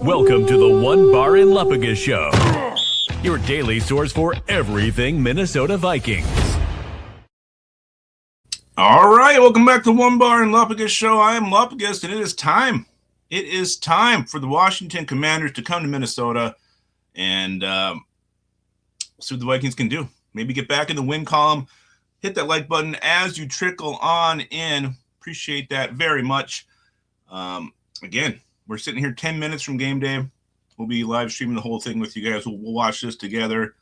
Welcome to the One Bar in Lupagus Show, your daily source for everything Minnesota Vikings. All right, welcome back to One Bar in Lupagus Show. I am Lupagus, and it is time. It is time for the Washington Commanders to come to Minnesota and see what the Vikings can do. Maybe get back in the win column. Hit that like button as you trickle on in. Appreciate that very much. Again, we're sitting here 10 minutes from game day. We'll be live streaming the whole thing with you guys. We'll watch this together.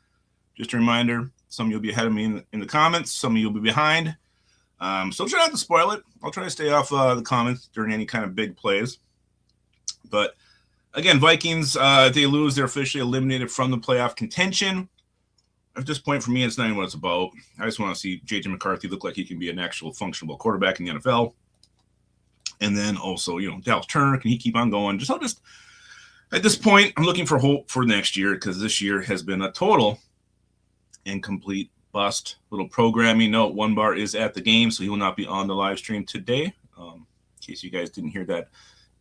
Just a reminder, some of you will be ahead of me in the comments. Some of you will be behind. So try not to spoil it. I'll try to stay off the comments during any kind of big plays. But again, Vikings, if they lose, they're officially eliminated from the playoff contention. At this point, for me, it's not even what it's about. I just want to see J.J. McCarthy look like he can be an actual functional quarterback in the NFL. And then also, Dallas Turner, can he keep on going? At this point, I'm looking for hope for next year because this year has been a total and complete bust. Little programming note, One Bar is at the game, so he will not be on the live stream today. In case you guys didn't hear that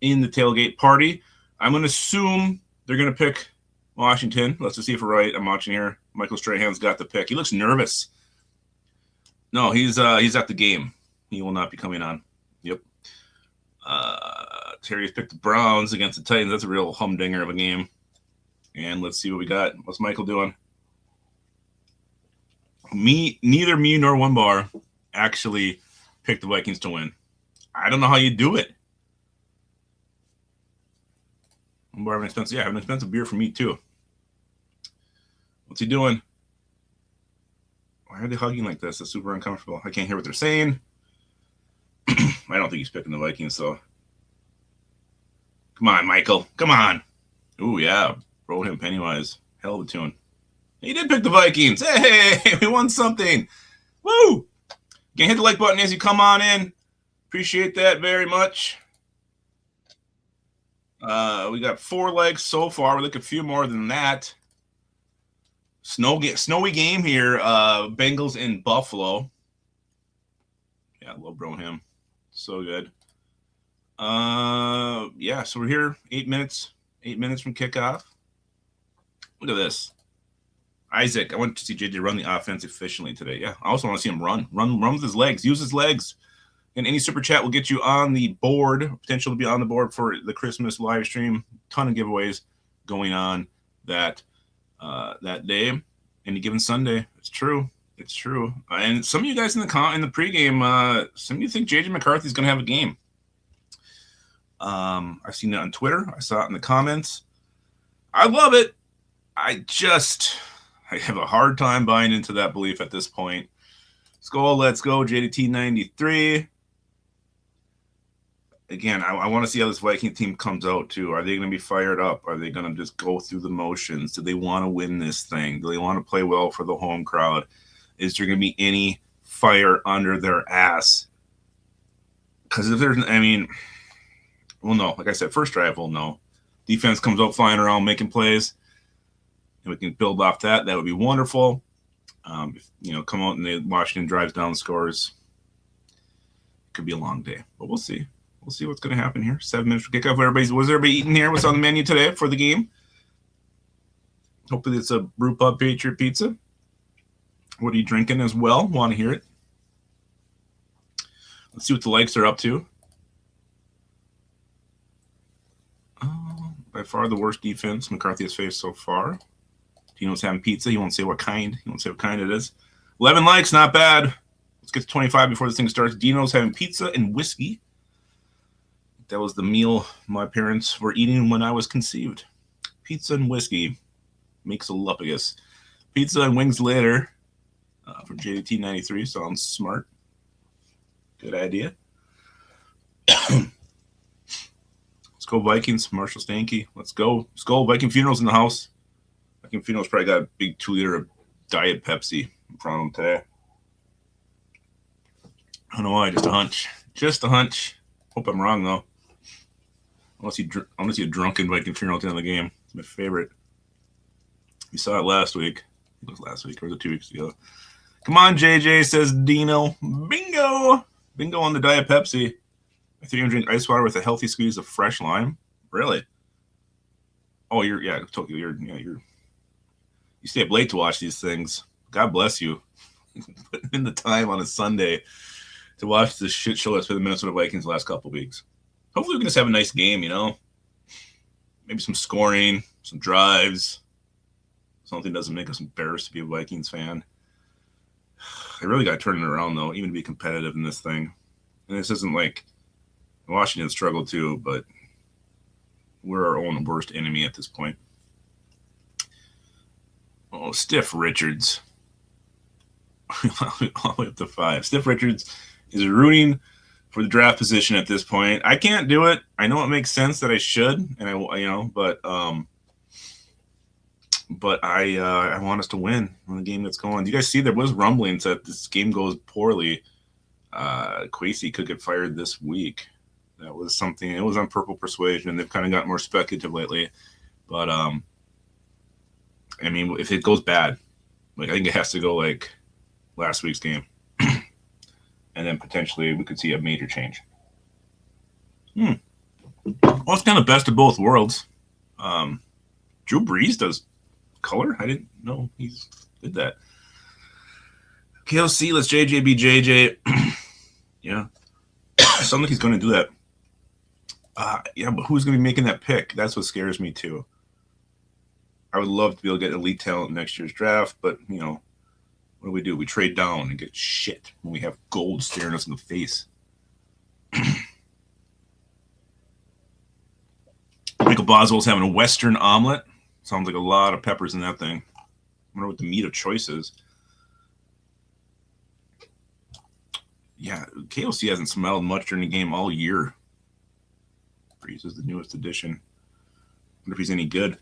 in the tailgate party. I'm going to assume they're going to pick Washington. Let's just see if we're right. I'm watching here. Michael Strahan's got the pick. He looks nervous. No, he's at the game. He will not be coming on. Yep. Terry's picked the Browns against the Titans. That's a real humdinger of a game. And let's see what we got. What's Michael doing? Neither me nor One Bar actually picked the Vikings to win. I don't know how you do it. One Bar have an expensive beer for me too. What's he doing? Why are they hugging like this? It's super uncomfortable. I can't hear what they're saying. I don't think he's picking the Vikings, so. Come on, Michael. Come on. Ooh, yeah. Roll him Pennywise. Hell of a tune. He did pick the Vikings. Hey, we won something. Woo! You can hit the like button as you come on in. Appreciate that very much. We got 4 likes so far. We're looking a few more than that. Snowy game here. Bengals in Buffalo. Yeah, I love Broham. So good. Yeah, so we're here 8 minutes from kickoff. Look at this. Isaac, I want to see JJ run the offense efficiently today. Yeah, I also want to see him run with his legs, use his legs. And any super chat will get you on the board, potential to be on the board for the Christmas live stream. Ton of giveaways going on that day. Any given Sunday. It's true. It's true. And some of you guys in the pregame, some of you think J.J. McCarthy's going to have a game. I've seen it on Twitter. I saw it in the comments. I love it. I have a hard time buying into that belief at this point. SKOL, let's go. JDT 93. Again, I want to see how this Viking team comes out, too. Are they going to be fired up? Are they going to just go through the motions? Do they want to win this thing? Do they want to play well for the home crowd? Is there going to be any fire under their ass? Because if there's, we'll know. Like I said, first drive, we'll know. Defense comes out flying around, making plays, and we can build off that. That would be wonderful. Come out and Washington drives down, scores. It could be a long day, but we'll see. We'll see what's going to happen here. 7 minutes for kickoff. Was everybody eating here? What's on the menu today for the game? Hopefully it's a Brew Pub Patriot Pizza. What are you drinking as well? Want to hear it? Let's see what the likes are up to. By far the worst defense McCarthy has faced so far. Dino's having pizza. He won't say what kind. He won't say what kind it is. 11 likes, not bad. Let's get to 25 before this thing starts. Dino's having pizza and whiskey. That was the meal my parents were eating when I was conceived. Pizza and whiskey makes a Lupagus. Pizza and wings later from JDT 93. Sounds smart. Good idea. Let's go Vikings. Marshall Stanky. Let's go. Let's go. Viking Funerals in the house. Viking Funerals probably got a big 2-liter of Diet Pepsi in front of them today. I don't know why. Just a hunch. Just a hunch. Hope I'm wrong, though. I want to see a drunken Viking Funeral at the end of the game. It's my favorite. You saw it last week. It was last week or was it 2 weeks ago? Come on, JJ, says Dino. Bingo! Bingo on the Diet Pepsi. I think I'm drinking ice water with a healthy squeeze of fresh lime. Really? Oh, you stay up late to watch these things. God bless you. Putting in the time on a Sunday to watch this shit show that's been the Minnesota Vikings the last couple of weeks. Hopefully we can just have a nice game, Maybe some scoring, some drives. Something doesn't make us embarrassed to be a Vikings fan. I really got to turn it around, though, even to be competitive in this thing. And this isn't like Washington struggled too, but we're our own worst enemy at this point. Oh, Stiff Richards. All the way up to 5. Stiff Richards is rooting for the draft position at this point. I can't do it. I know it makes sense that I should, and but I want us to win when the game gets going. Do you guys see there was rumblings that this game goes poorly? Quasey could get fired this week. That was something. It was on Purple Persuasion, and they've kind of gotten more speculative lately. But if it goes bad, I think it has to go like last week's game, and then potentially we could see a major change. Well, it's kind of best of both worlds. Drew Brees does color. I didn't know he did that. KOC, let's JJ be JJ. Yeah. Sounds like he's going to do that. But who's going to be making that pick? That's what scares me, too. I would love to be able to get elite talent in next year's draft, but, what do? We trade down and get shit when we have gold staring us in the face. Michael Boswell's having a Western omelet. Sounds like a lot of peppers in that thing. I wonder what the meat of choice is. Yeah, KOC hasn't smelled much during the game all year. Breeze is the newest addition. Wonder if he's any good.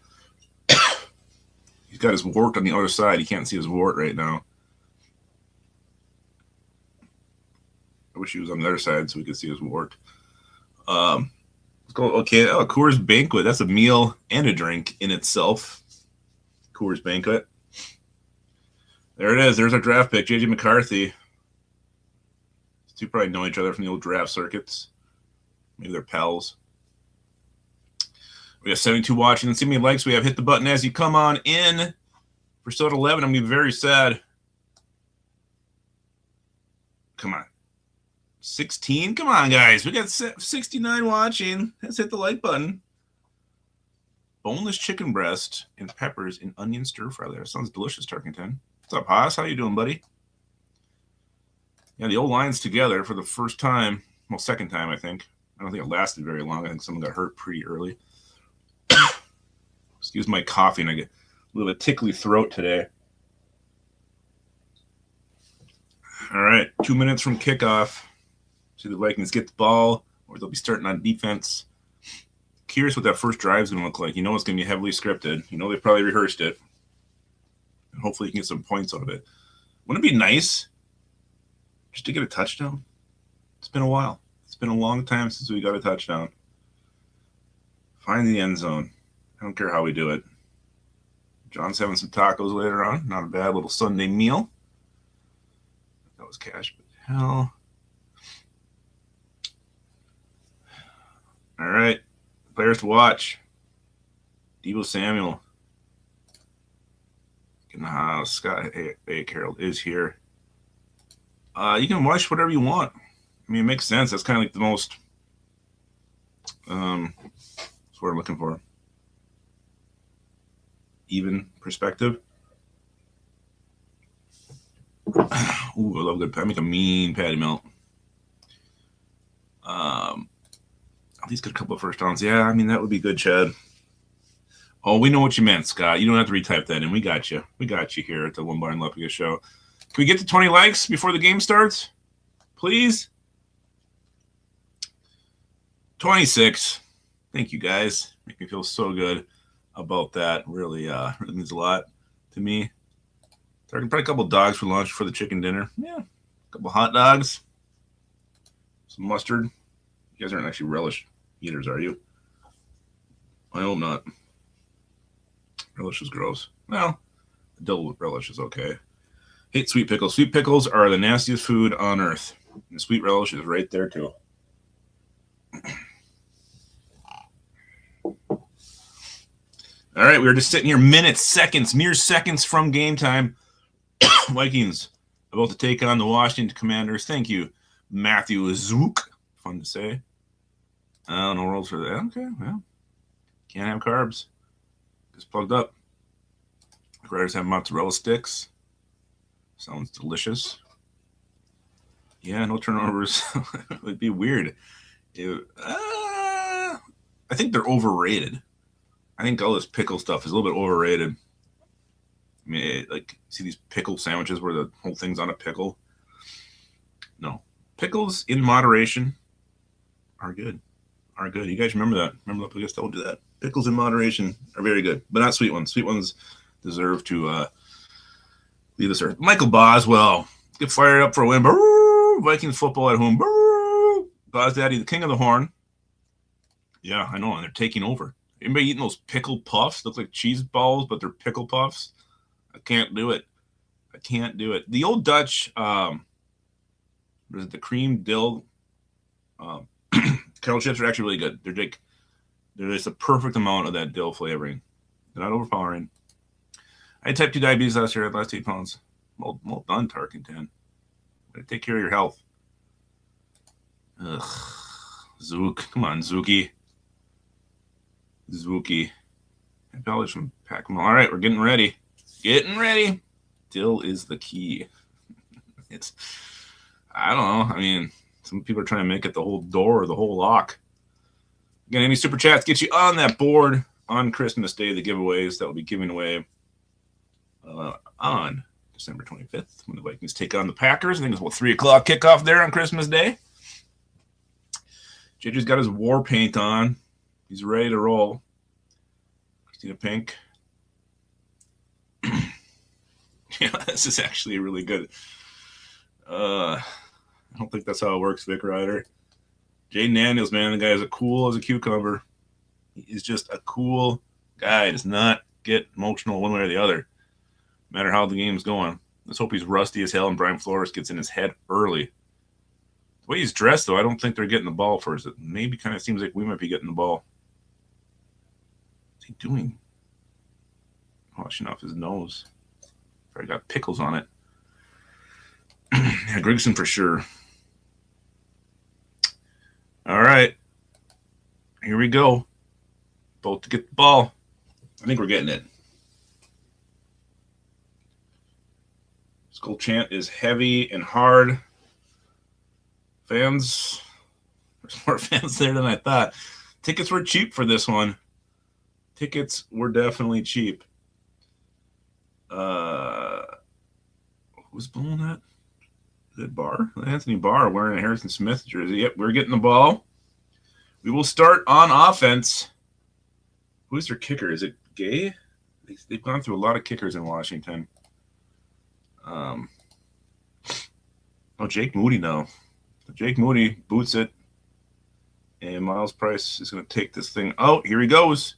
He's got his wart on the other side. He can't see his wart right now. I wish he was on the other side so we could see his wart. Let's go. Okay, Coors Banquet. That's a meal and a drink in itself. Coors Banquet. There it is. There's our draft pick, JJ McCarthy. These two probably know each other from the old draft circuits. Maybe they're pals. We have 72 watching. Let's see how many likes we have. Hit the button as you come on in. For still at 11, I'm going to be very sad. Come on. 16? Come on, guys. We got 69 watching. Let's hit the like button. Boneless chicken breast and peppers and onion stir fry there. Sounds delicious, Tarkington. What's up, Haas? How you doing, buddy? Yeah, the old line's together for the first time. Well, second time, I think. I don't think it lasted very long. I think someone got hurt pretty early. Excuse my coughing. I get a little bit tickly throat today. All right, 2 minutes from kickoff. See the Vikings get the ball, or they'll be starting on defense. Curious what that first drive is going to look like. It's going to be heavily scripted. They probably rehearsed it. And hopefully you can get some points out of it. Wouldn't it be nice just to get a touchdown? It's been a while. It's been a long time since we got a touchdown. Find the end zone. I don't care how we do it. John's having some tacos later on. Not a bad little Sunday meal. That was cash, but hell. All right. Players to watch. Deebo Samuel. In the house. Scott A. Carroll is here. You can watch whatever you want. It makes sense. That's kind of like the most that's what I'm looking for. Even perspective. Ooh, I love good. I make a mean patty melt. At least get a couple of first downs. Yeah, that would be good, Chad. Oh, we know what you meant, Scott. You don't have to retype that in. We got you. We got you here at the One Bar and Lepika Show. Can we get to 20 likes before the game starts? Please? 26. Thank you, guys. Make me feel so good about that. Really means a lot to me. Probably a couple dogs for lunch for the chicken dinner. Yeah, a couple hot dogs. Some mustard. You guys aren't actually relish eaters, are you? I hope not. Relish is gross. Well, dill relish is okay. Hate sweet pickles. Sweet pickles are the nastiest food on earth. And sweet relish is right there, too. All right, we were just sitting here mere seconds from game time. Vikings about to take on the Washington Commanders. Thank you, Matthew Zook. Fun to say. No rules for that. Okay, well, can't have carbs. Just plugged up. Riders have mozzarella sticks. Sounds delicious. Yeah, no turnovers. It would be weird. I think they're overrated. I think all this pickle stuff is a little bit overrated. I mean, like, see these pickle sandwiches where the whole thing's on a pickle? No. Pickles in moderation are good. You guys remember that? Remember that? I just told you that. Pickles in moderation are very good, but not sweet ones. Sweet ones deserve to leave this earth. Michael Boswell, get fired up for a win. Brrr! Vikings football at home. Brrr! Boz Daddy, the king of the horn. Yeah, I know, and they're taking over. Anybody eating those pickle puffs? Look like cheese balls, but they're pickle puffs. I can't do it. The Old Dutch, was it the cream dill? Kettle chips are actually really good. They're just a perfect amount of that dill flavoring. They're not overpowering. I had type 2 diabetes last year. I lost 8 pounds. Well done, Tarkenton. Take care of your health. Ugh. Zook. Come on, Zookie. Acknowledge from Pac-Man. All right, we're getting ready. Dill is the key. I don't know. I mean, some people are trying to make it the whole door or the whole lock. Again, any super chats get you on that board on Christmas Day, the giveaways that will be giving away on December 25th when the Vikings take on the Packers. I think it's 3 o'clock kickoff there on Christmas Day. JJ's got his war paint on. He's ready to roll. Christina Pink. Yeah, this is actually really good. I don't think that's how it works, Vic Ryder. Jaden Daniels, man, the guy is as cool as a cucumber. He is just a cool guy. Does not get emotional one way or the other, no matter how the game's going. Let's hope he's rusty as hell and Brian Flores gets in his head early. The way he's dressed, though, I don't think they're getting the ball first. It maybe kind of seems like we might be getting the ball. What's he doing? Washing off his nose. Probably got pickles on it. Yeah, Grigson for sure. All right. Here we go. Both to get the ball. I think we're getting it. SKOL chant is heavy and hard. Fans, there's more fans there than I thought. Tickets were cheap for this one. Tickets were definitely cheap. Who's blowing that? Is it Barr? Anthony Barr wearing a Harrison Smith jersey. Yep, we're getting the ball. We will start on offense. Who's their kicker? Is it Gay? They've gone through a lot of kickers in Washington. Jake Moody now. Jake Moody boots it. And Miles Price is going to take this thing out. Here he goes.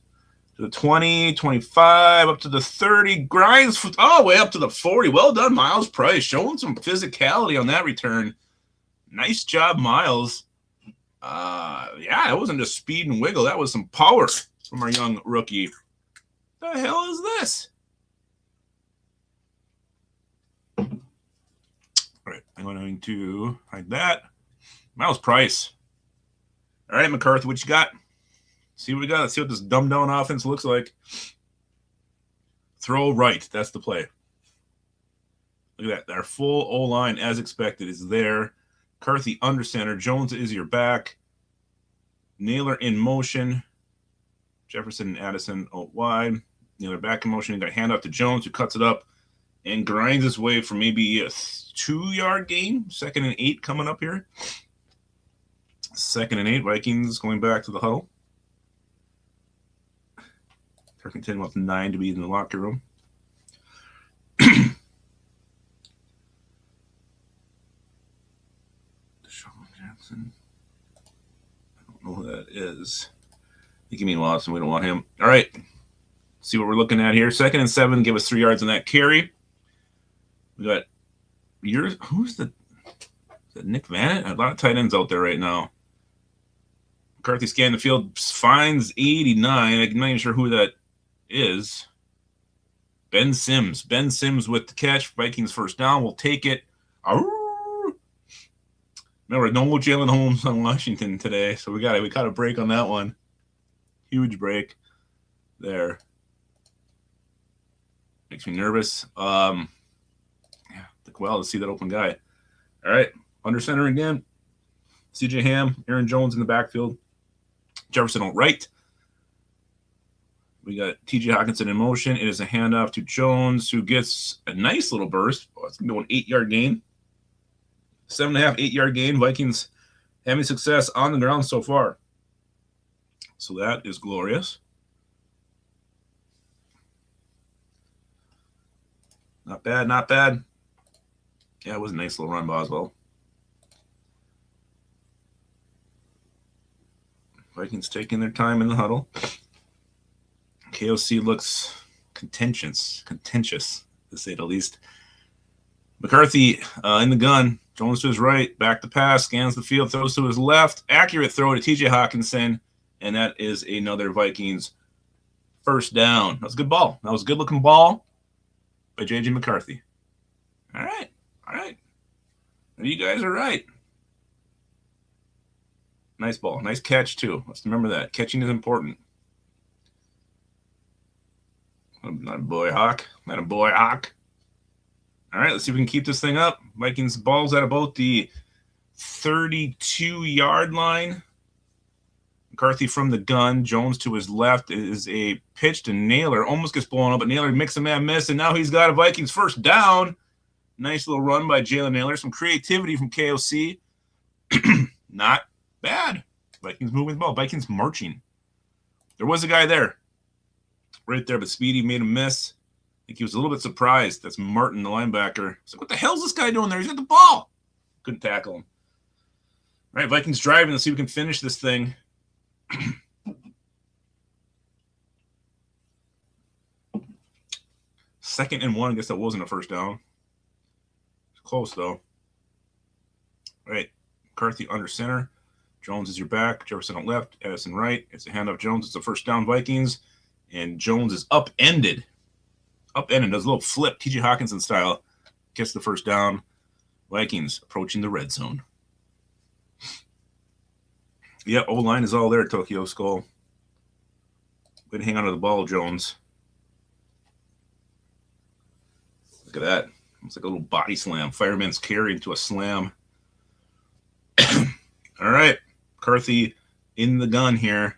To the 20, 25, up to the 30. Grinds all the way up to the 40. Well done, Miles Price. Showing some physicality on that return. Nice job, Miles. Yeah, that wasn't just speed and wiggle. That was some power from our young rookie. What the hell is this? All right, I'm going to hide that. Miles Price. All right, McCarthy, what you got? See what we got. Let's see what this dumbed-down offense looks like. Throw right. That's the play. Look at that. Our full O-line, as expected, is there. McCarthy under center. Jones is your back. Naylor in motion. Jefferson and Addison out wide. Naylor back in motion. Got a hand up to Jones, who cuts it up and grinds his way for maybe a 2-yard gain. 2nd and 8 coming up here. 2nd and 8. Vikings going back to the huddle. Tarkenton with 9 to be in the locker room. Deshaun Jackson. I don't know who that is. I think you mean Watson. We don't want him. All right. See what we're looking at here. 2nd and 7. Give us 3 yards on that carry. We got who's the Nick Vanett? A lot of tight ends out there right now. McCarthy scanned the field, finds 89. I'm not even sure who that is Ben Sims. Ben Sims with the catch. Vikings first down. We'll take it. Remember, no Jalen Holmes on Washington today, so we got a break on that one. Huge break there. Makes me nervous. Yeah, took a while to see that open guy. All right, under center again. CJ Ham, Aaron Jones in the backfield. Jefferson on right. We got TJ Hawkinson in motion. It is a handoff to Jones, who gets a nice little burst. Oh, it's going to be an 8-yard gain. 7.5, 8-yard gain. Vikings having success on the ground so far. So that is glorious. Not bad, not bad. Yeah, it was a nice little run, Boswell. Vikings taking their time in the huddle. KOC looks contentious, to say the least. McCarthy in the gun. Jones to his right. Back to pass. Scans the field. Throws to his left. Accurate throw to TJ Hawkinson. And that is another Vikings first down. That was a good ball. That was a good-looking ball by J.J. McCarthy. All right. All right. You guys are right. Nice ball. Nice catch, too. Let's remember that. Catching is important. Not a boy hawk. Not a boy hawk. All right, let's see if we can keep this thing up. Vikings ball's at about the 32-yard line. McCarthy from the gun. Jones to his left is a pitch to Naylor. Almost gets blown up, but Naylor makes a man miss, and now he's got a Vikings first down. Nice little run by Jalen Naylor. Some creativity from KOC. Not bad. Vikings moving the ball. Vikings marching. There was a guy there. Right there, but Speedy made a miss. I think he was a little bit surprised. That's Martin, the linebacker. He's like, what the hell's this guy doing there? He's got the ball. Couldn't tackle him. All right, Vikings driving. Let's see if we can finish this thing. Second and 1. I guess that wasn't a first down. It's close, though. All right, McCarthy under center. Jones is your back. Jefferson on left. Addison right. It's a handoff. Jones. It's a first down, Vikings. And Jones is upended. Upended. Does a little flip, TJ Hawkinson style. Gets the first down. Vikings approaching the red zone. Yeah, O-line is all there, Tokyo SKOL. Way to hang on to the ball, Jones. Look at that. It's like a little body slam. Fireman's carry into a slam. All right. McCarthy in the gun here.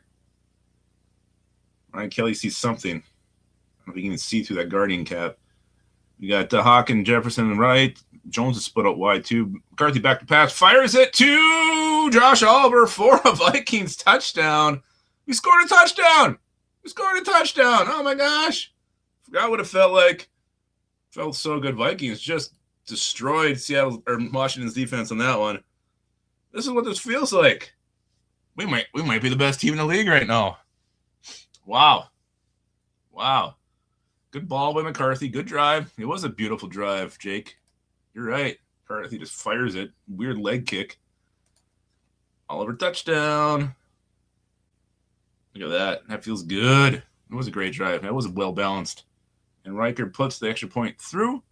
Ryan Kelly sees something. I don't know if you can even see through that Guardian cap. You got Hawk and Jefferson right. Jones is split out wide too. McCarthy back to pass. Fires it to Josh Oliver for a Vikings touchdown. We scored a touchdown. Oh my gosh. Forgot what it felt like. Felt so good. Vikings just destroyed Seattle or Washington's defense on that one. This is what this feels like. We might be the best team in the league right now. Wow. Good ball by McCarthy. Good drive. It was a beautiful drive, Jake. You're right. McCarthy just fires it. Weird leg kick. Oliver touchdown. Look at that. That feels good. It was a great drive. That was well balanced. And Riker puts the extra point through.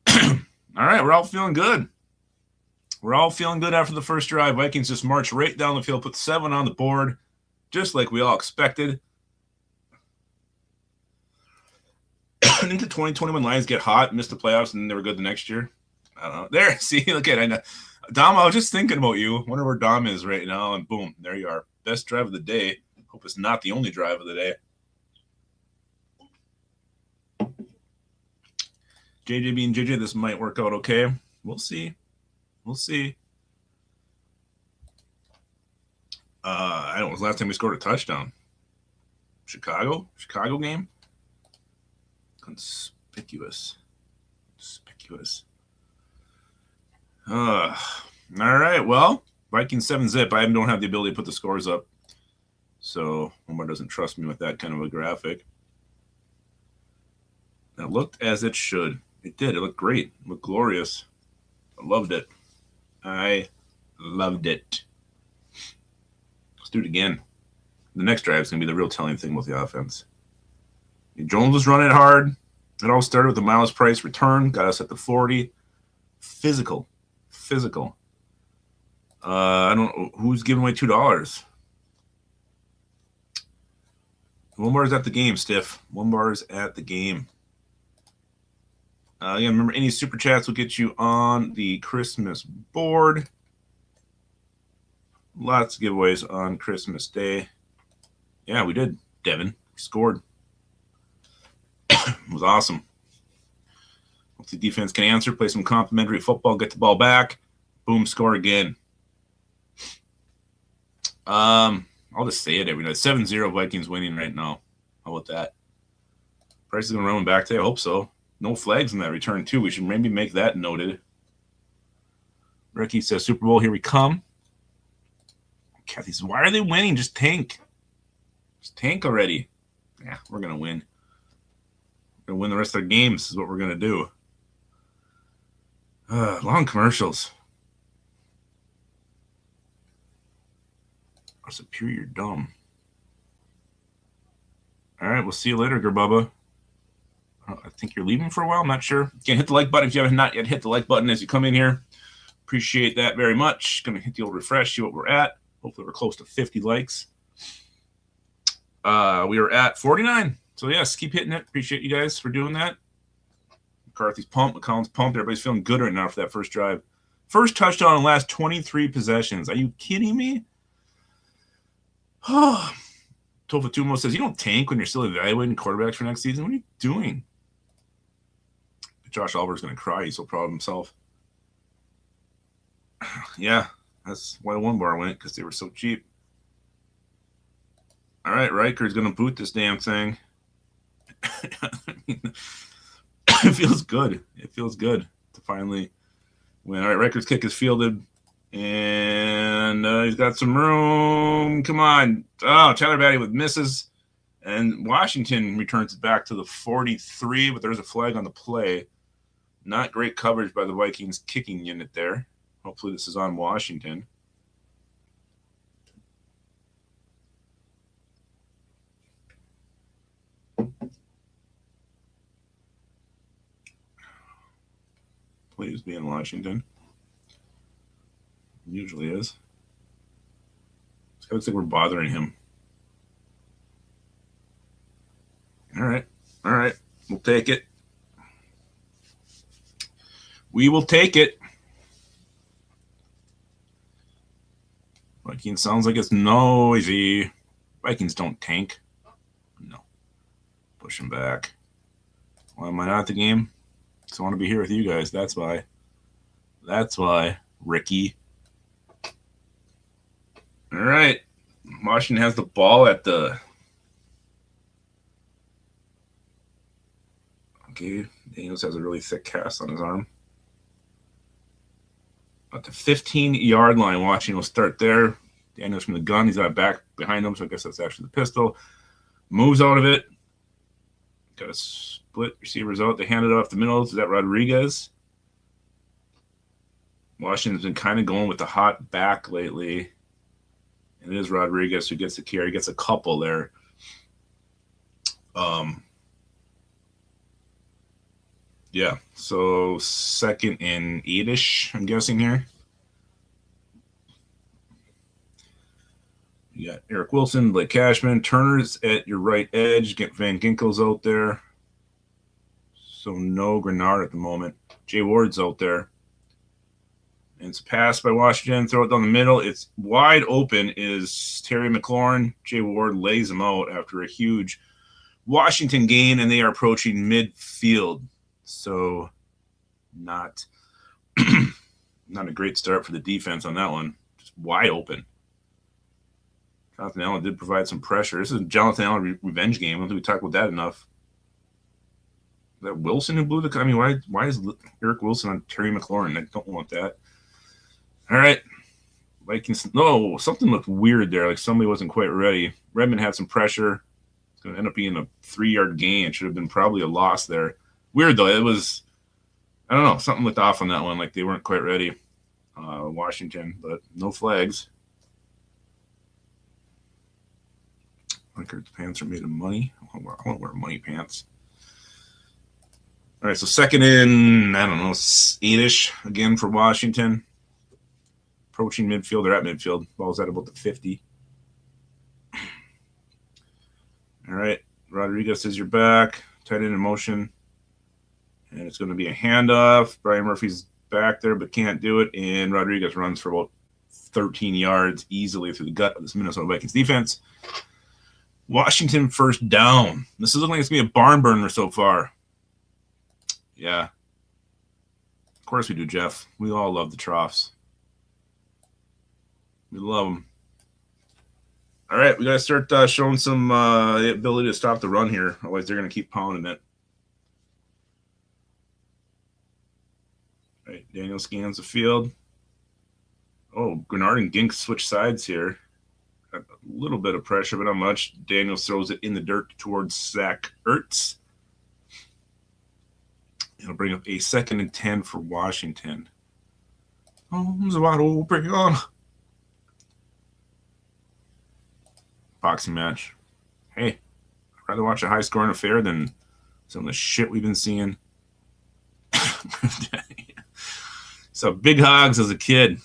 All right, we're all feeling good. We're all feeling good after the first drive. Vikings just march right down the field, put 7 on the board, just like we all expected. Into 2021, Lions get hot, missed the playoffs, and then they were good the next year. I don't know. There, see, look at it. Dom, I was just thinking about you. Wonder where Dom is right now, and boom, there you are. Best drive of the day. Hope it's not the only drive of the day. JJ being JJ, this might work out okay. We'll see. I don't know. It was the last time we scored a touchdown. Chicago game. Conspicuous. All right. Well, Vikings 7-zip. I don't have the ability to put the scores up, so Omar doesn't trust me with that kind of a graphic. That looked as it should. It did. It looked great. It looked glorious. I loved it. Let's do it again. The next drive is going to be the real telling thing with the offense. Jones was running it hard. It all started with the Miles Price return. Got us at the 40. Physical. I don't know who's giving away $2. One bar is at the game, Stiff. 1 bar is at the game. Yeah, remember, any super chats will get you on the Christmas board. Lots of giveaways on Christmas Day. Yeah, we did. Devin scored. It was awesome. Once the defense can answer, play some complimentary football, get the ball back, boom, score again. I'll just say it every night. 7-0 Vikings winning right now. How about that? Price is going to run back today. I hope so. No flags in that return, too. We should maybe make that noted. Ricky says, Super Bowl, here we come. Kathy says, why are they winning? Just tank. Just tank already. Yeah, we're going to win. We're going to win the rest of their games is what we're going to do. Long commercials. Are superior dumb. All right, we'll see you later, Gerbubba. I think you're leaving for a while. I'm not sure. Again, hit the like button if you haven't not yet hit the like button as you come in here. Appreciate that very much. Going to hit the old refresh, see what we're at. Hopefully we're close to 50 likes. We are at 49. So, yes, keep hitting it. Appreciate you guys for doing that. McCarthy's pumped. McCollum's pumped. Everybody's feeling good right now for that first drive. First touchdown in the last 23 possessions. Are you kidding me? Oh, Tofatumo says, you don't tank when you're still evaluating quarterbacks for next season. What are you doing? Josh Albert's going to cry. He's so proud of himself. Yeah, that's why 1 bar went, because they were so cheap. All right, Riker's going to boot this damn thing. I mean, it feels good. It feels good to finally win. All right, Riker's kick is fielded. And he's got some room. Come on. Oh, Tyler Batty with misses. And Washington returns it back to the 43, but there's a flag on the play. Not great coverage by the Vikings kicking unit there. Hopefully this is on Washington. Please be in Washington. Usually is. It looks like we're bothering him. All right. We'll take it. We will take it. Vikings sounds like it's noisy. Vikings don't tank. No. Push him back. Why am I not at the game? Because I want to be here with you guys. That's why. Ricky. All right. Washington has the ball at the... Okay. Daniels has a really thick cast on his arm. At the 15-yard line, Washington will start there. Daniels from the gun. He's got back behind him, so I guess that's actually the pistol. Moves out of it. Got a split receivers out. They hand it off the middle. Is that Rodriguez? Washington's been kind of going with the hot back lately. And it is Rodriguez who gets the carry. Gets a couple there. Yeah, so 2nd and 8-ish, I'm guessing here. You got Eric Wilson, Blake Cashman. Turner's at your right edge. Get Van Ginkel's out there. So no Grenard at the moment. Jay Ward's out there. And it's a pass by Washington. Throw it down the middle. It's wide open is Terry McLaurin. Jay Ward lays him out after a huge Washington gain, and they are approaching midfield. So not a great start for the defense on that one. Just wide open. Jonathan Allen did provide some pressure. This is a Jonathan Allen revenge game. I don't think we talked about that enough. Is that Wilson who blew the... I mean, why is Eric Wilson on Terry McLaurin? I don't want that. All right. Vikings... No, something looked weird there. Like somebody wasn't quite ready. Redmond had some pressure. It's going to end up being a 3-yard gain. It should have been probably a loss there. Weird, though. It was... I don't know. Something looked off on that one. Like they weren't quite ready. Washington, but no flags. Reichard's pants are made of money. I want to wear money pants. All right, so second in, I don't know, 8-ish again for Washington. Approaching midfield, or at midfield. Ball's at about the 50. All right, Rodriguez is your back. Tight end in motion. And it's going to be a handoff. Brian Murphy's back there, but can't do it. And Rodriguez runs for about 13 yards easily through the gut of this Minnesota Vikings defense. Washington first down. This is looking like it's going to be a barn burner so far. Yeah. Of course we do, Jeff. We all love the troughs. We love them. All right, we got to start showing some ability to stop the run here. Otherwise, they're going to keep pounding it. All right, Daniel scans the field. Oh, Grenard and Gink switch sides here. Got a little bit of pressure, but not much. Daniels throws it in the dirt towards Zach Ertz. It'll bring up a 2nd and 10 for Washington. Arms wide open. Boxing match. Hey, I'd rather watch a high-scoring affair than some of the shit we've been seeing. So Big Hogs as a kid.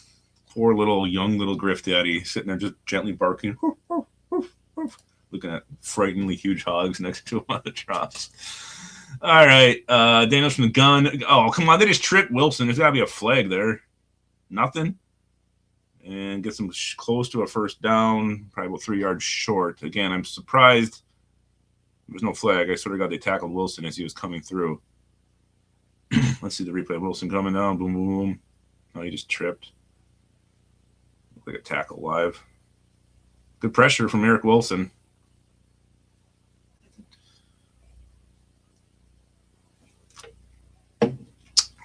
Poor young little Griff Daddy sitting there just gently barking. Looking at frighteningly huge hogs next to him on the troughs. All right, Daniels from the gun. Oh, come on. They just tripped Wilson. There's got to be a flag there. Nothing. And gets them close to a first down, probably about 3 yards short. Again, I'm surprised there was no flag. I sort of got they tackled Wilson as he was coming through. Let's see the replay. Wilson coming down. Boom, boom, boom. Oh, he just tripped. Looked like a tackle live. Good pressure from Eric Wilson.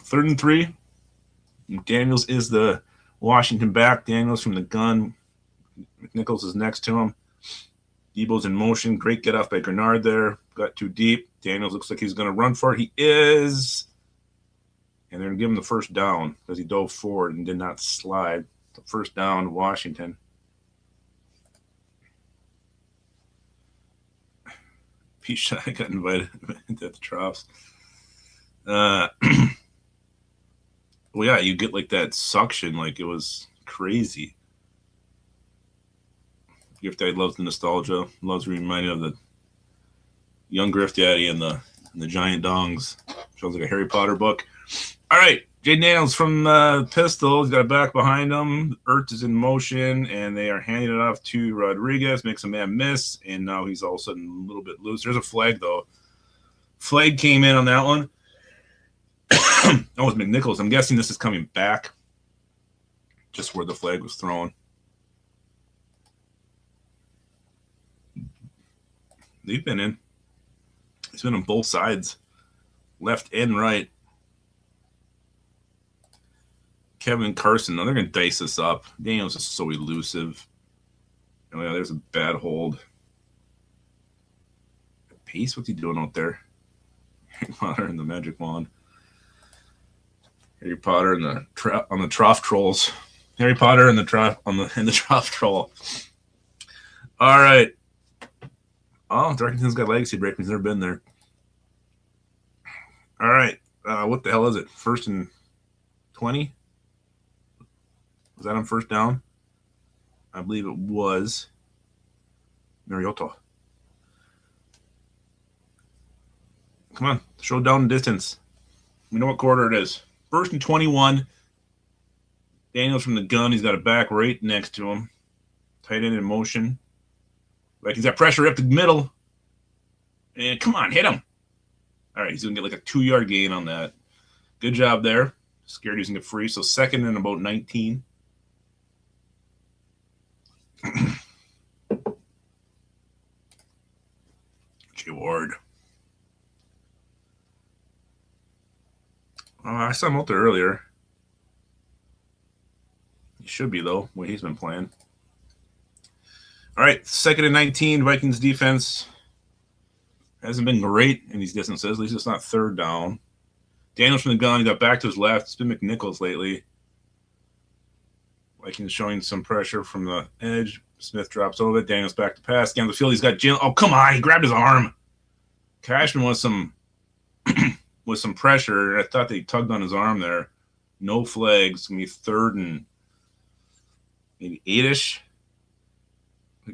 Third and 3. Daniels is the Washington back. Daniels from the gun. McNichols is next to him. Debo's in motion. Great get off by Grenard there. Got too deep. Daniels looks like he's going to run for it. He is. And they're going to give him the first down because he dove forward and did not slide. The first down, Washington. Pete Shai got invited into the troughs. Well, yeah, you get like that suction, like it was crazy. Griff Daddy loves the nostalgia, loves being reminded of the young Griff Daddy and the giant dongs. Sounds like a Harry Potter book. All right, Jay Daniels from Pistol. He's got a back behind him. Ertz is in motion, and they are handing it off to Rodriguez. Makes a man miss, and now he's all of a sudden a little bit loose. There's a flag, though. Flag came in on that one. That was McNichols. I'm guessing this is coming back just where the flag was thrown. They've been in. He's been on both sides, left and right. Kevin Carson, they're going to dice this up. Daniels is so elusive. Oh, yeah, there's a bad hold. Pace, what's he doing out there? Harry Potter and the Magic Wand. Harry Potter and the trough trolls. Harry Potter and the trough troll. All right. Oh, Darkington's got legacy break. He's never been there. All right. What the hell is it? 1st and 20? Was that on first down? I believe it was. Mariota. Come on. Show down the distance. We know what quarter it is. 1st and 21. Daniels from the gun. He's got a back right next to him. Tight end in motion. Vikings got pressure up the middle. And come on, hit him. All right, he's going to get like a 2-yard gain on that. Good job there. Scared he's going to get free. So 2nd and about 19. Jay Ward. I saw him out there earlier. He should be, though, what he's been playing. All right, 2nd and 19. Vikings defense hasn't been great in these distances. At least it's not 3rd down. Daniels from the gun. He got back to his left. It's been McNichols lately. Vikings showing some pressure from the edge. Smith drops over it. Daniels back to pass. Down the field. He's got Jalen. Oh, come on. He grabbed his arm. Cashman with some pressure. I thought they tugged on his arm there. No flags. It's going to be 3rd and maybe 8-ish.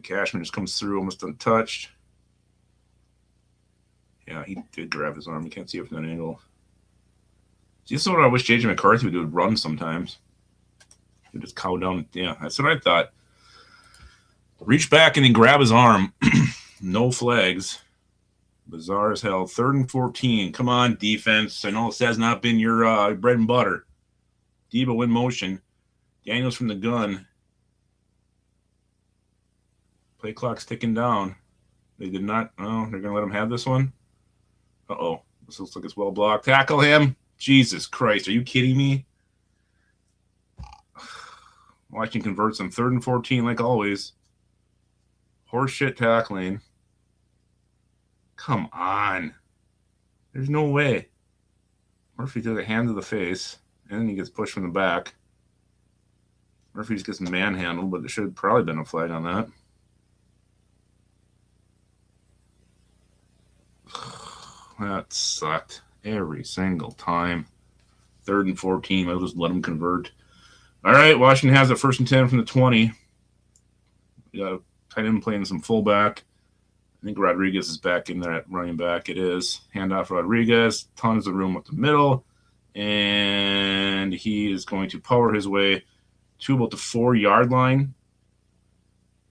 Cashman just comes through almost untouched. Yeah, he did grab his arm. You can't see it from that angle. See, this is what I wish J.J. McCarthy would do, would run sometimes. He'd just cow down. Yeah, that's what I thought. Reach back and then grab his arm. No flags. Bizarre as hell. 3rd and 14. Come on, defense. I know this has not been your bread and butter. Debo in motion. Daniels from the gun. Play clock's ticking down. They did not. Oh, they're going to let him have this one? Uh-oh. This looks like it's well blocked. Tackle him. Jesus Christ. Are you kidding me? Washington converts on 3rd and 14 like always. Horseshit tackling. Come on. There's no way. Murphy took a hand to the face, and then he gets pushed from the back. Murphy just gets manhandled, but there should have probably been a flag on that. That sucked every single time. 3rd and 14. I'll just let them convert. All right, Washington has it 1st and 10 from the 20. We got a tight end playing some fullback. I think Rodriguez is back in there at running back. It is. Handoff Rodriguez. Tons of room up the middle. And he is going to power his way to about the 4-yard line.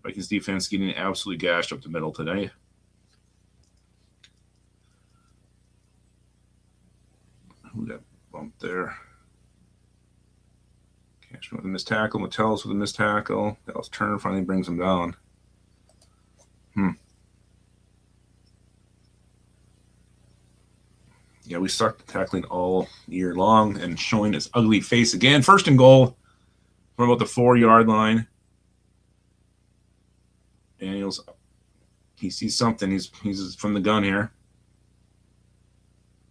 Vikings defense getting absolutely gashed up the middle today. Who got bumped there? Cashman with a missed tackle. Metellus with a missed tackle. Dallas Turner finally brings him down. Yeah, we sucked tackling all year long and showing his ugly face again. 1st and goal from about the 4-yard line. Daniels, he sees something. He's from the gun here.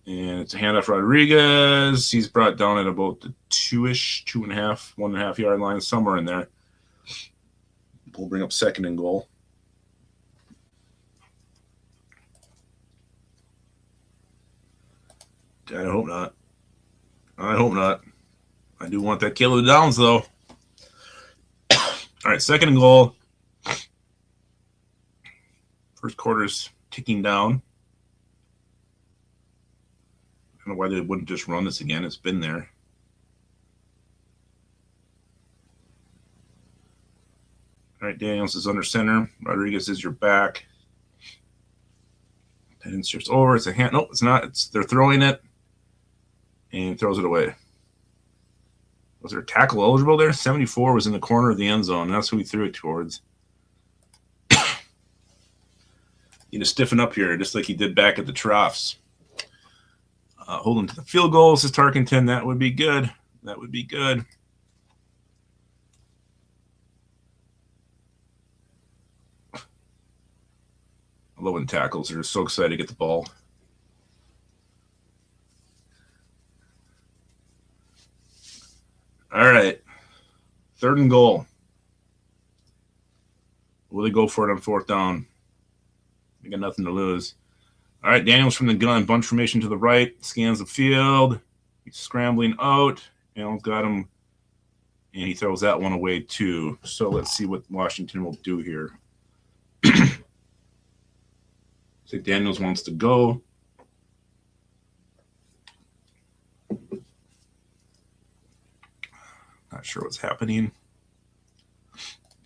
And it's a handoff Rodriguez. He's brought down at about the 2-ish, 2.5, 1.5 yard line, somewhere in there. We'll bring up 2nd and goal. I hope not. I hope not. I do want that kill of the downs, though. All right, 2nd and goal. First quarter's ticking down. I don't know why they wouldn't just run this again. It's been there. All right, Daniels is under center. Rodriguez is your back. That inserts over. It's a hand. No, it's not. They're throwing it. And throws it away. Was there a tackle eligible there? 74 was in the corner of the end zone. That's who he threw it towards. Need to stiffen up here, just like he did back at the troughs. Hold him to the field goal, says Tarkenton. That would be good. That would be good. I love when tackles are so excited to get the ball. All right. 3rd and goal. Will they go for it on 4th down? They got nothing to lose. All right, Daniels from the gun. Bunch formation to the right. Scans the field. He's scrambling out. Allen's got him. And he throws that one away, too. So let's see what Washington will do here. So Daniels wants to go. Not sure what's happening.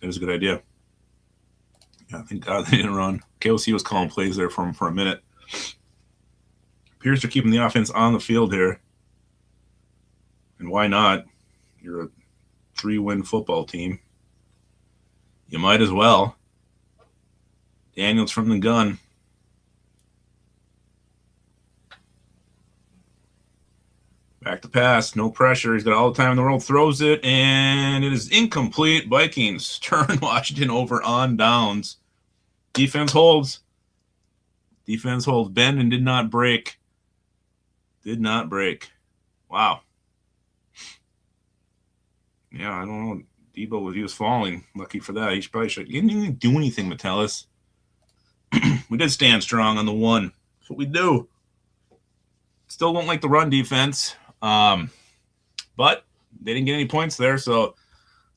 That was a good idea. Yeah, thank God they didn't run. KOC was calling plays there for him for a minute. Appears they're keeping the offense on the field here. And why not? You're a 3-win football team. You might as well. Daniels from the gun. Back to pass. No pressure. He's got all the time in the world. Throws it, and it is incomplete. Vikings turn Washington over on downs. Defense holds. Defense holds. Bend and did not break. Did not break. Wow. Yeah, I don't know. Debo, he was falling. Lucky for that. He probably should. He didn't even do anything, Metellus. We did stand strong on the one. That's what we do. Still don't like the run defense. But they didn't get any points there, so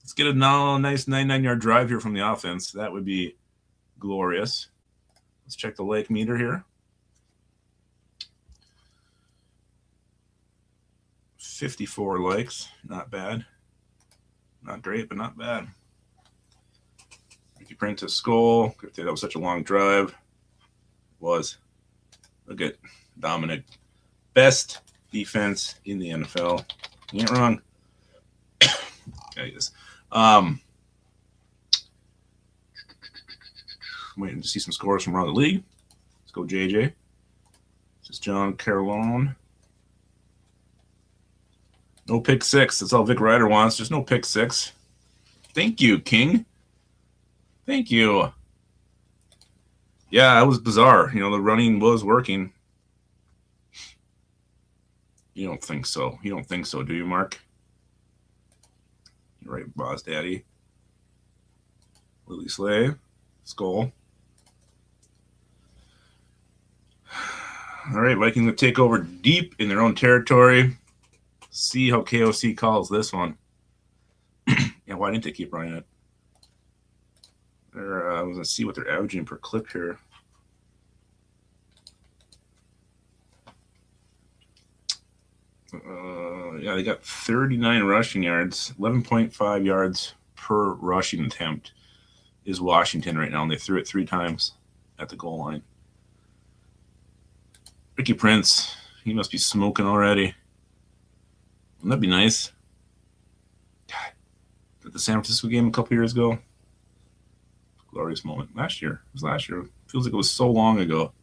let's get a nice 99-yard drive here from the offense. That would be glorious. Let's check the like meter here. 54 likes. Not bad. Not great, but not bad. If you print to SKOL, that was such a long drive. It was. Look at Dominic. Best defense in the NFL. You ain't wrong. Waiting to see some scores from around the league. Let's go, JJ. This is John Carolone. No pick six. That's all Vic Ryder wants. Just no pick six. Thank you, King. Thank you. Yeah, it was bizarre. The running was working. You don't think so. You don't think so, do you, Mark? You're right, Boss Daddy. Lily Slay. SKOL. All right, Vikings will take over deep in their own territory. See how KOC calls this one. Yeah, why didn't they keep running it? I was going to see what they're averaging per clip here. Yeah, they got 39 rushing yards, 11.5 yards per rushing attempt is Washington right now, and they threw it 3 times at the goal line. Ricky Prince, he must be smoking already. Wouldn't that be nice? God, at the San Francisco game a couple years ago. Glorious moment. Last year. It was last year. Feels like it was so long ago.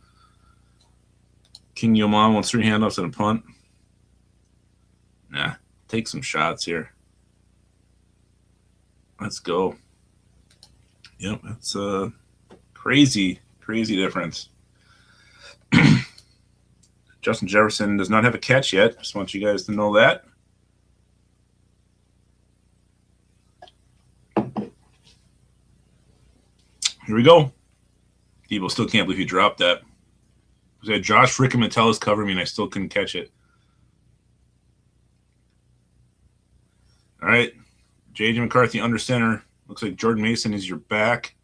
King Yoman wants 3 handoffs and a punt. Nah, take some shots here. Let's go. Yep, that's a crazy difference. Justin Jefferson does not have a catch yet. Just want you guys to know that. Here we go. Debo still can't believe he dropped that. I had Josh Rick and Metellus cover me, and I still couldn't catch it. All right. J.J. McCarthy under center. Looks like Jordan Mason is your back.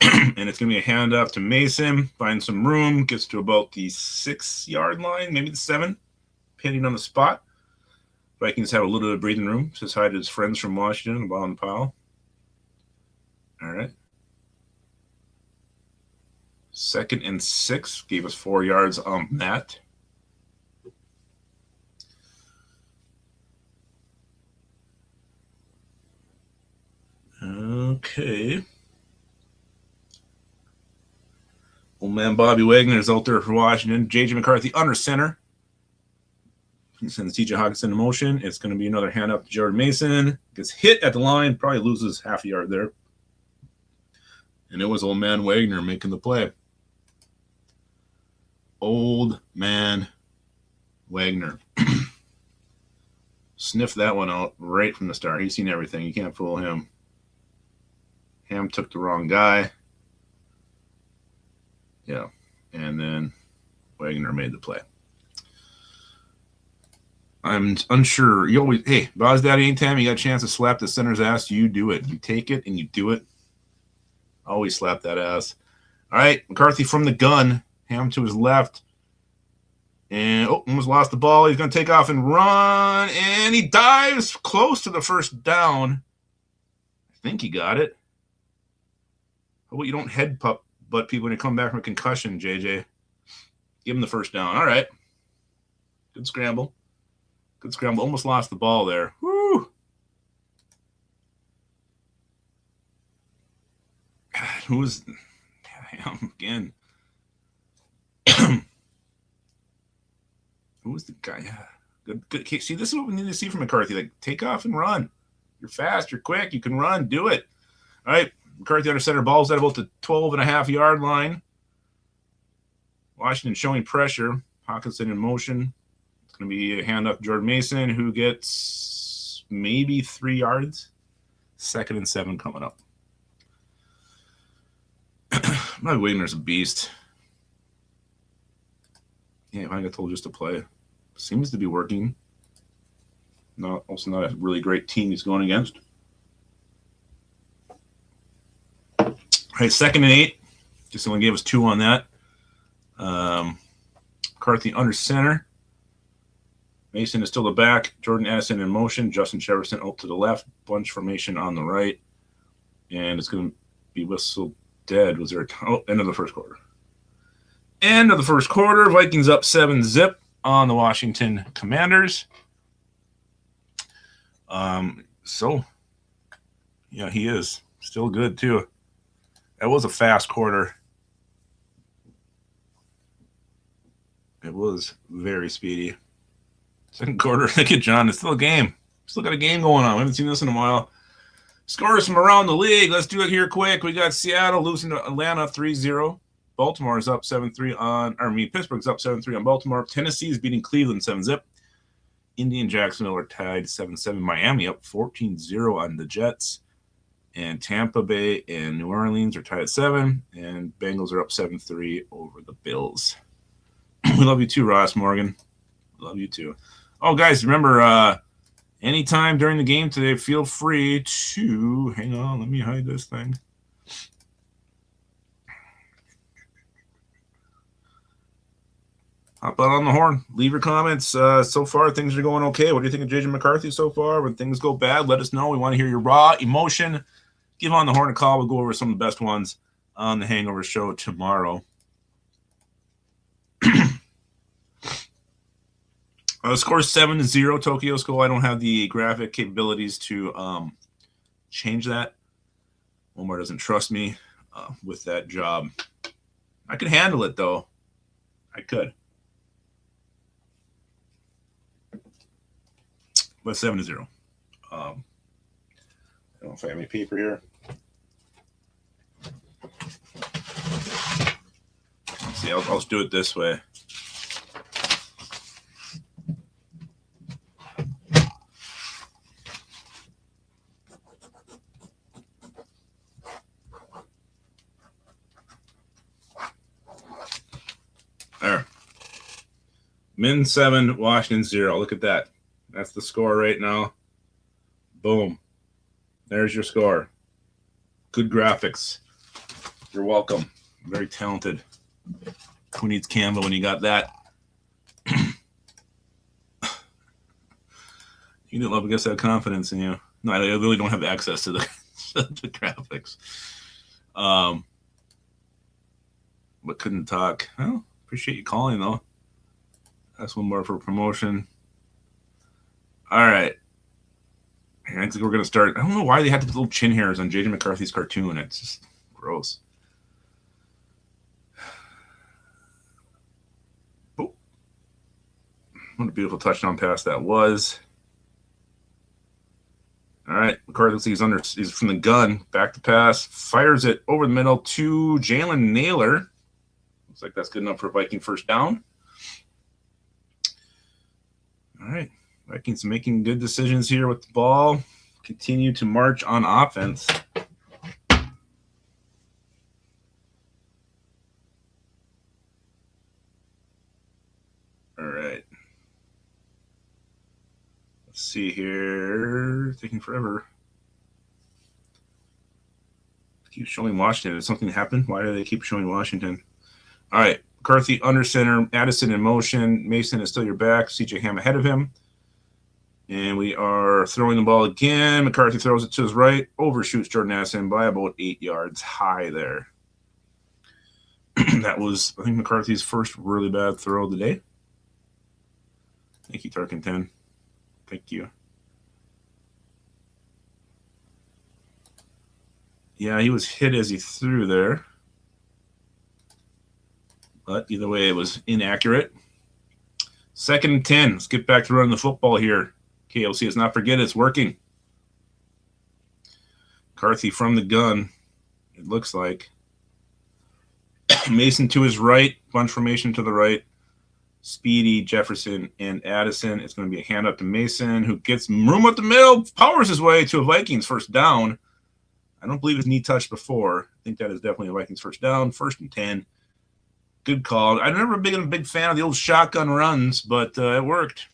And it's going to be a handoff to Mason. Finds some room. Gets to about the 6-yard line, maybe the 7, depending on the spot. Vikings have a little bit of breathing room. Says hi to his friends from Washington, the bottom pile. All right. 2nd and 6. Gave us 4 yards on that. Okay. Old man Bobby Wagner is out there for Washington. J.J. McCarthy under center. He sends T.J. Hawkinson in motion. It's going to be another handoff to Jordan Mason. Gets hit at the line. Probably loses half a yard there. And it was old man Wagner making the play. Old man Wagner. Sniffed that one out right from the start. He's seen everything. You can't fool him. Ham took the wrong guy. Yeah. And then Wagner made the play. I'm unsure. You always, hey, Boz Daddy, anytime you got a chance to slap the center's ass, you do it. You take it and you do it. Always slap that ass. All right, McCarthy from the gun. Ham to his left. And, almost lost the ball. He's going to take off and run. And he dives close to the first down. I think he got it. How about you don't head butt people when you come back from a concussion, JJ? Give him the first down. All right. Good scramble. Good scramble. Almost lost the ball there. Woo! God, who was Ham again? Who was the guy? Yeah. Good. See, this is what we need to see from McCarthy. Like, take off and run. You're fast. You're quick. You can run. Do it. All right. McCarthy under center. Ball's at about the 12.5-yard line. Washington showing pressure. Hawkinson in motion. It's going to be a handoff to Jordan Mason, who gets maybe 3 yards. 2nd and 7 coming up. My Wagner's a beast. Yeah, I got told just to play. Seems to be working. Also not a really great team he's going against. All right, 2nd and 8. Just only gave us 2 on that. McCarthy under center. Mason is still the back. Jordan Addison in motion. Justin Jefferson out to the left. Bunch formation on the right. And it's going to be whistled dead. Was there end of the first quarter. End of the first quarter. Vikings up 7-0 on the Washington Commanders. Yeah, he is still good too. That was a fast quarter. It was very speedy. Second quarter, look at John. It's still a game. Still got a game going on. We haven't seen this in a while. Scores from around the league. Let's do it here quick. We got Seattle losing to Atlanta 3-0. Baltimore is up 7-3 on, Pittsburgh's up 7-3 on Baltimore. Tennessee is beating Cleveland 7-0. Indy and Jacksonville are tied 7-7. Miami up 14-0 on the Jets. And Tampa Bay and New Orleans are tied at 7. And Bengals are up 7-3 over the Bills. We love you too, Ross Morgan. Love you too. Oh, guys, remember, anytime during the game today, feel free to, hang on, let me hide this thing. Hop out on the horn. Leave your comments. So far, things are going okay. What do you think of J.J. McCarthy so far? When things go bad, let us know. We want to hear your raw emotion. Give on the horn a call. We'll go over some of the best ones on the Hangover Show tomorrow. Score 7-0 Tokyo SKOL. I don't have the graphic capabilities to change that. Omar doesn't trust me with that job. I could handle it, though. I could. But 7-0. I don't know if I have any paper here. Let's see, I'll just do it this way. There. Min 7, Washington 0. Look at that. That's the score right now. Boom. There's your score. Good graphics. You're welcome. Very talented. Who needs Canva when you got that? You didn't love, I guess, have confidence in you. No, I really don't have access to the graphics. But couldn't talk. Well, appreciate you calling, though. That's one more for promotion. All right. I think we're going to start. I don't know why they had the little chin hairs on J.J. McCarthy's cartoon. It's just gross. Oh. What a beautiful touchdown pass that was. All right. McCarthy looks like he's from the gun. Back to pass. Fires it over the middle to Jalen Naylor. Looks like that's good enough for a Viking first down. All right. Vikings making good decisions here with the ball. Continue to march on offense. All right. Let's see here. Taking forever. Keep showing Washington. Did something happen? Why do they keep showing Washington? All right. McCarthy under center. Addison in motion. Mason is still your back. CJ Ham ahead of him. And we are throwing the ball again. McCarthy throws it to his right. Overshoots Jordan Addison by about 8 yards high there. That was, I think, McCarthy's first really bad throw of the day. Thank you, Tarkenton. Thank you. Yeah, he was hit as he threw there. But either way, it was inaccurate. 2nd and 10. Let's get back to running the football here. KLC, let's not forget it's working. McCarthy from the gun, it looks like. Mason to his right, bunch formation to the right. Speedy, Jefferson, and Addison. It's going to be a handoff to Mason, who gets room up the middle, powers his way to a Vikings first down. I don't believe his knee touched before. I think that is definitely a Vikings first down, 1st and 10. Good call. I've never been a big fan of the old shotgun runs, but it worked.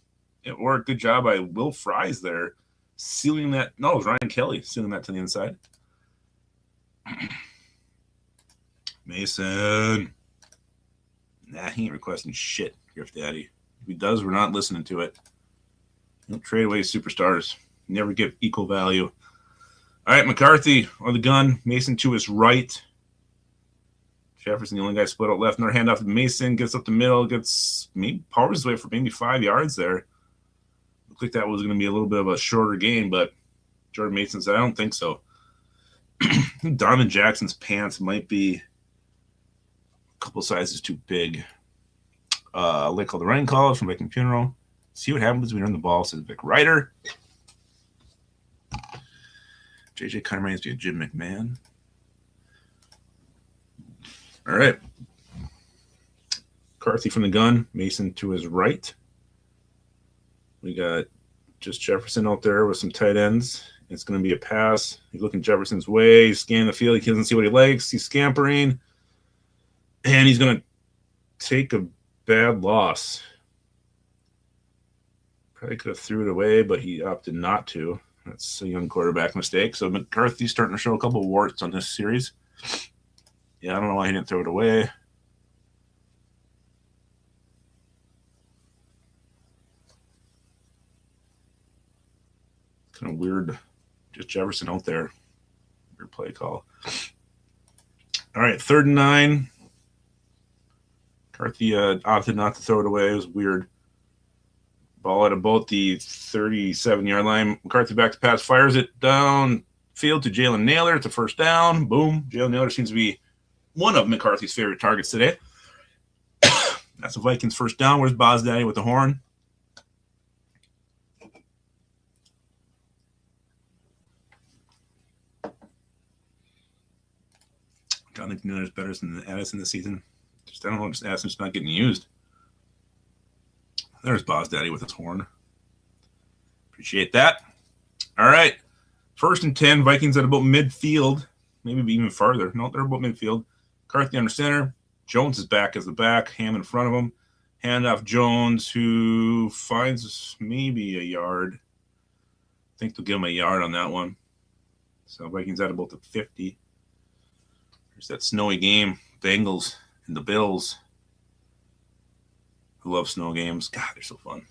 It worked. Good job by Will Fries there, sealing that. No, it was Ryan Kelly sealing that to the inside. Mason. Nah, he ain't requesting shit, Griff Daddy. If he does, we're not listening to it. Don't trade away superstars. Never give equal value. All right, McCarthy on the gun. Mason to his right. Jefferson, the only guy split out left. Another handoff to Mason. Gets up the middle. Gets maybe powers his way for maybe 5 yards there. Looked like that was going to be a little bit of a shorter game, but Jordan Mason said, I don't think so. Donovan Jackson's pants might be a couple sizes too big. They called the running call from Viking Funeral. See what happens when we run the ball, says Vic Ryder. JJ kind of reminds me of Jim McMahon. All right. McCarthy from the gun. Mason to his right. We got just Jefferson out there with some tight ends. It's going to be a pass. He's looking Jefferson's way. He's scanning the field. He doesn't see what he likes. He's scampering. And he's going to take a bad loss. Probably could have threw it away, but he opted not to. That's a young quarterback mistake. So McCarthy's starting to show a couple of warts on this series. Yeah, I don't know why he didn't throw it away. Kind of weird. Just Jefferson out there. Weird play call. All right, 3rd and 9. McCarthy opted not to throw it away. It was weird. Ball at about the 37-yard line. McCarthy back to pass, fires it down field to Jalen Naylor. It's a first down. Boom. Jalen Naylor seems to be one of McCarthy's favorite targets today. That's a Vikings first down. Where's Boz Daddy with the horn? I think Naylor's better than Addison this season. I don't know, just Addison's not getting used. There's Boz Daddy with his horn. Appreciate that. All right. 1st and 10. Vikings at about midfield. Maybe even farther. No, they're about midfield. McCarthy under center. Jones is back as the back. Ham in front of him. Hand off Jones, who finds maybe a yard. I think they'll give him a yard on that one. So Vikings at about the 50. There's that snowy game. Bengals and the Bills. I love snow games. God, they're so fun.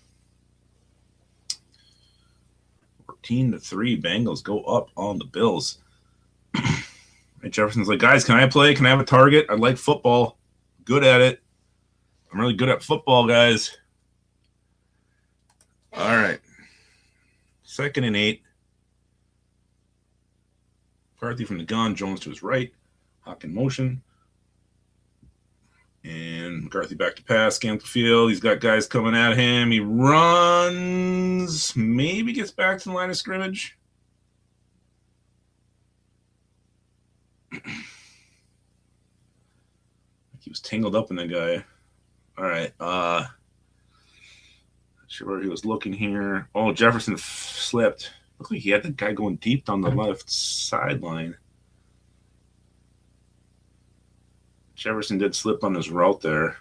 14-3. Bengals go up on the Bills. Right, Jefferson's like, guys, can I play? Can I have a target? I like football. Good at it. I'm really good at football, guys. All right. 2nd and 8. McCarthy from the gun. Jones to his right. Hawk in motion. And McCarthy back to pass. Scans the field. He's got guys coming at him. He runs. Maybe gets back to the line of scrimmage. He was tangled up in that guy. All right. Not sure where he was looking here. Oh, Jefferson slipped. Looked like he had the guy going deep down the left sideline. Jefferson did slip on his route there.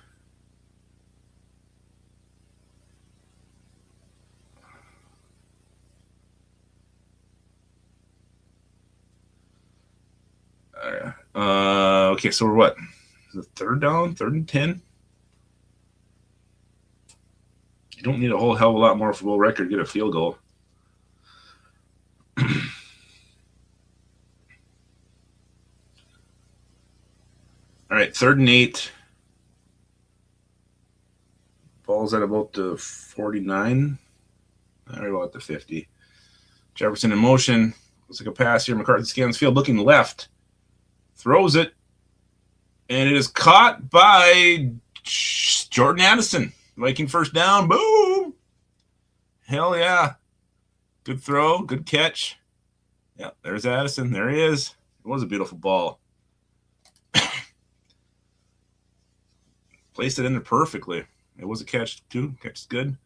Okay, so we're what? Is it 3rd down? 3rd and 10? You don't need a whole hell of a lot more for Will Record to get a field goal. All right, 3rd and 8. Ball's at about the 49. Or about the 50. Jefferson in motion. Looks like a pass here. McCarthy scans field, looking left. Throws it. And it is caught by Jordan Addison. Viking first down. Boom. Hell yeah. Good throw. Good catch. Yeah, there's Addison. There he is. It was a beautiful ball. Placed it in there perfectly. It was a catch, too. Catch is good.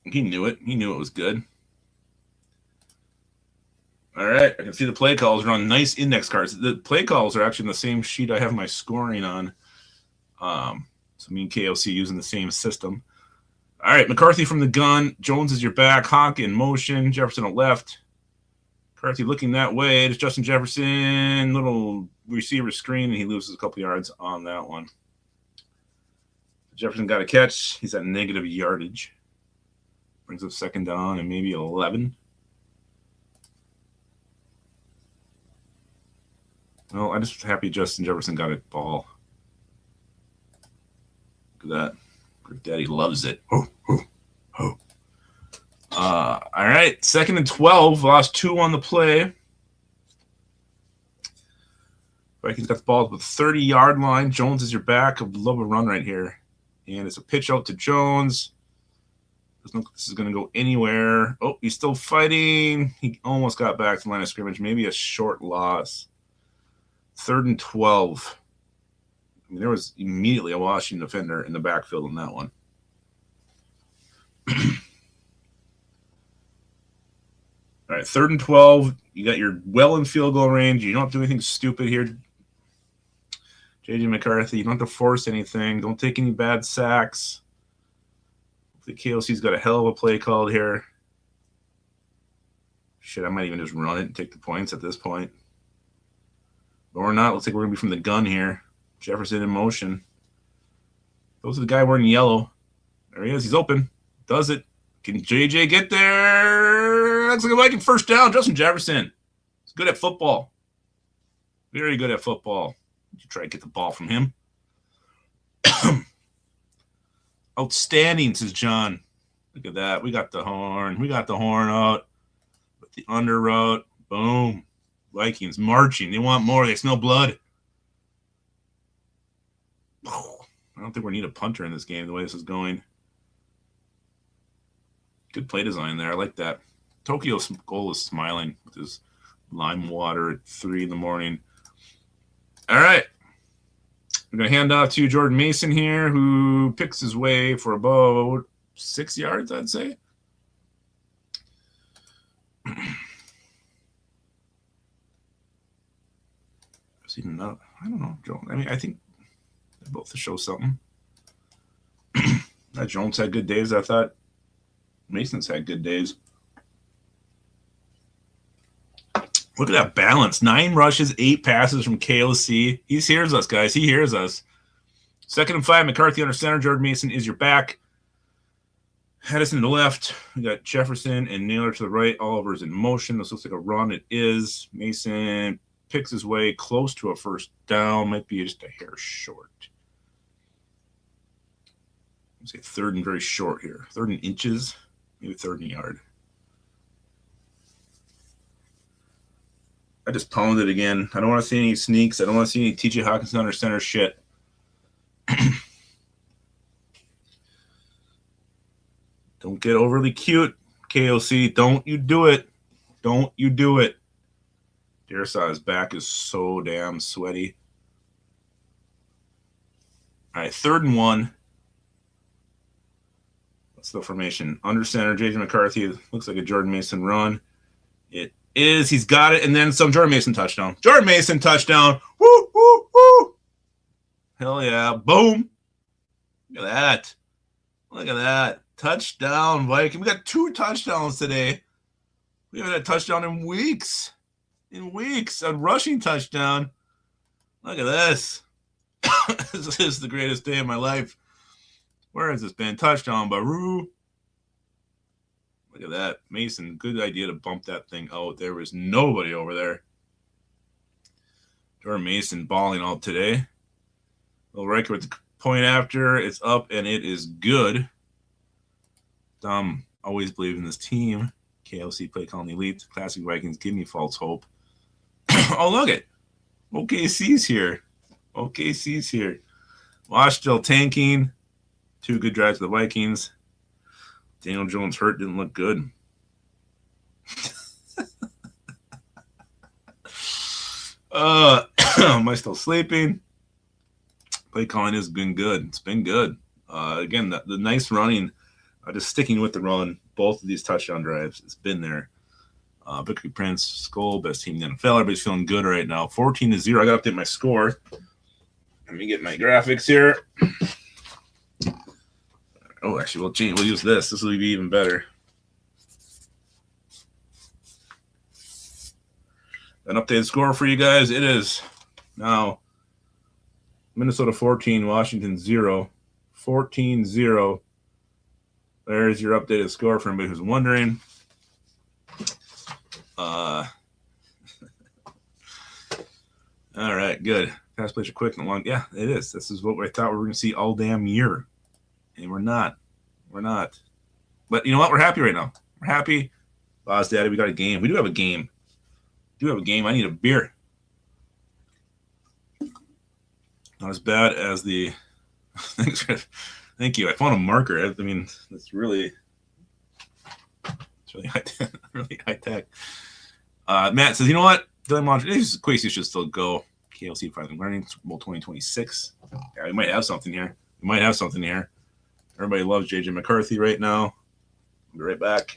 He knew it. He knew it was good. All right. I can see the play calls are on nice index cards. The play calls are actually in the same sheet I have my scoring on. So me and KOC using the same system. All right. McCarthy from the gun. Jones is your back. Honk in motion. Jefferson at left. McCarthy looking that way. It's Justin Jefferson. Little receiver screen, and he loses a couple yards on that one. Jefferson got a catch. He's at negative yardage. Brings up second down and maybe 11. Well, I'm just happy Justin Jefferson got a ball. Look at that. Great Daddy loves it. Oh, oh, oh. All right. 2nd and 12. Lost 2 on the play. Vikings got the ball at the 30-yard line. Jones is your back. I would love a run right here. And it's a pitch out to Jones. Doesn't look like this is going to go anywhere. Oh, he's still fighting. He almost got back to the line of scrimmage. Maybe a short loss. 3rd and 12. I mean, there was immediately a Washington defender in the backfield on that one. All right, 3rd and 12. You got your well in field goal range. You don't have to do anything stupid here. J.J. McCarthy, you don't have to force anything. Don't take any bad sacks. The KOC's got a hell of a play called here. Shit, I might even just run it and take the points at this point. But we're not. Looks like we're going to be from the gun here. Jefferson in motion. Goes to the guy wearing yellow. There he is. He's open. Does it. Can JJ get there? Looks like a Viking first down. Justin Jefferson. He's good at football. Very good at football. You try to get the ball from him. Outstanding, says John. Look at that. We got the horn. We got the horn out. With the under route. Boom. Vikings marching. They want more. They smell blood. I don't think we need a punter in this game the way this is going. Good play design there. I like that. Tokyo's goal is smiling with his lime water at 3 in the morning. All right. We're going to hand off to Jordan Mason here, who picks his way for about 6 yards, I'd say. I don't know, Jones. I mean, I think they both show something. That Jones had good days. I thought Mason's had good days. Look at that balance. 9 rushes, 8 passes from KOC. He hears us, guys. He hears us. 2nd and 5, McCarthy under center. Jordan Mason is your back. Hedison to the left. We got Jefferson and Naylor to the right. Oliver's in motion. This looks like a run. It is. Mason picks his way close to a first down. Might be just a hair short. Let's say 3rd and very short here. 3rd and inches. Maybe 3rd and yard. I just pounded it again. I don't want to see any sneaks. I don't want to see any TJ Hawkinson under center shit. Don't get overly cute, KOC. Don't you do it. Don't you do it. Dersaw's back is so damn sweaty. All right, 3rd and 1. What's the formation? Under center, J.J. McCarthy. Looks like a Jordan Mason run. It is. He's got it. And then some Jordan Mason touchdown. Jordan Mason touchdown. Woo, woo, woo. Hell yeah. Boom. Look at that. Look at that. Touchdown, Viking. We got 2 touchdowns today. We haven't had a touchdown in weeks. In weeks. A rushing touchdown. Look at this. This is the greatest day of my life. Where has this been? Touchdown, Baru. Look at that. Mason, good idea to bump that thing out. There was nobody over there. Jordan Mason balling out today. Little Riker with the point after. It's up, and it is good. Dom always believed in this team. KLC play calling the elite. Classic Vikings give me false hope. Oh, look it. OKC's here. OKC's here. Wash still tanking. 2 good drives to the Vikings. Daniel Jones hurt, didn't look good. Am I still sleeping? Play calling has been good. It's been good. Again, the nice running, just sticking with the run, both of these touchdown drives, it's been there. Victory Prince, SKOL, best team in the NFL. Everybody's feeling good right now. 14-0. I got to update my score. Let me get my graphics here. Oh, actually, we'll use this. This will be even better. An updated score for you guys. It is now Minnesota 14, Washington 0. 14-0. There's your updated score for anybody who's wondering. All right, good. Pass plays are quick and long. Yeah, it is. This is what I thought we were going to see all damn year. And we're not. We're not. But you know what? We're happy right now. We're happy. Boss Daddy, we got a game. We do have a game. I need a beer. Not as bad as the. Thank you. I found a marker. I mean, it's really high tech. Really high tech. Matt says, you know what? Quasey should still go. KLC finally learning. Super Bowl 2026. Yeah, we might have something here. Everybody loves JJ McCarthy right now. I'll be right back.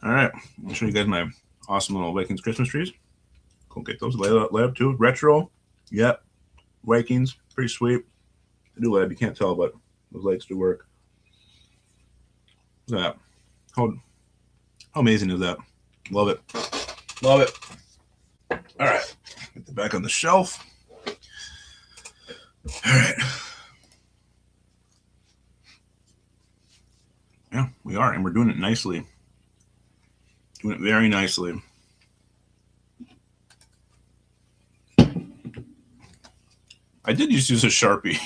All right, I'll show you guys my awesome little Vikings Christmas trees. Go get those. Light up too. Retro. Yep. Vikings. Pretty sweet. I do light up. You can't tell, but those lights do work. Look at that. How amazing is that? Love it. Love it. All right. Get the back on the shelf. All right. Yeah, we are, and we're doing it nicely. Doing it very nicely. I did just use a Sharpie,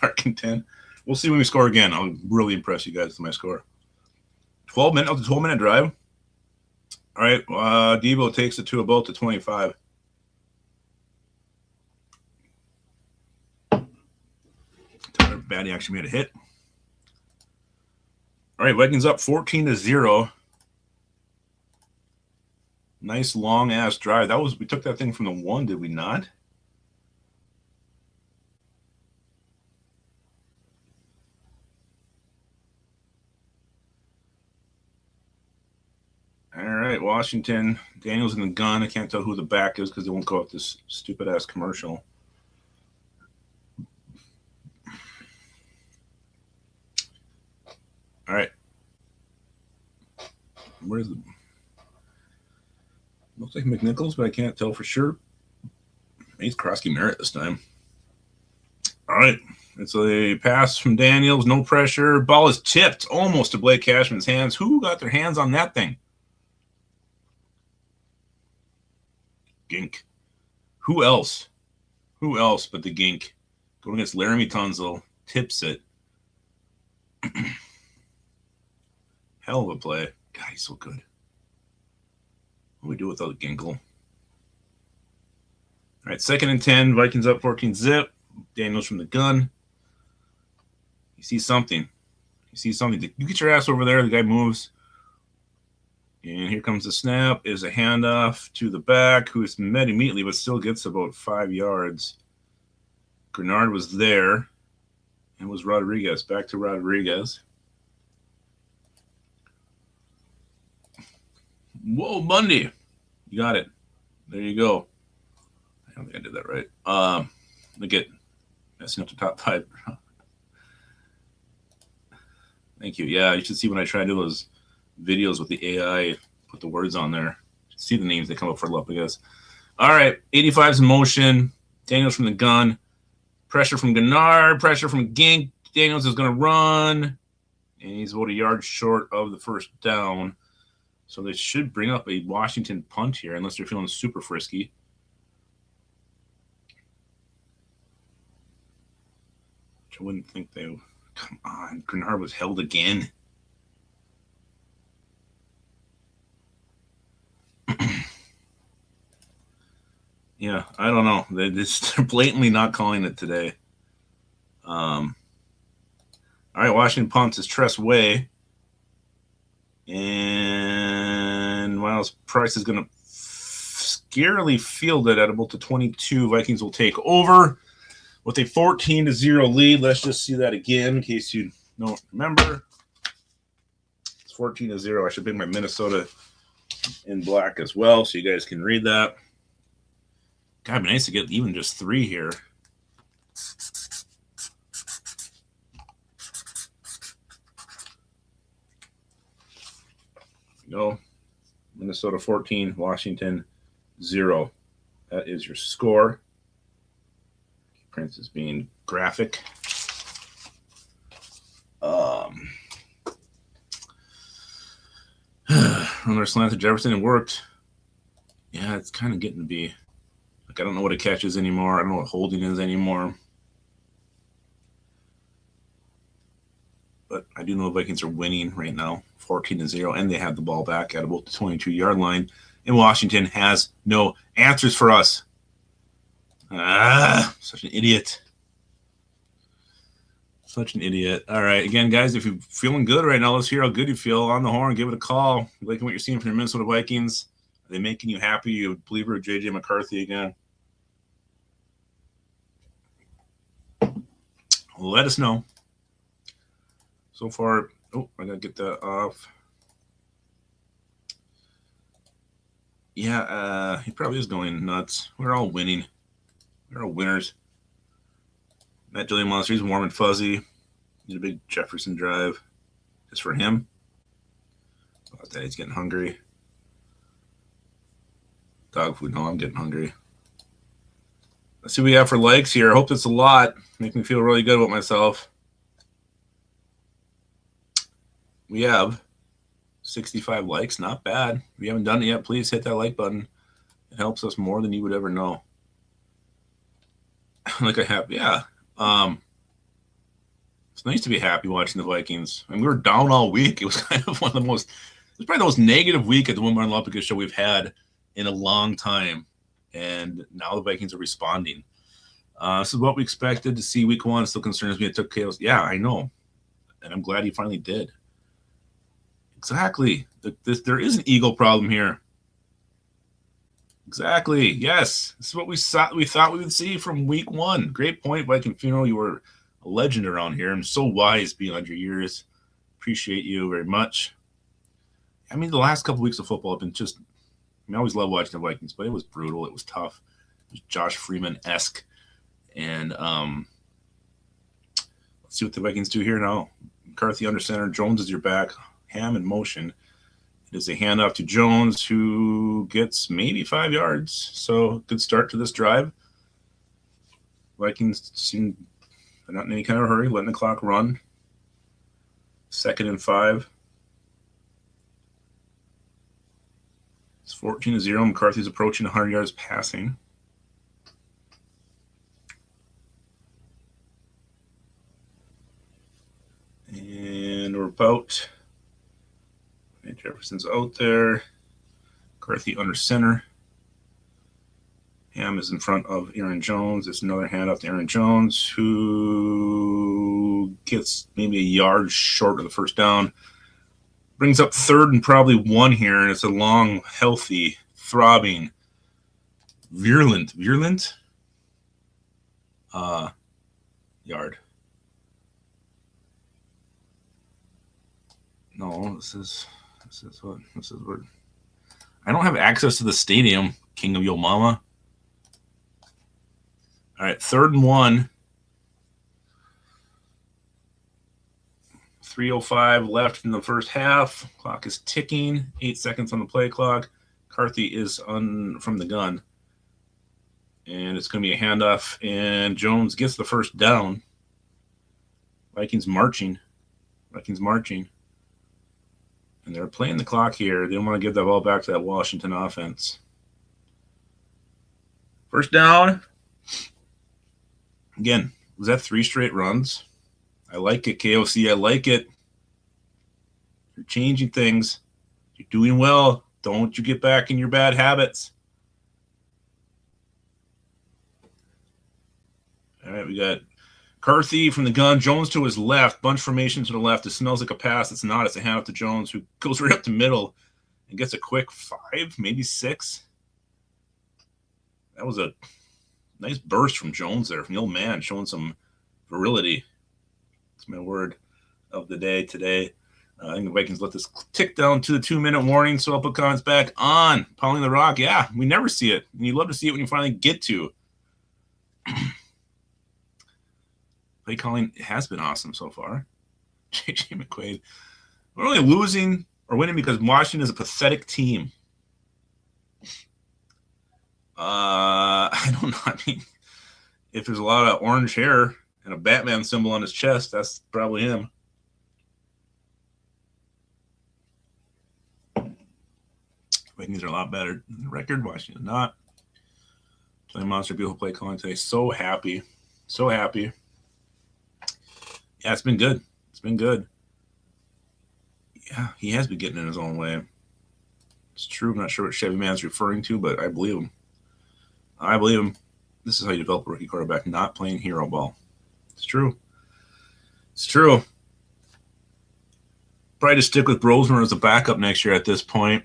Dark and 10. We'll see when we score again. I'll really impress you guys with my score. 12-minute drive. All right, Debo takes it to about the 25. Tyler Batty actually made a hit. All right, Vikings up 14-0. Nice long ass drive. We took that thing from the 1, did we not? All right, Washington. Daniels in the gun. I can't tell who the back is because they won't go off this stupid ass commercial. All right. Where's the? Looks like McNichols, but I can't tell for sure. Maybe it's Krosky Merritt this time. All right. It's a pass from Daniels. No pressure. Ball is tipped almost to Blake Cashman's hands. Who got their hands on that thing? Gink. Who else? Who else but the Gink? Going against Laramie Tunzel. Tips it. Hell of a play. God, he's so good. What do we do without Ginkle? All right, 2nd and 10. Vikings up 14-zip. Daniels from the gun. You see something. You get your ass over there. The guy moves. And here comes the snap. Is a handoff to the back, who is met immediately, but still gets about 5 yards. Grenard was there. And was Rodriguez. Back to Rodriguez. Whoa, Bundy. You got it. There you go. I don't think I did that right. Look at messing up the top 5. Thank you. Yeah, you should see when I try to do those videos with the AI, put the words on there. See the names that come up for love, I guess. All right, 85's in motion. Daniels from the gun. Pressure from Gennard. Pressure from Gink. Daniels is going to run. And he's about a yard short of the first down. So they should bring up a Washington punt here, unless they're feeling super frisky. Which I wouldn't think they would. Come on. Grenard was held again. Yeah, I don't know. They're blatantly not calling it today. All right, Washington punts is Tress Way. And Miles Price is going to scarily field it at about the 22. Vikings will take over with a 14-0 lead. Let's just see that again in case you don't remember. It's 14-0. I should bring my Minnesota in black as well so you guys can read that. God, it'd be nice to get even just 3 here. Go. Minnesota 14, Washington 0. That is your score. Prince is being graphic. Another slant to Jefferson, it worked. Yeah, it's kind of getting to be like I don't know what a catch is anymore. I don't know what holding is anymore. But I do know the Vikings are winning right now, 14-0, and they have the ball back at about the 22-yard line. And Washington has no answers for us. Such an idiot. Such an idiot. All right, again, guys, if you're feeling good right now, let's hear how good you feel. On the horn, give it a call. Liking what you're seeing from the Minnesota Vikings. Are they making you happy? You believer of J.J. McCarthy again? Let us know. So far, I got to get that off. Yeah, he probably is going nuts. We're all winning. We're all winners. Matt Julian Monster, he's warm and fuzzy. He's a big Jefferson drive. Just for him. About that, he's getting hungry. Dog food, no, I'm getting hungry. Let's see what we have for likes here. I hope it's a lot. Make me feel really good about myself. We have 65 likes. Not bad. If you haven't done it yet, please hit that like button. It helps us more than you would ever know. Like I have, yeah. It's nice to be happy watching the Vikings. I mean, we were down all week. It was kind of one of the most, it was probably the most negative week at the One Barn Lopicus show we've had in a long time. And now the Vikings are responding. This is what we expected to see week 1. It still concerns me. It took chaos. Yeah, I know. And I'm glad he finally did. Exactly. There is an ego problem here. Exactly. Yes. This is what we thought we would see from week 1. Great point, Viking Funeral. You were a legend around here and so wise beyond your years. Appreciate you very much. I mean, the last couple weeks of football have been just, I always love watching the Vikings, but it was brutal. It was tough. It was Josh Freeman-esque. And let's see what the Vikings do here now. McCarthy under center. Jones is your back. Ham in motion. It is a handoff to Jones, who gets maybe 5 yards. So good start to this drive. Vikings seem they're not in any kind of hurry, letting the clock run. 2nd and 5. It's 14-0. McCarthy's approaching 100 yards passing. And we're about. Jefferson's out there. McCarthy under center. Ham is in front of Aaron Jones. It's another handoff to Aaron Jones, who gets maybe a yard short of the first down. Brings up 3rd and probably 1 here, and it's a long, healthy, throbbing, virulent yard. No, this is what I don't have access to the stadium, King of Yo Mama. All right, 3rd and 1. 3:05 left in the first half. Clock is ticking. 8 seconds on the play clock. McCarthy is from the gun. And it's going to be a handoff. And Jones gets the first down. Vikings marching. And they're playing the clock here. They don't want to give that ball back to that Washington offense. First down. Again, was that 3 straight runs? I like it, KOC. I like it. You're changing things. You're doing well. Don't you get back in your bad habits. All right, we got Carthy from the gun. Jones to his left. Bunch formation to the left. It smells like a pass. It's not. It's a handoff to Jones, who goes right up the middle and gets a quick 5, maybe 6. That was a nice burst from Jones there, from the old man, showing some virility. That's my word of the day today. I think the Vikings let this tick down to the 2-minute warning, so I'll put comments back on. Pounding the rock, yeah, we never see it. And you love to see it when you finally get to. Play calling has been awesome so far. J.J. McQuaid. We're only losing or winning because Washington is a pathetic team. I don't know. I mean, if there's a lot of orange hair and a Batman symbol on his chest, that's probably him. Vikings are a lot better than the record. Washington not. Playing Monster, beautiful play calling today. So happy. So happy. Yeah, it's been good. It's been good. Yeah, he has been getting in his own way. It's true. I'm not sure what Chevy Man's referring to, but I believe him. I believe him. This is how you develop a rookie quarterback, not playing hero ball. It's true. It's true. Probably just stick with Brosmer as a backup next year at this point.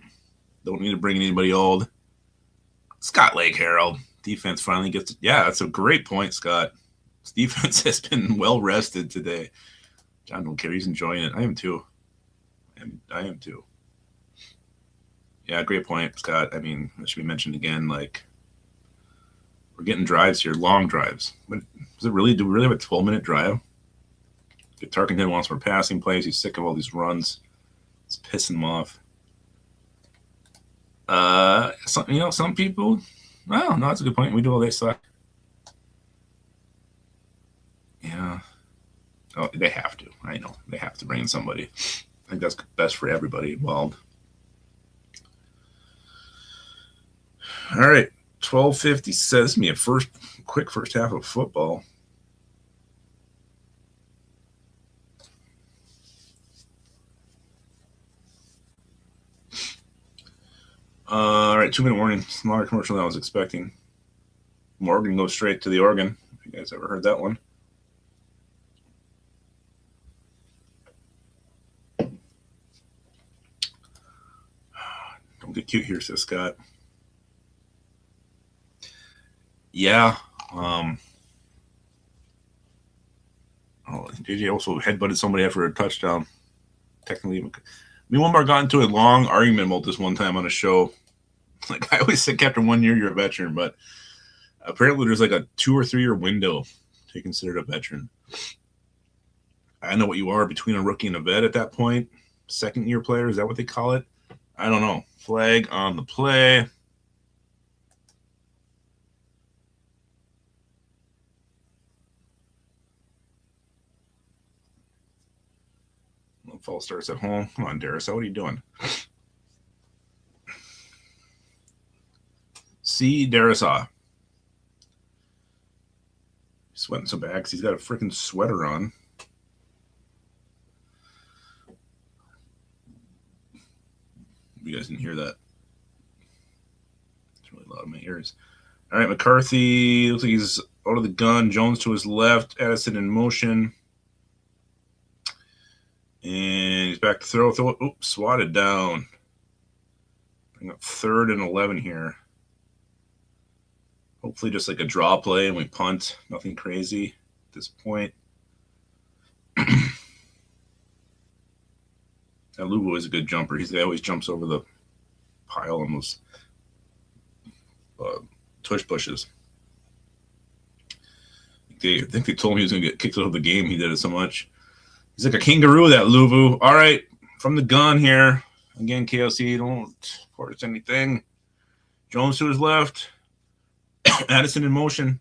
Don't need to bring in anybody old. Scott Lake Harold. Defense finally gets it. Yeah, that's a great point, Scott. This defense has been well rested today. John don't care. He's enjoying it. I am too. I am too. Yeah, great point, Scott. I mean, that should be mentioned again. Like, we're getting drives here, long drives. But does it really? Do we really have a 12-minute drive? If Tarkenton wants more passing plays, he's sick of all these runs. It's pissing him off. Some people. Well, no, that's a good point. We do all they suck. Yeah. Oh, they have to. I know they have to bring in somebody. I think that's best for everybody involved. All right, 12:50 says me a quick first half of football. All right, 2-minute warning. Smaller commercial than I was expecting. Morgan goes straight to the organ. If you guys ever heard that one. Don't get cute here, says Scott. Yeah. JJ also headbutted somebody after a touchdown. Technically, me and Wombar got into a long argument about this one time on a show. Like, I always think after 1 year, you're a veteran, but apparently there's like a 2 or 3 year window to be considered a veteran. I know what you are between a rookie and a vet at that point. Second year player, is that what they call it? I don't know. Flag on the play. Fall starts at home. Come on, Darius. What are you doing? See Darisaw. He's sweating so bad because he's got a freaking sweater on. You guys didn't hear that. It's really loud in my ears. All right, McCarthy looks like he's out of the gun. Jones to his left. Addison in motion. And he's back to throw. Oops, swatted down. Bring up 3rd and 11 here. Hopefully just like a draw play and we punt. Nothing crazy at this point. Now, Lugo is a good jumper. He always jumps over the pile on those tush bushes. I think they told me he was going to get kicked out of the game. He did it so much. He's like a kangaroo, that Luvu. All right, from the gun here. Again, KOC, don't force anything. Jones to his left. Addison in motion.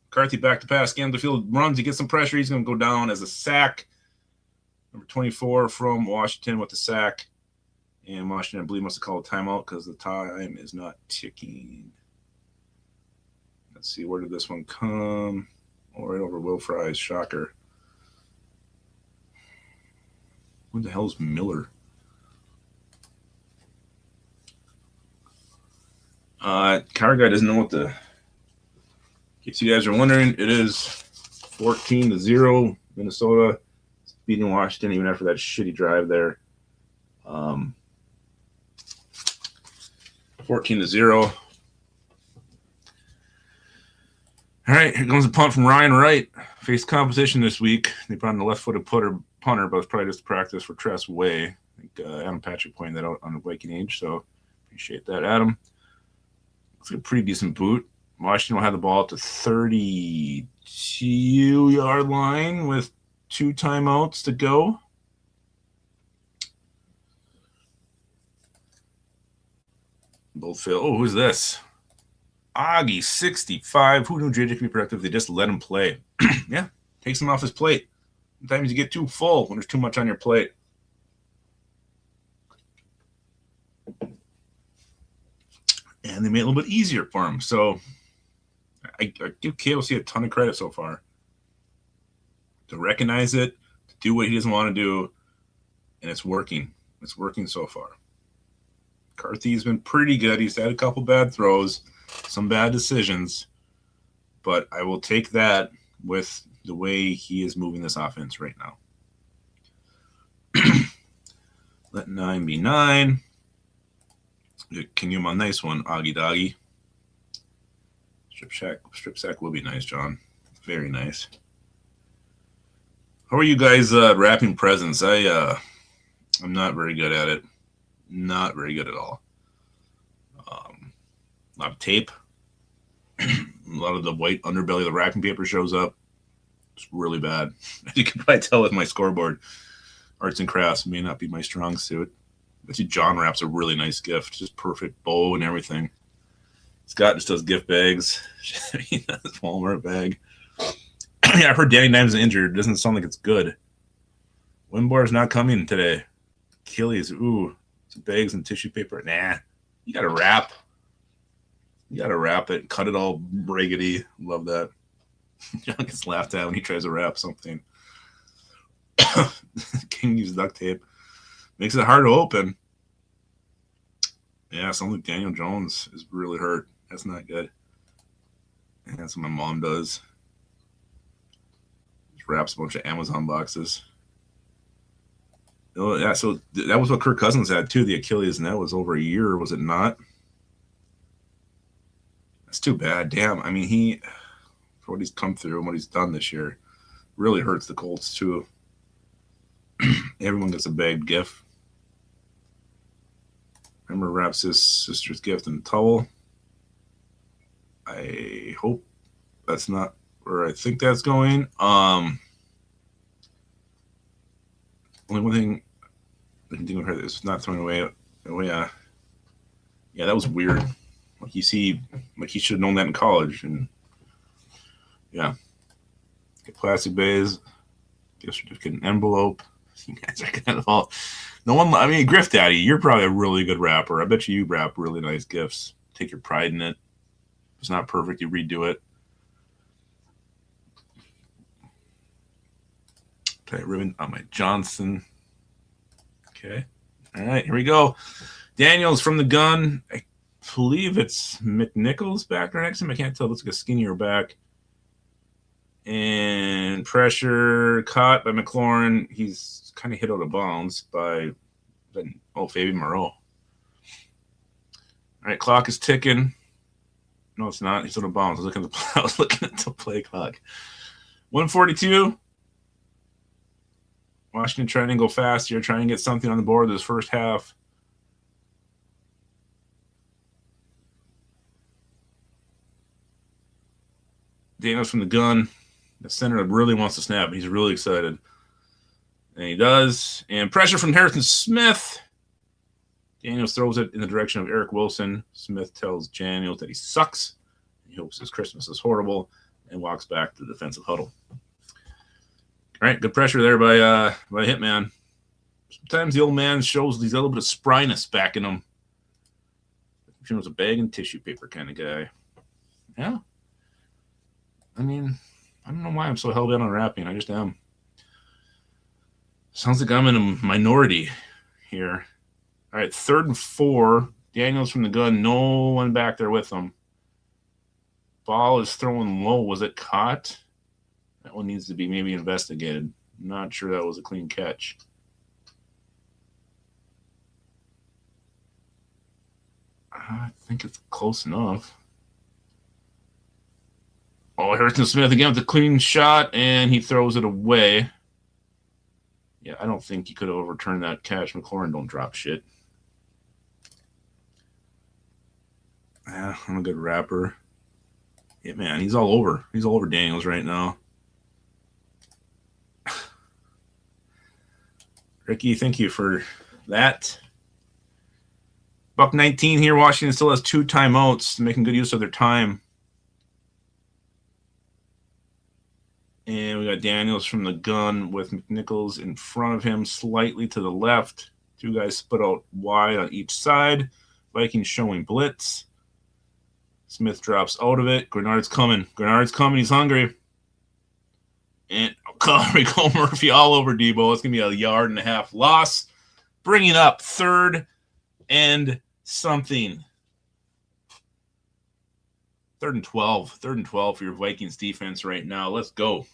McCarthy back to pass. Scans the field, runs. He gets some pressure. He's going to go down as a sack. Number 24 from Washington with the sack. And Washington, I believe, must have called a timeout because the time is not ticking. Let's see, where did this one come? Oh, right over Will Fry's. Shocker. Who the hell is Miller? Car guy doesn't know what the. In case you guys are wondering, it is 14-0 Minnesota beating Washington even after that shitty drive there. 14-0. All right, here comes a punt from Ryan Wright. Faced competition this week. They brought in the left-footed punter, but it's probably just practice for Tress Way. I think Adam Patrick pointed that out on the Viking Age, so appreciate that, Adam. It's a pretty decent boot. Washington will have the ball at the 32-yard line with 2 timeouts to go. Both fail. Oh, who's this? Augie, 65. Who knew JJ could be productive? They just let him play. Yeah, takes him off his plate. Sometimes you get too full when there's too much on your plate. And they made it a little bit easier for him. So I give KOC a ton of credit so far. To recognize it, to do what he doesn't want to do, and it's working. It's working so far. McCarthy's been pretty good. He's had a couple bad throws, some bad decisions, but I will take that with the way he is moving this offense right now. Let 9 be 9. Can you give him a nice one, Augie Doggy? Strip sack will be nice, John. Very nice. How are you guys wrapping presents? I'm not very good at it. Not very good at all. A lot of tape. A lot of the white underbelly of the wrapping paper shows up. It's really bad. As you can probably tell with my scoreboard. Arts and crafts may not be my strong suit. But John wraps a really nice gift. Just perfect bow and everything. Scott just does gift bags. He does Walmart bag. Yeah, I've heard Danny Dimes is injured. Doesn't sound like it's good. Wimbar's not coming today. Achilles, ooh. Some bags and tissue paper. Nah. You got to wrap. You got to wrap it. Cut it all raggedy. Love that. John gets laughed at when he tries to wrap something. King uses duct tape. Makes it hard to open. Yeah, something like Daniel Jones is really hurt. That's not good. And that's what my mom does. Just wraps a bunch of Amazon boxes. Oh, yeah, so that was what Kirk Cousins had, too, the Achilles, and that was over a year, was it not? That's too bad. Damn, I mean, for what he's come through and what he's done this year, really hurts the Colts, too. Everyone gets a bagged gift. Remember, wraps his sister's gift in a towel. I hope that's not where I think that's going. Only one thing I can think of her is not throwing away. Yeah, that was weird. Like you see, like he should have known that in college. And yeah, get plastic bags, gift certificate, an envelope. You guys are kind of all. No one. I mean, Griff Daddy, you're probably a really good rapper. I bet you wrap really nice gifts. Take your pride in it. If it's not perfect, you redo it. Tight ribbon on my Johnson. Okay. All right, here we go. Daniels from the gun. I believe it's McNichols back there next to him. I can't tell. It looks like a skinnier back. And pressure caught by McLaurin. He's kind of hit out of bounds by Fabian Moreau. All right, clock is ticking. No, it's not. He's out of bounds. I was looking at the play clock. 142. Washington trying to go fast here, trying to get something on the board this first half. Daniels from the gun. The center really wants to snap. He's really excited. And he does. And pressure from Harrison Smith. Daniels throws it in the direction of Eric Wilson. Smith tells Daniels that he sucks. He hopes his Christmas is horrible and walks back to the defensive huddle. All right, good pressure there by Hitman. Sometimes the old man shows these little bit of spryness back in him. He was a bag and tissue paper kind of guy. Yeah. I mean, I don't know why I'm so hell-bent on rapping. I just am. Sounds like I'm in a minority here. All right, 3rd and 4. Daniels from the gun. No one back there with him. Ball is throwing low. Was it caught? That one needs to be maybe investigated. Not sure that was a clean catch. I think it's close enough. Oh, Harrison Smith again with a clean shot, and he throws it away. Yeah, I don't think he could have overturned that catch. McLaurin don't drop shit. Yeah, I'm a good rapper. Yeah, man, he's all over. He's all over Daniels right now. Ricky, thank you for that. Buck 19 here. Washington still has 2 timeouts, making good use of their time. And we got Daniels from the gun with McNichols in front of him, slightly to the left. 2 guys split out wide on each side. Vikings showing blitz. Smith drops out of it. Grenard's coming. He's hungry. And we go Murphy all over Debo. It's going to be a 1.5 yard loss. Bringing up 3rd and something. 3rd and 12. 3rd and 12 for your Vikings defense right now. Let's go.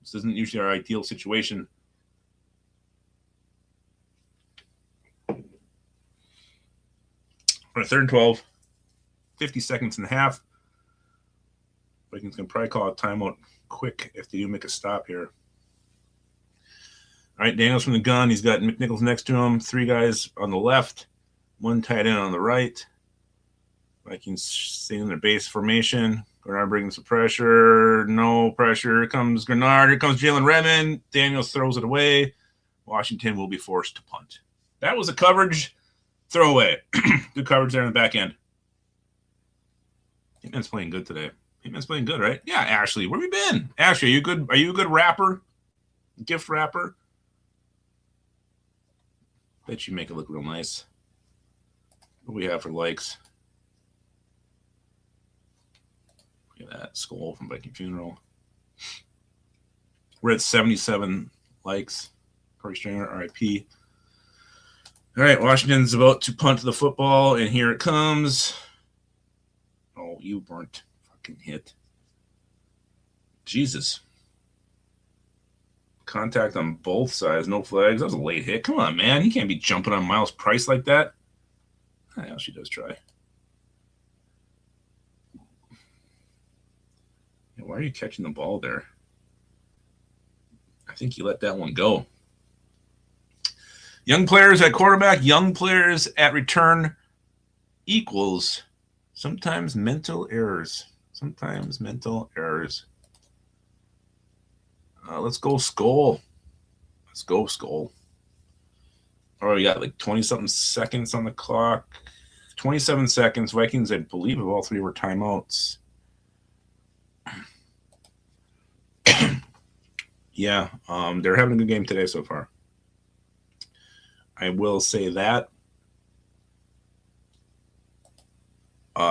This isn't usually our ideal situation. All right, 3rd and 12. 50 seconds and a half. Vikings can probably call a timeout quick if they do make a stop here. All right, Daniels from the gun. He's got McNichols next to him. 3 guys on the left. 1 tight end on the right. Vikings staying in their base formation. Grenard brings some pressure. No pressure. Here comes Grenard. Here comes Jalen Redmond. Daniels throws it away. Washington will be forced to punt. That was a coverage throwaway. Good coverage there in the back end. Hitman's playing good today. Hitman's playing good, right? Yeah, Ashley. Where have you been? Ashley, are you good? Are you a good rapper? Gift rapper? Bet you make it look real nice. What do we have for likes? Look at that. SKOL from Viking Funeral. We're at 77 likes. Corey Stringer, RIP. All right, Washington's about to punt the football, and here it comes. Oh, you weren't fucking hit. Jesus. Contact on both sides, no flags. That was a late hit. Come on, man. He can't be jumping on Miles Price like that. I know she does try. Yeah, why are you catching the ball there? I think you let that one go. Young players at quarterback, young players at return equals sometimes mental errors. Let's go SKOL. Let's go SKOL. All right, we got like 20-something seconds on the clock. 27 seconds. Vikings, I believe, of all 3 were timeouts. Yeah, they're having a good game today so far. I will say that.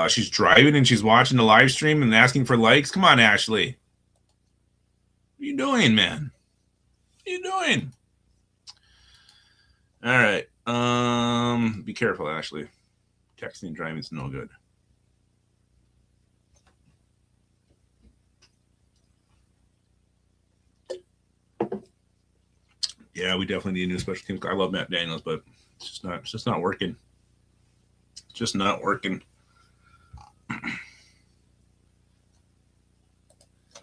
She's driving and she's watching the live stream and asking for likes. Come on, Ashley. What are you doing, man? What are you doing? All right. Be careful, Ashley. Texting and driving is no good. Yeah, we definitely need a new special team. I love Matt Daniels, but it's just not working. It's just not working.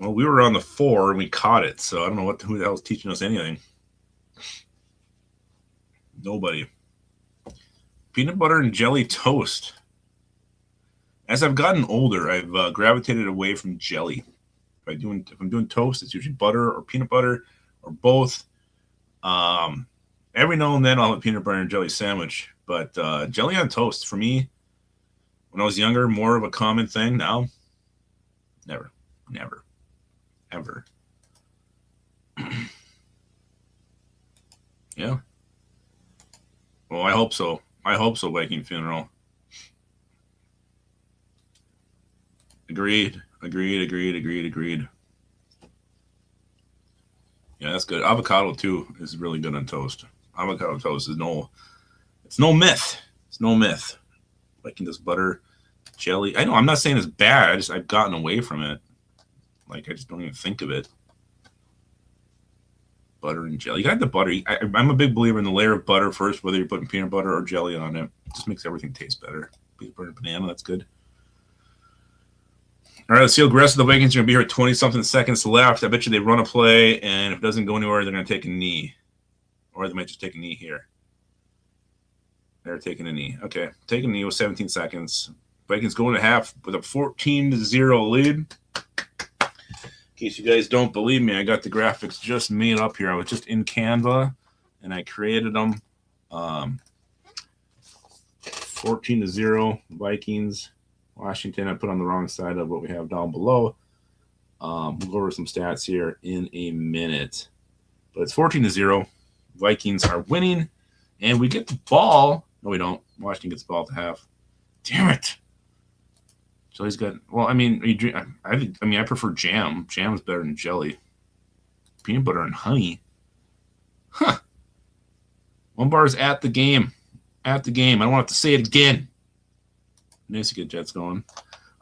Well, we were on the 4 and we caught it, so I don't know who the hell is teaching us anything. Nobody. Peanut butter and jelly toast. As I've gotten older, I've gravitated away from jelly. If I'm doing toast, it's usually butter or peanut butter or both. Every now and then I'll have a peanut butter and jelly sandwich, but jelly on toast for me, when I was younger, more of a common thing. Now, never, ever. Yeah. Well, I hope so. Viking Funeral. Agreed. Yeah, that's good. Avocado too is really good on toast. Avocado toast is it's no myth. It's no myth. Liking this butter jelly. I know I'm not saying it's bad. I've gotten away from it. Like I just don't even think of it. Butter and jelly. You got the butter. I'm a big believer in the layer of butter first, whether you're putting peanut butter or jelly on it. It just makes everything taste better. Peanut butter and banana, that's good. All right, let's see how aggressive the Vikings are going to be here. 20-something seconds left. I bet you they run a play, and if it doesn't go anywhere, they're going to take a knee. Or they might just take a knee here. They're taking a knee. Okay, taking a knee with 17 seconds. Vikings going to half with a 14-0 lead. In case you guys don't believe me, I got the graphics just made up here. I was just in Canva, and I created them. 14-0 Vikings. Washington, I put on the wrong side of what we have down below. We'll go over some stats here in a minute. But it's 14-0. Vikings are winning, and we get the ball. No, we don't. Washington gets the ball to half. Damn it. Jelly's got. Well, I mean, I prefer jam. Jam is better than jelly. Peanut butter and honey. Huh. One bar is at the game. At the game. I don't want to say it again. Nice to get Jets going.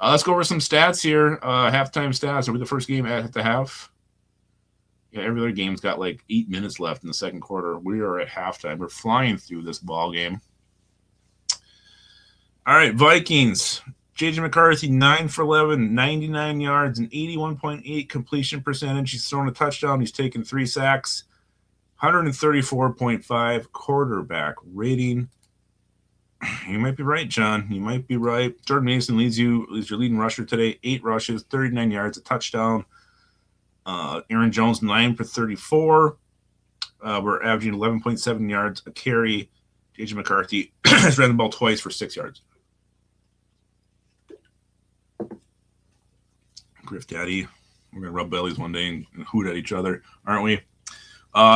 Let's go over some stats here. Halftime stats. Are we the first game at the half? Yeah, every other game's got like 8 minutes left in the second quarter. We are at halftime. We're flying through this ball game. All right, Vikings. J.J. McCarthy, 9 for 11, 99 yards, and 81.8 completion percentage. He's thrown a touchdown. He's taken 3 sacks. 134.5 quarterback rating. You might be right, John. You might be right. Jordan Mason leads your leading rusher today. 8 rushes, 39 yards, a touchdown. Aaron Jones, 9 for 34. We're averaging 11.7 yards a carry. J.J. McCarthy has ran the ball twice for 6 yards. Griff Daddy. We're going to rub bellies one day and hoot at each other, aren't we?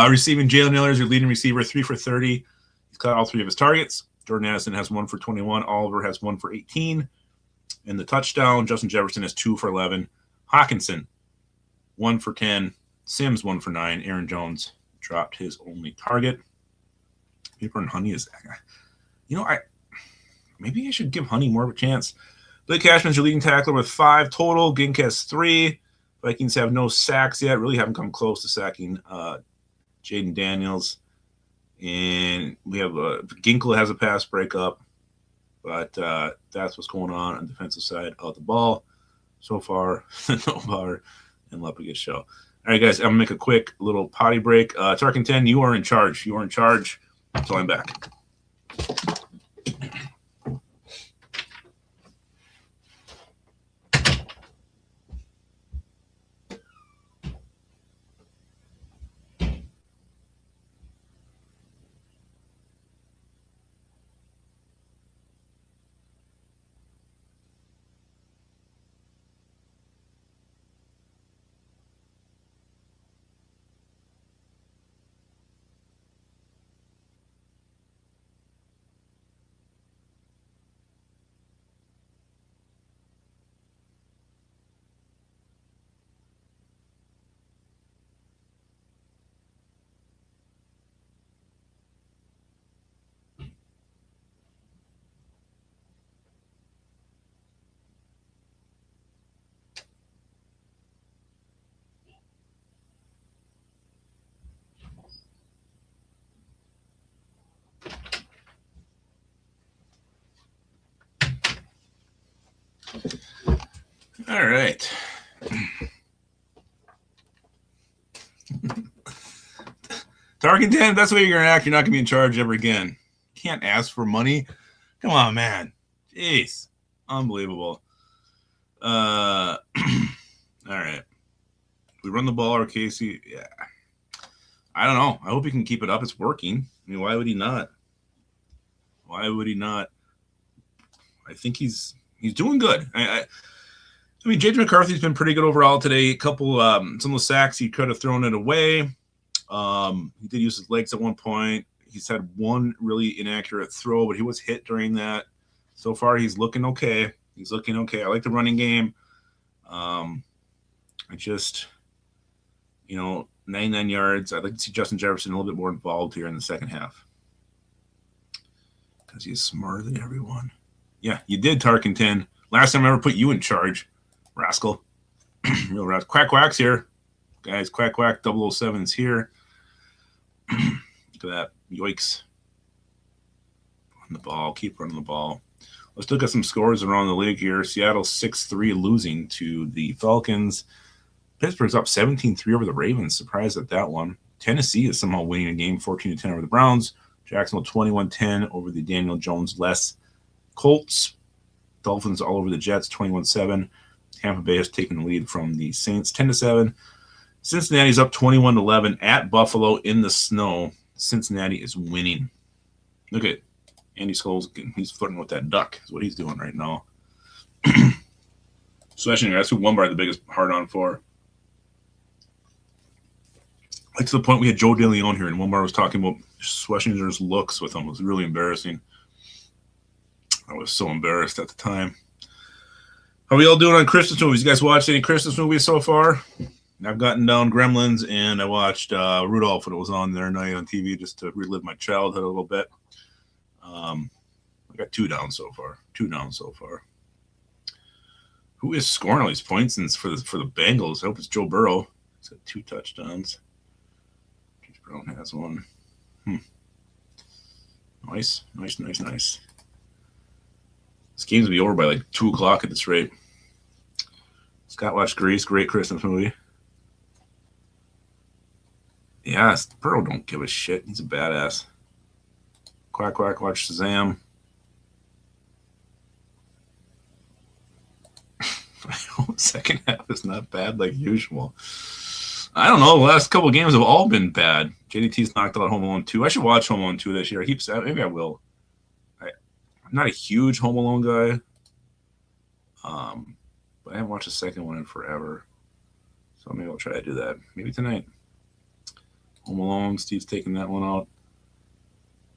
Receiving, Jalen Nailor is your leading receiver, 3 for 30. He's caught all 3 of his targets. Jordan Addison has 1 for 21. Oliver has 1 for 18. And the touchdown, Justin Jefferson has 2 for 11. Hawkinson, 1 for 10. Sims, 1 for 9. Aaron Jones dropped his only target. Peanut butter and honey is, maybe I should give honey more of a chance. Blake Cashman's your leading tackler with 5 total. Gink has 3. Vikings have no sacks yet. Really haven't come close to sacking Jaden Daniels. And we have Ginkle has a pass breakup. But that's what's going on the defensive side of the ball. So far, no bar and Lepigus show. All right, guys, I'm going to make a quick little potty break. Tarkin 10, you are in charge. You are in charge. So I'm back. All right. Tarkin 10, that's the way you're going to act. You're not going to be in charge ever again. Can't ask for money. Come on, man. Jeez. Unbelievable. All right. We run the ball or Casey. Yeah. I don't know. I hope he can keep it up. It's working. I mean, why would he not? Why would he not? I think he's doing good. I mean, J.J. McCarthy's been pretty good overall today. A couple, some of the sacks, he could have thrown it away. He did use his legs at one point. He's had one really inaccurate throw, but he was hit during that. So far, he's looking okay. He's looking okay. I like the running game. I just, 99 yards. I'd like to see Justin Jefferson a little bit more involved here in the second half. Because he's smarter than everyone. Yeah, you did, Tarkenton. Last time I ever put you in charge, rascal. Real rascal. Quack Quack's here. Guys, Quack Quack 007's here. Look at that. Yoicks. Run the ball. Keep running the ball. Let's look at some scores around the league here. Seattle 6-3 losing to the Falcons. Pittsburgh's up 17-3 over the Ravens. Surprised at that one. Tennessee is somehow winning a game 14-10 over the Browns. Jacksonville 21-10 over the Daniel Jones-less Colts. Dolphins all over the Jets 21-7. Tampa Bay has taken the lead from the Saints 10-7. Cincinnati's up 21-11 at Buffalo in the snow. Cincinnati is winning. Look at Andy Scholes. He's flirting with that duck is what he's doing right now. Sweshniger, that's who one bar the biggest hard-on for. Like to the point we had Joe DeLeon here, and one bar was talking about Sweshniger's looks with him. It was really embarrassing. I was so embarrassed at the time. How are we all doing on Christmas movies? You guys watched any Christmas movies so far? I've gotten down Gremlins, and I watched Rudolph when it was on there night on TV just to relive my childhood a little bit. I got two down so far. Who is scoring all these points for the Bengals? I hope it's Joe Burrow. He's got 2 touchdowns. James Brown has one. Nice. This game's will be over by like 2 o'clock at this rate. Scott watched Grease, great Christmas movie. Yeah, Burrow don't give a shit. He's a badass. Quack Quack watch Shazam. I hope the second half is not bad like usual. I don't know. The last couple of games have all been bad. JDT's knocked out Home Alone 2. I should watch Home Alone 2 this year. I keep saying maybe I will. I'm not a huge Home Alone guy. But I haven't watched the second one in forever. So maybe I'll try to do that. Maybe tonight. Home Alone, Steve's taking that one out.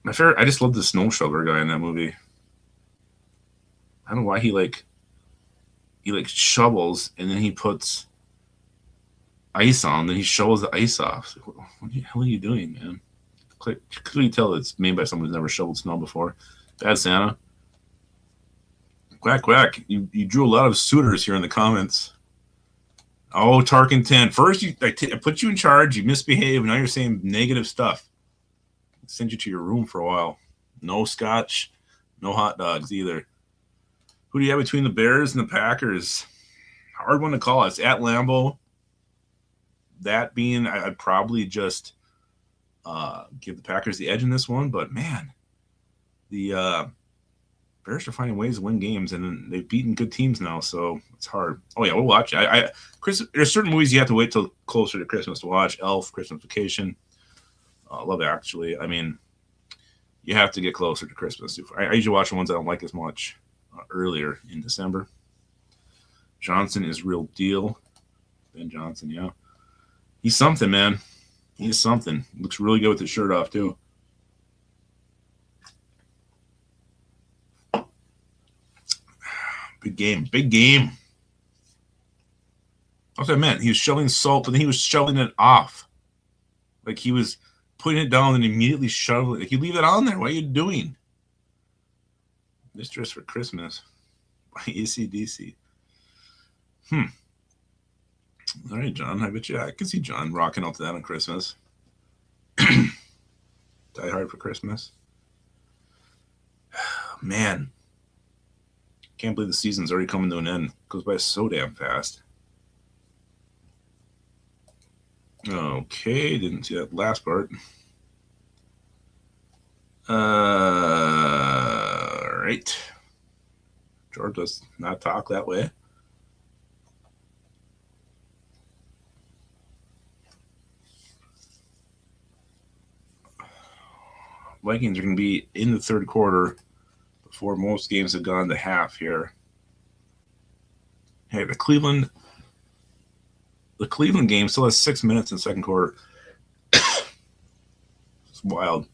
My favorite, I just love the snow shoveler guy in that movie. I don't know why he shovels and then he puts ice on, then he shovels the ice off. What the hell are you doing, man? Clearly tell it's made by someone who's never shoveled snow before. Bad Santa. Quack Quack. You drew a lot of suitors here in the comments. Oh, Tarkin 10. First, I put you in charge. You misbehaved. Now you're saying negative stuff. I'll send you to your room for a while. No scotch. No hot dogs either. Who do you have between the Bears and the Packers? Hard one to call. It's at Lambeau. That being, I'd probably just give the Packers the edge in this one. But, man, the Bears are finding ways to win games, and they've beaten good teams now, so it's hard. Oh, yeah, we'll watch it. There's certain movies you have to wait till closer to Christmas to watch. Elf, Christmas Vacation, Love Actually. I mean, you have to get closer to Christmas. I usually watch the ones I don't like as much earlier in December. Johnson is real deal. Ben Johnson, yeah. He's something, man. He's something. Looks really good with his shirt off, too. Big game. That's what I meant. He was shoveling salt, but then he was shoveling it off. Like he was putting it down and immediately shoveling it. Like, you leave it on there. What are you doing? Mistress for Christmas by AC/DC. All right, John. I bet you I can see John rocking out to that on Christmas. Die Hard for Christmas. Man. Can't believe the season's already coming to an end. It goes by so damn fast. Okay, didn't see that last part. All right. George does not talk that way. Vikings are going to be in the third quarter before most games have gone to half here. Hey, the Cleveland game still has 6 minutes in the second quarter. It's wild.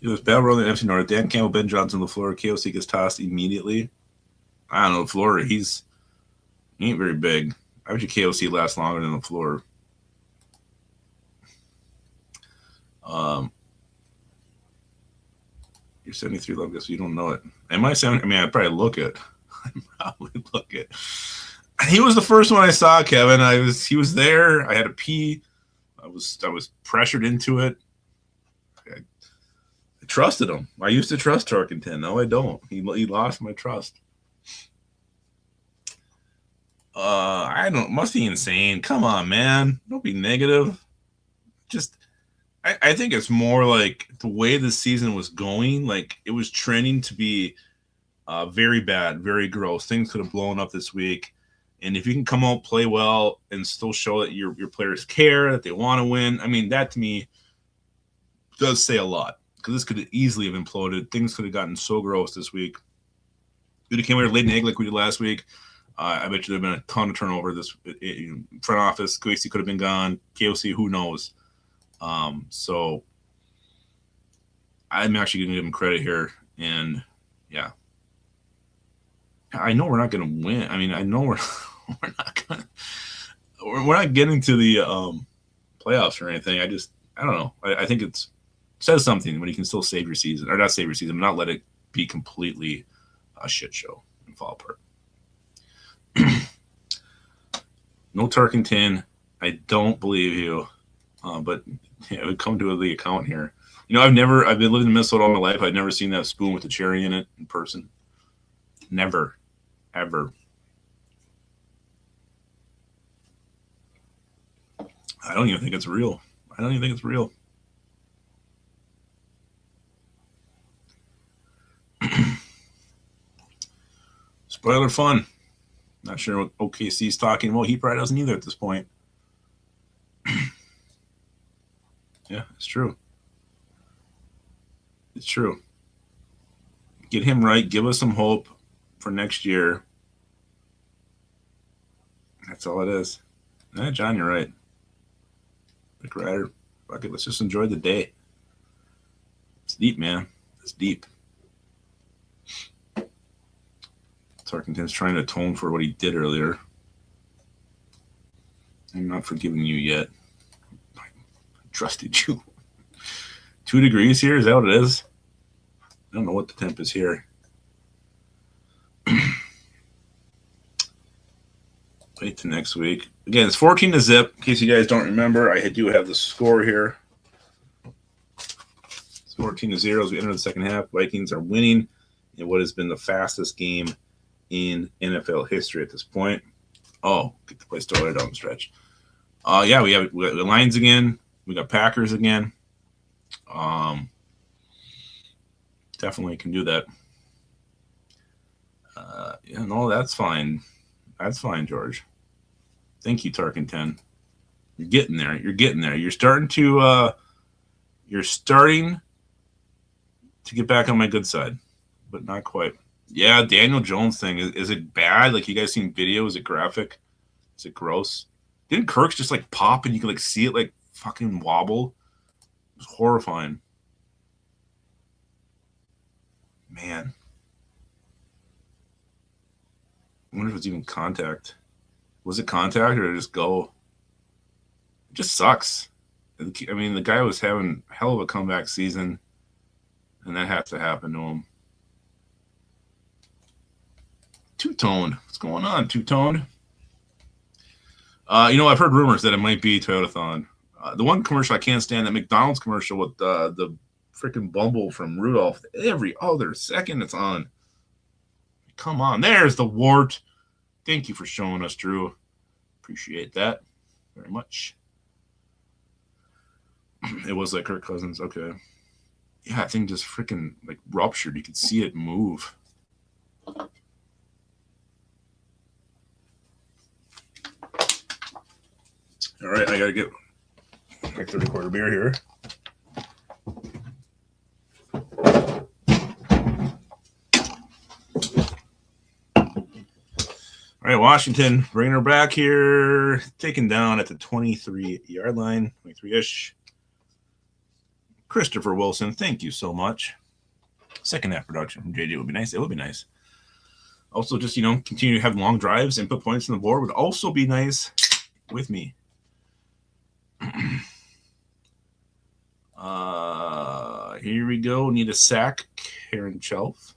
It was Battle Royal in the NFC North. Dan Campbell, Ben Johnson, LaFleur. KOC gets tossed immediately. I don't know, LaFleur, he's He ain't very big. I bet you KOC lasts longer than the floor. You're 73 love guess you don't know it. Am I 70? I mean, I'd probably look it. He was the first one I saw, Kevin. He was there. I had to pee. I was pressured into it. I trusted him. I used to trust Tarkenton. No, I don't. He lost my trust. I don't. Must be insane. Come on, man. Don't be negative. Just, I think it's more like the way the season was going. Like it was trending to be very bad, very gross. Things could have blown up this week. And if you can come out, play well, and still show that your players care, that they want to win, I mean, that to me does say a lot. Because this could have easily have imploded. Things could have gotten so gross this week. You'd have came here laid an egg like we did last week. I bet you there have been a ton of turnover this front office. Gracie could have been gone. KOC, who knows? So I'm actually going to give him credit here. And, yeah. I know we're not going to win. I mean, I know we're not getting to the playoffs or anything. I don't know. I think it says something when you can still save your season, or not save your season, but not let it be completely a shit show and fall apart. No Tarkenton. I don't believe you, but yeah, it would come to the account here. You know, I've been living in Minnesota all my life. I've never seen that spoon with the cherry in it in person. Never. Ever. I don't even think it's real. Spoiler fun. Not sure what OKC's talking about. He probably doesn't either at this point. Yeah, it's true. It's true. Get him right. Give us some hope for next year. That's all it is. John, you're right. Rick Ryder. Fuck it. Let's just enjoy the day. It's deep, man. It's deep. Tarkenton's trying to atone for what he did earlier. I'm not forgiving you yet. I trusted you. 2 degrees here? Is that what it is? I don't know what the temp is here. Wait till next week. Again, it's 14-0. In case you guys don't remember, I do have the score here. It's 14-0 as we enter the second half. Vikings are winning in what has been the fastest game in NFL history at this point. Oh, get the place started down the stretch. Yeah, we have the Lions again. We got Packers again. Definitely can do that. Yeah, no, that's fine. That's fine, George. Thank you, Tarkenton. You're getting there. You're starting to get back on my good side, but not quite. Yeah, Daniel Jones thing. Is it bad? Like, you guys seen video? Is it graphic? Is it gross? Didn't Kirk's just like pop and you could like see it like fucking wobble? It was horrifying. Man. I wonder if it's even contact. Was it contact or did it just go? It just sucks. I mean, the guy was having a hell of a comeback season, and that has to happen to him. Two-toned. What's going on, two-toned? I've heard rumors that it might be Toyotathon. The one commercial I can't stand, that McDonald's commercial with the freaking Bumble from Rudolph. Every other second it's on. Come on. There's the wart. Thank you for showing us, Drew. Appreciate that very much. It was like Kirk Cousins. Okay. Yeah, that thing just freaking like ruptured. You could see it move. All right, I got to get my 30-quarter beer here. All right, Washington bringing her back here, taken down at the 23-yard line, 23-ish. Christopher Wilson, thank you so much. Second half production from JD would be nice. It would be nice. Also, just, continue to have long drives and put points on the board would also be nice with me. Here we go. Need a sack. Karen Shelf.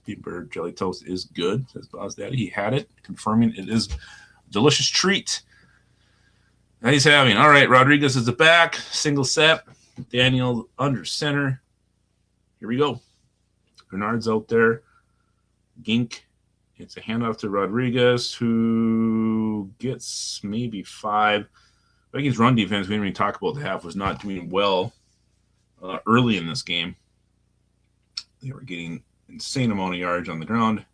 Peanut butter jelly toast is good, says Boz Daddy. He had it, confirming it is a delicious treat. Now he's having. All right, Rodriguez is the back. Single set. Daniel under center. Here we go. Bernard's out there. Gink. It's a handoff to Rodriguez, who gets maybe 5. Vikings run defense, we didn't even talk about the half, was not doing well early in this game. They were getting insane amount of yards on the ground.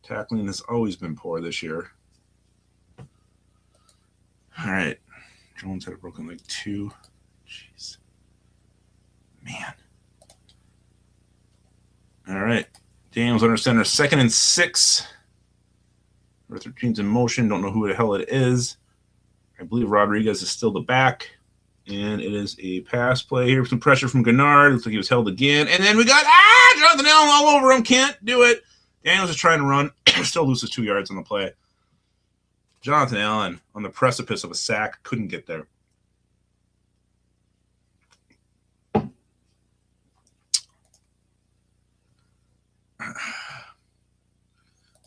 Tackling has always been poor this year. All right. Jones had a broken leg too. Jeez. Man. All right. Daniels under center. 2nd and 6. Our 13's in motion. Don't know who the hell it is. I believe Rodriguez is still the back. And it is a pass play here. Some pressure from Gennard. Looks like he was held again. And then we got, Jonathan Allen all over him. Can't do it. Daniels is trying to run. Still loses 2 yards on the play. Jonathan Allen on the precipice of a sack. Couldn't get there.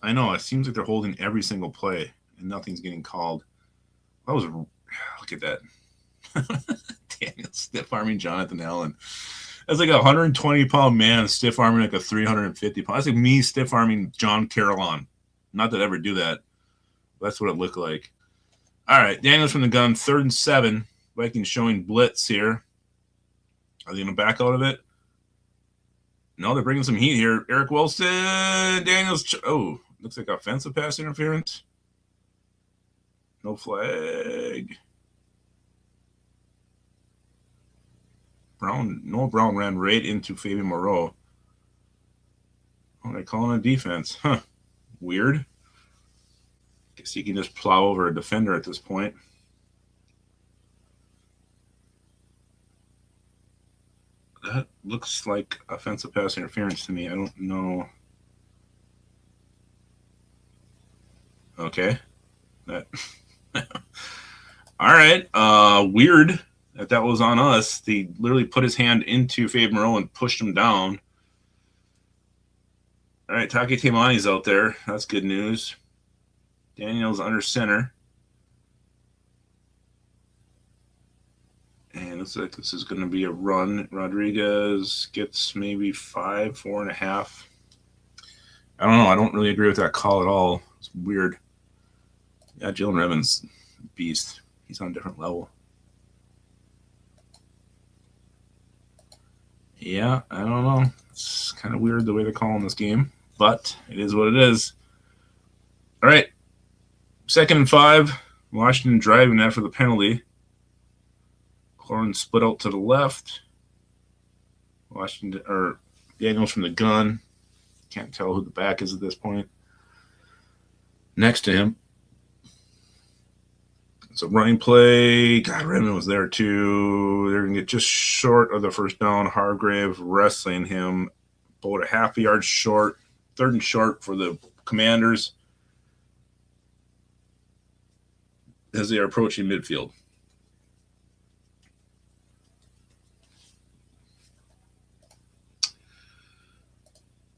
I know. It seems like they're holding every single play and nothing's getting called. That was, look at that. Daniel stiff-arming Jonathan Allen. That's like a 120-pound man stiff-arming like a 350-pound. That's like me stiff-arming John Carolon. Not that I ever do that. That's what it looked like. All right, Daniels from the gun, 3rd and 7. Vikings showing blitz here. Are they going to back out of it? No, they're bringing some heat here. Eric Wilson, Daniels. Oh, looks like offensive pass interference. No flag. Noah Brown ran right into Fabian Moreau. Oh, they're calling a defense. Huh. Weird. Guess you can just plow over a defender at this point. That looks like offensive pass interference to me. I don't know. Okay. That. All right. Weird that was on us. They literally put his hand into Fabian Moreau and pushed him down. All right, Taki Taimani's out there. That's good news. Daniels under center. And looks like this is going to be a run. Rodriguez gets maybe 5, 4.5. I don't know. I don't really agree with that call at all. It's weird. Yeah, Jalen Evans, beast. He's on a different level. Yeah, I don't know. It's kind of weird the way they're calling this game, but it is what it is. All right. 2nd and 5. Washington driving after the penalty. Cloran split out to the left. Washington or Daniels from the gun. Can't tell who the back is at this point. Next to him. It's a running play. God, Redmond was there too. They're going to get just short of the first down. Hargrave wrestling him about a half a yard short. 3rd and short for the Commanders as they are approaching midfield.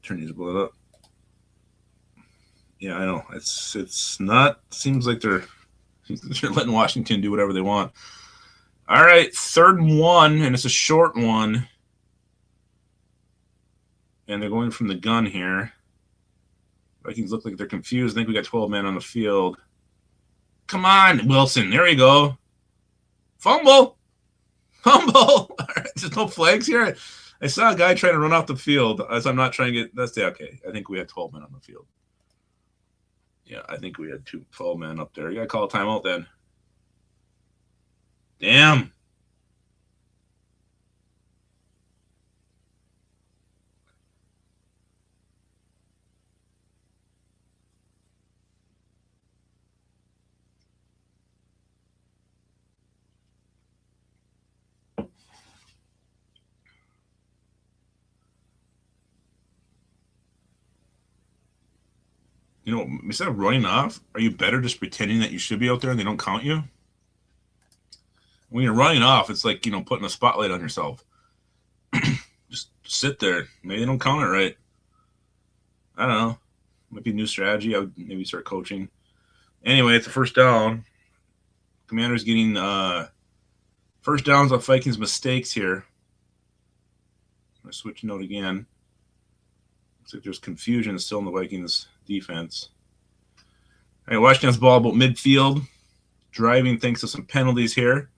Turn these blood up. Yeah, I know. It's not. Seems like they're letting Washington do whatever they want. All right, 3rd and 1, and it's a short one. And they're going from the gun here. Vikings look like they're confused. I think we got 12 men on the field. Come on, Wilson. There we go. Fumble. All right, there's no flags here. I saw a guy trying to run off the field. As I'm not trying to get – that's the okay. I think we had 12 men on the field. Yeah, I think we had 12 men up there. You got to call a timeout then. Damn. You know, instead of running off, are you better just pretending that you should be out there and they don't count you? When you're running off, it's like, you know, putting a spotlight on yourself. Just sit there. Maybe they don't count it right. I don't know. Might be a new strategy. I would maybe start coaching. Anyway, it's a first down. Commanders getting first downs off Vikings mistakes here. I'm going to switch note again. Looks like there's confusion still in the Vikings defense. All right, Washington's ball about midfield. Driving thanks to some penalties here.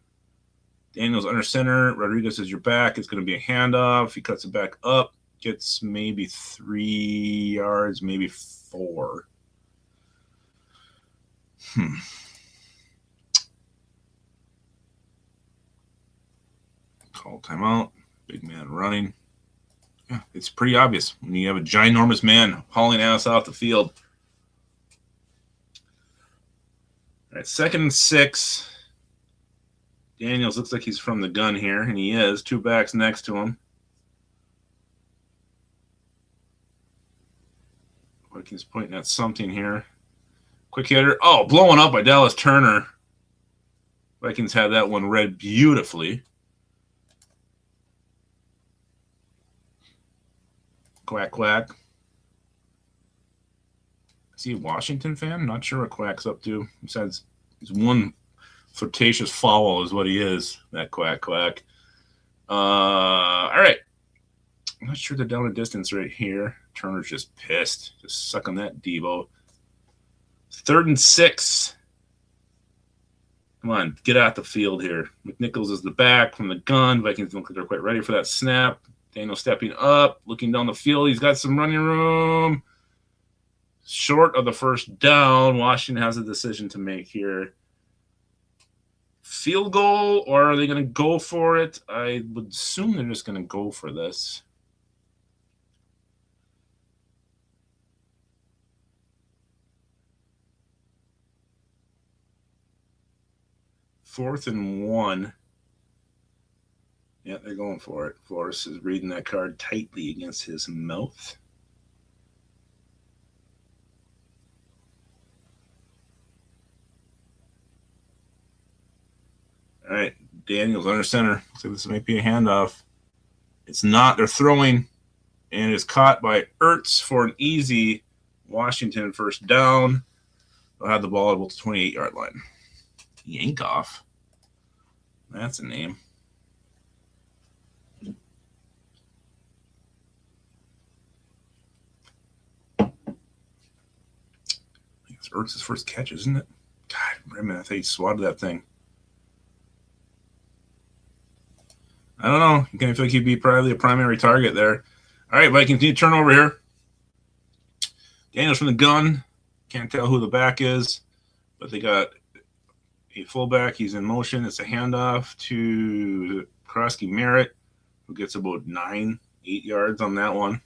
Daniels under center. Rodriguez is your back. It's going to be a handoff. He cuts it back up. Gets maybe 3 yards, maybe 4. Call timeout. Big man running. Yeah, it's pretty obvious when you have a ginormous man hauling ass off the field. All right, 2nd and 6. Daniels looks like he's from the gun here, and he is. 2 backs next to him. Vikings pointing at something here. Quick hitter. Oh, blowing up by Dallas Turner. Vikings had that one read beautifully. Quack, quack. Is he a Washington fan? Not sure what Quack's up to. Besides, he's one flirtatious foul is what he is. That Quack, quack. All right. I'm not sure they're down a distance right here. Turner's just pissed. Just sucking that Devo. 3rd and 6. Come on, get out the field here. McNichols is the back from the gun. Vikings don't think they're quite ready for that snap. Daniel stepping up, looking down the field. He's got some running room. Short of the first down. Washington has a decision to make here. Field goal, or are they going to go for it? I would assume they're just going to go for this. Fourth and 1. Yeah, they're going for it. Flores is reading that card tightly against his mouth. All right, Daniels under center. So this might be a handoff. It's not. They're throwing, and it's caught by Ertz for an easy Washington first down. They'll have the ball at about the 28-yard line. Yankoff. That's a name. It's Ertz's first catch, isn't it? God, I thought he swatted that thing. I don't know. You kind of feel like he'd be probably a primary target there. All right, Vikings need to turn over here. Daniels from the gun. Can't tell who the back is, but they got a fullback. He's in motion. It's a handoff to Krosky Merritt, who gets about 8 yards on that one.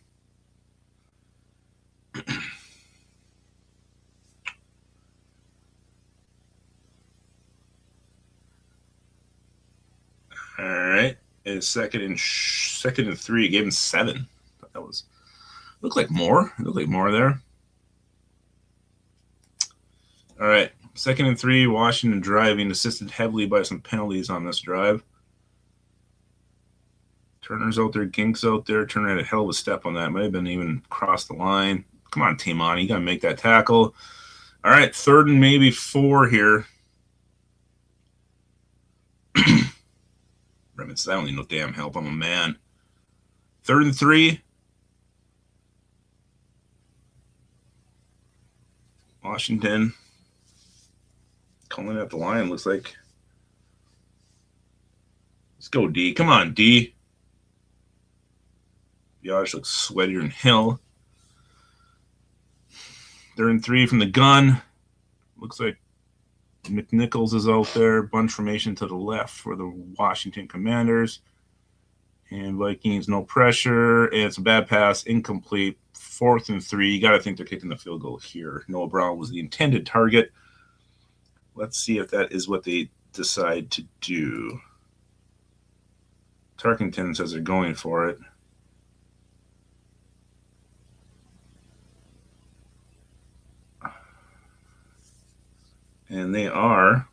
All right. It's second and 3. Gave him 7. That was looked like more. It looked like more there. All right. 2nd and 3. Washington driving, assisted heavily by some penalties on this drive. Turner's out there. Gink's out there. Turner had a hell of a step on that. Might have been even across the line. Come on, Timon. You got to make that tackle. All right. 3rd and maybe 4 here. I don't need no damn help. I'm a man. 3rd and 3. Washington calling at the line. Looks like. Let's go, D. Come on, D. Josh looks sweatier than hell. 3rd and 3 from the gun. Looks like McNichols is out there. Bunch formation to the left for the Washington Commanders. And Vikings, no pressure. And it's a bad pass, incomplete. 4th and 3. You got to think they're kicking the field goal here. Noah Brown was the intended target. Let's see if that is what they decide to do. Tarkenton says they're going for it. And they are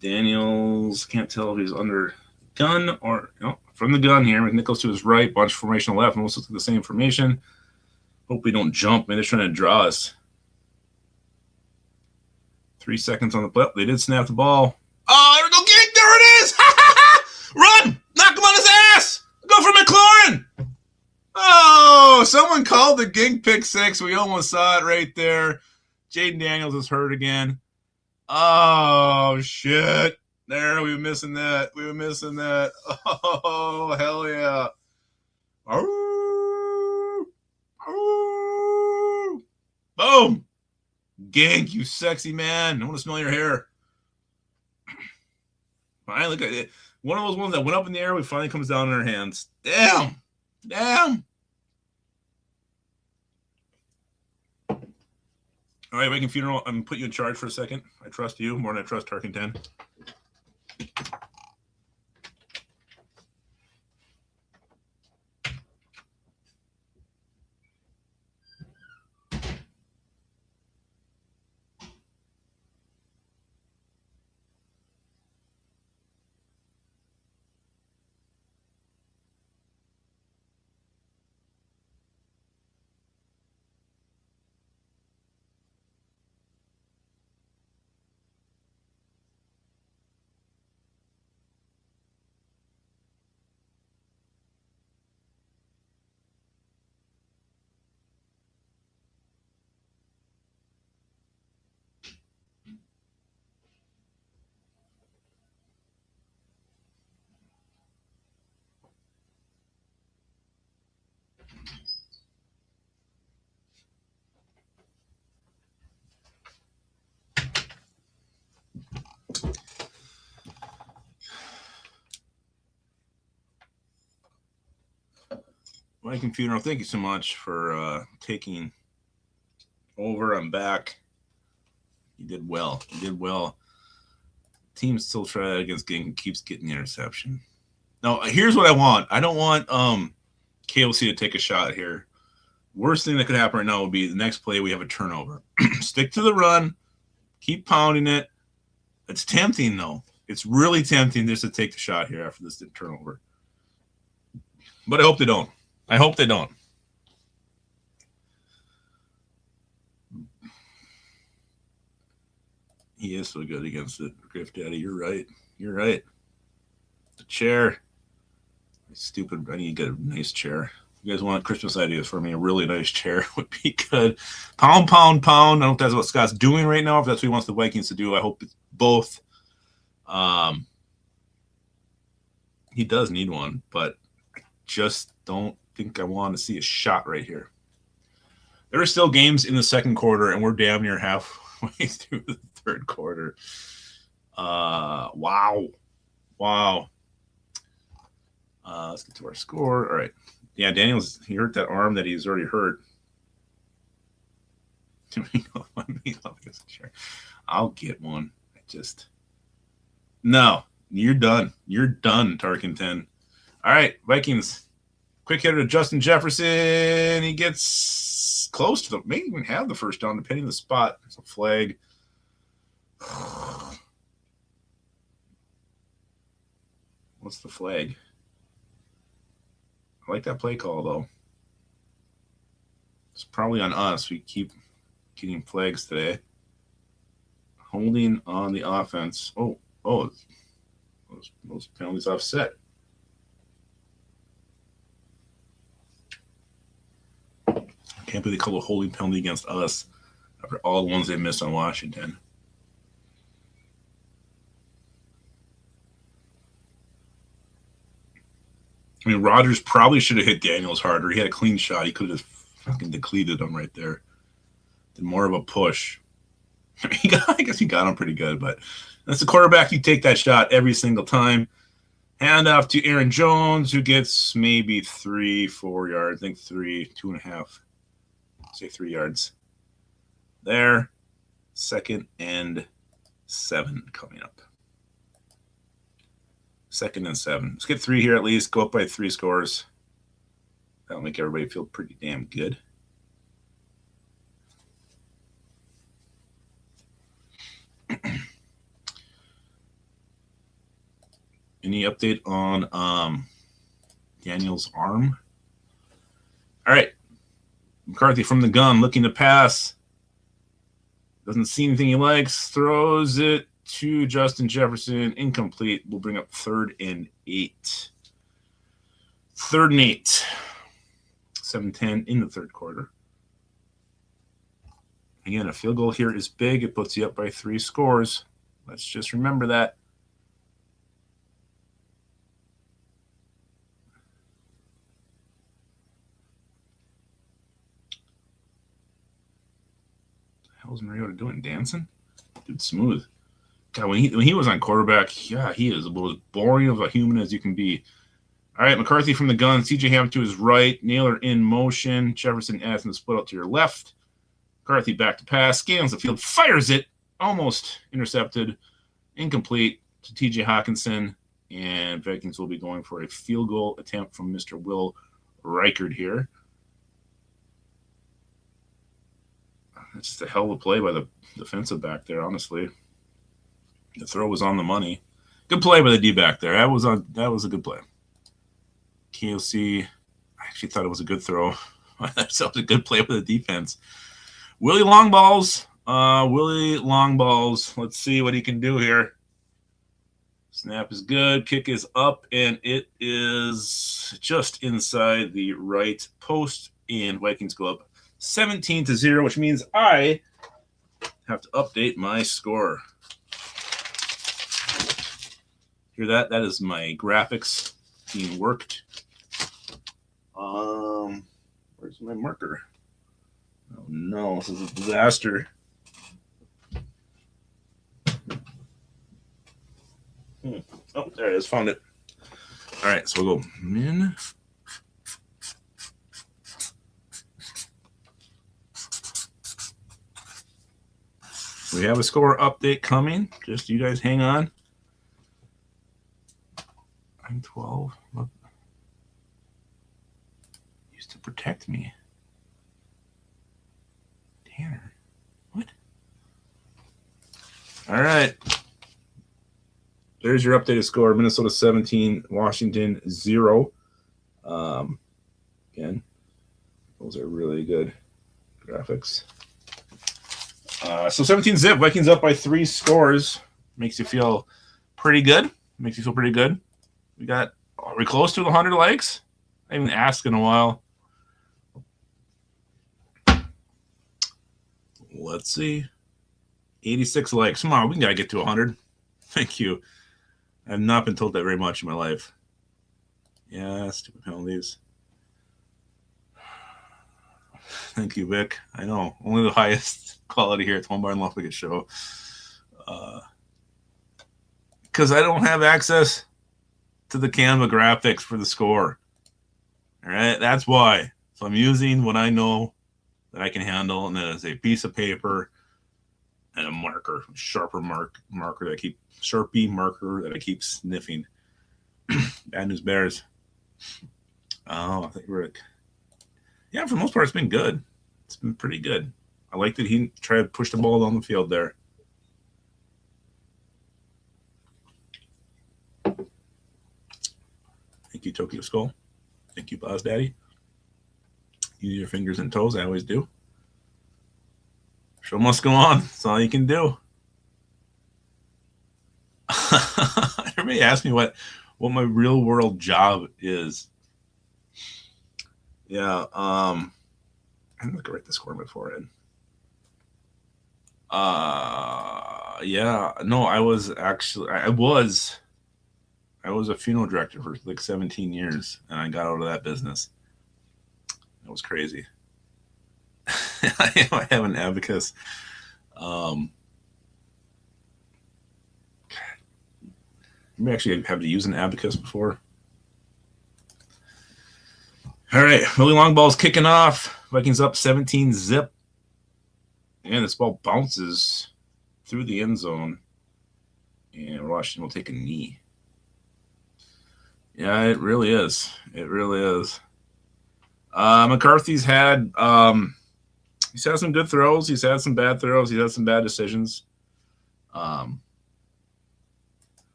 Daniels. Can't tell if he's under gun or no, from the gun here. McNichols to his right, bunch formation left. Almost looks like the same formation. Hope we don't jump. Maybe they're trying to draw us. 3 seconds on the play. They did snap the ball. Oh, there we go. Gink. There it is. Run. Knock him on his ass. Go for McLaurin. Oh, someone called the Gink pick six. We almost saw it right there. Jaden Daniels is hurt again. Oh, shit. There, we were missing that. Oh, hell yeah. Oh. Oh. Boom. Gink, you sexy man. I want to smell your hair. Finally, look at it. One of those ones that went up in the air, we finally comes down in our hands. Damn. All right, Viking Funeral, I'm going to put you in charge for a second. I trust you more than I trust Tarkenton. Viking Funeral, thank you so much for taking over. I'm back. You did well. Team still try against Gink and keeps getting the interception. Now, here's what I want. I don't want KOC to take a shot here. Worst thing that could happen right now would be the next play we have a turnover. Stick to the run. Keep pounding it. It's tempting, though. It's really tempting just to take the shot here after this turnover. But I hope they don't. He is so good against it, Griff Daddy. You're right. The chair. Stupid. I need to get a nice chair. You guys want Christmas ideas for me? A really nice chair would be good. Pound. I don't know if that's what Scott's doing right now. If that's what he wants the Vikings to do, I hope it's both. He does need one, but I just don't think I want to see a shot right here. There are still games in the second quarter, and we're damn near halfway through the third quarter. Wow. Let's get to our score. All right. Yeah, Daniels, he hurt that arm that he's already hurt. I'll get one. No, you're done. Tarkenton. All right, Vikings. Quick hitter to Justin Jefferson. He gets close to may even have the first down, depending on the spot. There's a flag. What's the flag? I like that play call, though. It's probably on us. We keep getting flags today. Holding on the offense. Oh, those penalties offset. I can't believe they call a holding penalty against us after all the ones they missed on Washington. I mean, Rodgers probably should have hit Daniels harder. He had a clean shot. He could have fucking depleted him right there. Did more of a push. I guess he got him pretty good, but that's the quarterback. You take that shot every single time. Hand off to Aaron Jones, who gets maybe 3-4 yards. I think 2.5. Say 3 yards. There. 2nd and 7 coming up. 2nd and 7. Let's get 3 here at least. Go up by 3 scores. That'll make everybody feel pretty damn good. Any update on Daniel's arm? All right. McCarthy from the gun, looking to pass. Doesn't see anything he likes. Throws it to Justin Jefferson. Incomplete. We'll bring up 3rd and 8. 3rd and 8. 7-10 in the third quarter. Again, a field goal here is big. It puts you up by 3 scores. Let's just remember that. How's Mariota doing? Dancing? Dude, smooth. God, when he was on quarterback, yeah, he is about as boring of a human as you can be. All right, McCarthy from the gun. C.J. Ham to his right. Naylor in motion. Jefferson asking to split out to your left. McCarthy back to pass. Scans the field. Fires it. Almost intercepted. Incomplete to T.J. Hawkinson. And Vikings will be going for a field goal attempt from Mr. Will Reichard here. That's just a hell of a play by the defensive back there, honestly. The throw was on the money. Good play by the D-back there. That was a good play. KOC, I actually thought it was a good throw. That was a good play by the defense. Willie Longballs. Let's see what he can do here. Snap is good. Kick is up, and it is just inside the right post. And Vikings go up 17-0, which means I have to update my score. Hear that? That is my graphics being worked. Where's my marker? Oh no, this is a disaster. Oh, there it is. Found it. All right, so we'll go min. We have a score update coming. Just you guys hang on. I'm 12. Look. Used to protect me. Tanner. What? All right. There's your updated score. Minnesota 17, Washington 0. Again, those are really good graphics. So 17-zip. Vikings up by 3 scores. Makes you feel pretty good. Are we close to the 100 likes? I haven't asked in a while. Let's see. 86 likes. Come on, we gotta get to 100. Thank you. I've not been told that very much in my life. Yeah, stupid penalties. Thank you, Vic. I know. Only the highest quality here at the One Bar and Luffigan Show. Because I don't have access to the Canva graphics for the score. All right, that's why. So I'm using what I know that I can handle, and that is a piece of paper and a marker, marker that I keep sniffing. Bad news bears. Oh, I think yeah, for the most part, it's been good. It's been pretty good. I like that he tried to push the ball down the field there. Thank you, Tokyo Skull. Thank you, Boz Daddy. Use your fingers and toes. I always do. Show must go on. That's all you can do. Everybody asks me what my real world job is. Yeah, I'm going to write the score on my forehead. Yeah, no, I was a funeral director for like 17 years, and I got out of that business. That was crazy. I have an abacus. You actually have to use an abacus before. All right, Willie Longball's kicking off. Vikings up 17-zip. And this ball bounces through the end zone. And Washington will take a knee. Yeah, it really is. It really is. McCarthy's had he's had some good throws. He's had some bad throws. He's had some bad decisions.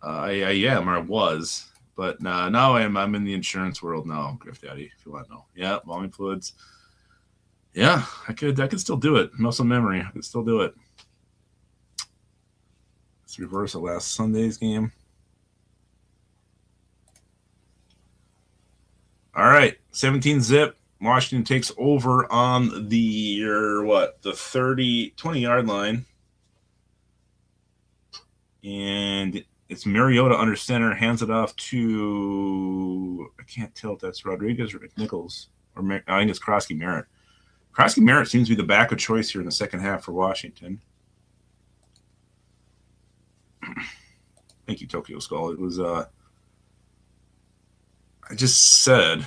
I am, or I was, but now I'm in the insurance world now, Griff Daddy, if you want to know. Yeah, volume fluids. Yeah, I could still do it. Muscle memory, I could still do it. Let's reverse the last Sunday's game. All right, 17-zip. Washington takes over on the 20-yard line. And it's Mariota under center, hands it off to, I can't tell if that's Rodriguez or McNichols. Or I think it's Krosky Merritt. Krosky Merritt seems to be the back of choice here in the second half for Washington. Thank you, Tokyo Skull. It was, I just said,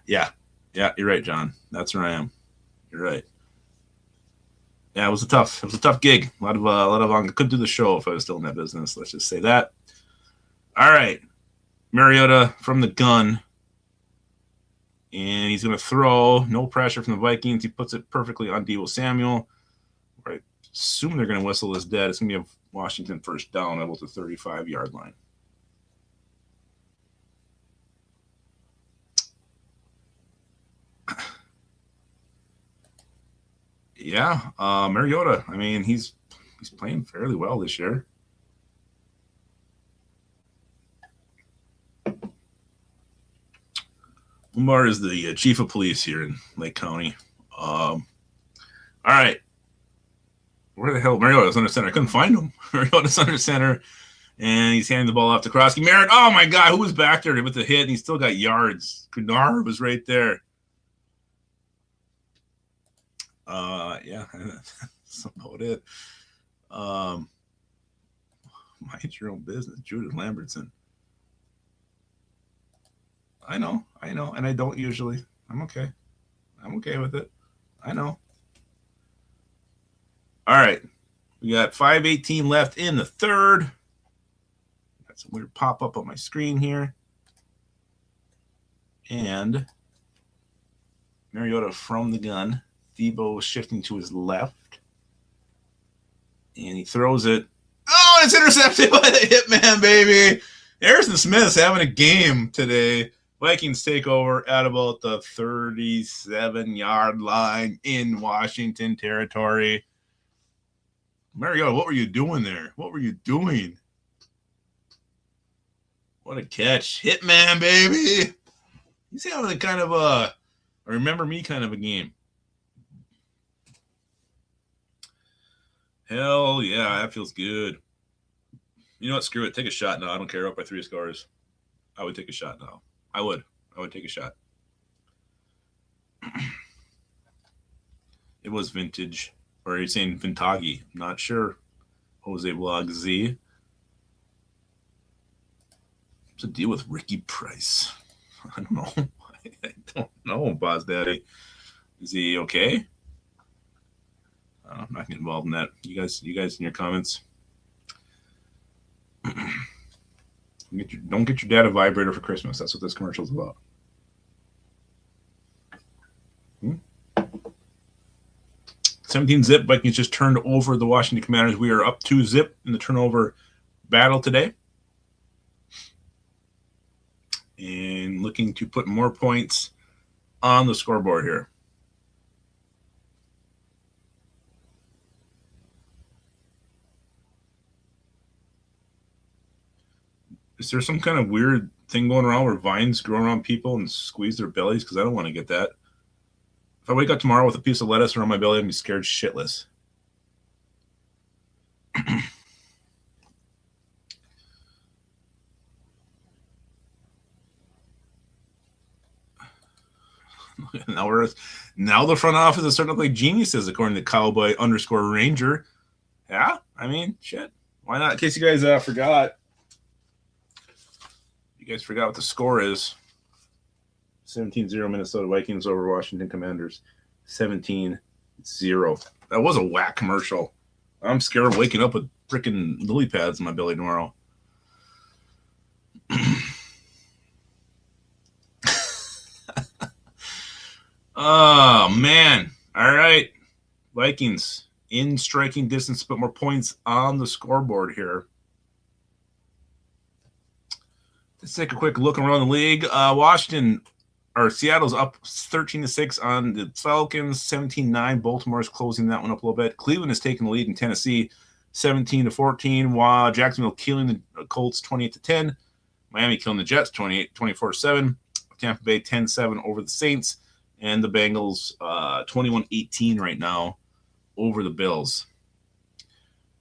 yeah, you're right, John. That's where I am. You're right. Yeah, it was a tough gig. A lot of I couldn't do the show if I was still in that business. Let's just say that. All right, Mariota from the gun, and he's going to throw. No pressure from the Vikings. He puts it perfectly on Deebo Samuel. I assume they're going to whistle this dead. It's going to be a Washington first down about the 35-yard line. Yeah, Mariota. I mean, he's playing fairly well this year. Umar is the chief of police here in Lake County. All right. Where the hell? Mariota's under center. I couldn't find him. Mariota's under center, and he's handing the ball off to Krosky Merritt. Oh, my God. Who was back there with the hit, and he still got yards? Kennard was right there. Yeah, that's about it. Mind your own business, Judith Lambertson. I know, and I don't usually. I'm okay with it. I know. All right, we got 5:18 left in the third. Got some weird pop up on my screen here, and Mariota from the gun. Deebo shifting to his left, and he throws it. Oh, it's intercepted by the hitman, baby. Harrison Smith's having a game today. Vikings take over at about the 37-yard line in Washington territory. Mariota, what were you doing there? What were you doing? What a catch. Hitman, baby. He's having a kind of a remember me kind of a game. Hell yeah, that feels good. You know what? Screw it. Take a shot now. I don't care up by 3 scores. I would take a shot now. I would take a shot. It was vintage. Or are you saying Vintagi? I'm not sure. Jose Blog Z. What's the deal with Ricky Price? I don't know. I don't know, Boz Daddy. Is he okay? I'm not getting involved in that. You guys in your comments. Don't get your dad a vibrator for Christmas. That's what this commercial is about. 17-zip. Vikings just turned over the Washington Commanders. We are up 2-zip in the turnover battle today. And looking to put more points on the scoreboard here. Is there some kind of weird thing going around where vines grow around people and squeeze their bellies? Because I don't want to get that. If I wake up tomorrow with a piece of lettuce around my belly, I'd be scared shitless. Now the front office is starting to look like geniuses, according to Cowboy_Ranger. Yeah, I mean, shit. Why not? In case you guys forgot. You guys forgot what the score is. 17-0 Minnesota Vikings over Washington Commanders. 17-0. That was a whack commercial. I'm scared of waking up with freaking lily pads in my belly tomorrow. Oh, man. All right. Vikings in striking distance, but more points on the scoreboard here. Let's take a quick look around the league. Seattle's up 13-6 on the Falcons, 17-9. Baltimore's closing that one up a little bit. Cleveland is taking the lead in Tennessee, 17-14, while Jacksonville killing the Colts 28-10. Miami killing the Jets 24-7. Tampa Bay 10-7 over the Saints, and the Bengals 21-18 right now over the Bills.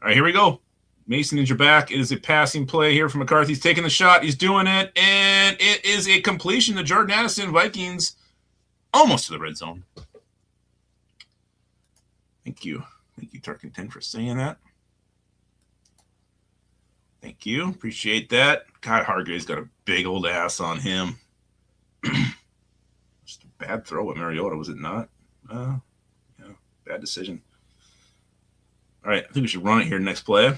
All right, here we go. Mason is your back. It is a passing play here from McCarthy. He's taking the shot. He's doing it, and it is a completion to Jordan Addison. Vikings almost to the red zone. Thank you. Thank you, Turkington, for saying that. Thank you. Appreciate that. God, Hargrave's got a big old ass on him. Just a bad throw at Mariota, was it not? Yeah, bad decision. All right, I think we should run it here next play.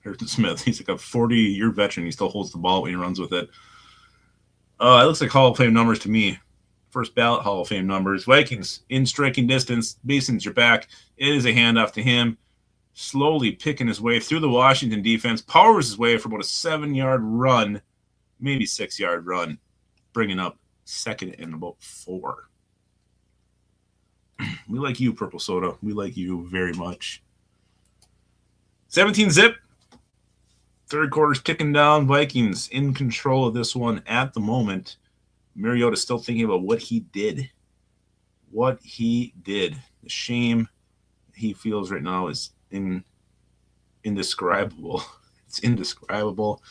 Harrison Smith, he's like a 40-year veteran. He still holds the ball when he runs with it. It looks like Hall of Fame numbers to me. First ballot Hall of Fame numbers. Vikings in striking distance. Mason's your back. It is a handoff to him. Slowly picking his way through the Washington defense. Powers his way for about a 7-yard run, maybe 6-yard run, bringing up second and about 4. We like you, Purple Soda. We like you very much. 17-zip. Third quarter's ticking down. Vikings in control of this one at the moment. Mariota's still thinking about what he did. What he did. The shame he feels right now is indescribable. It's indescribable.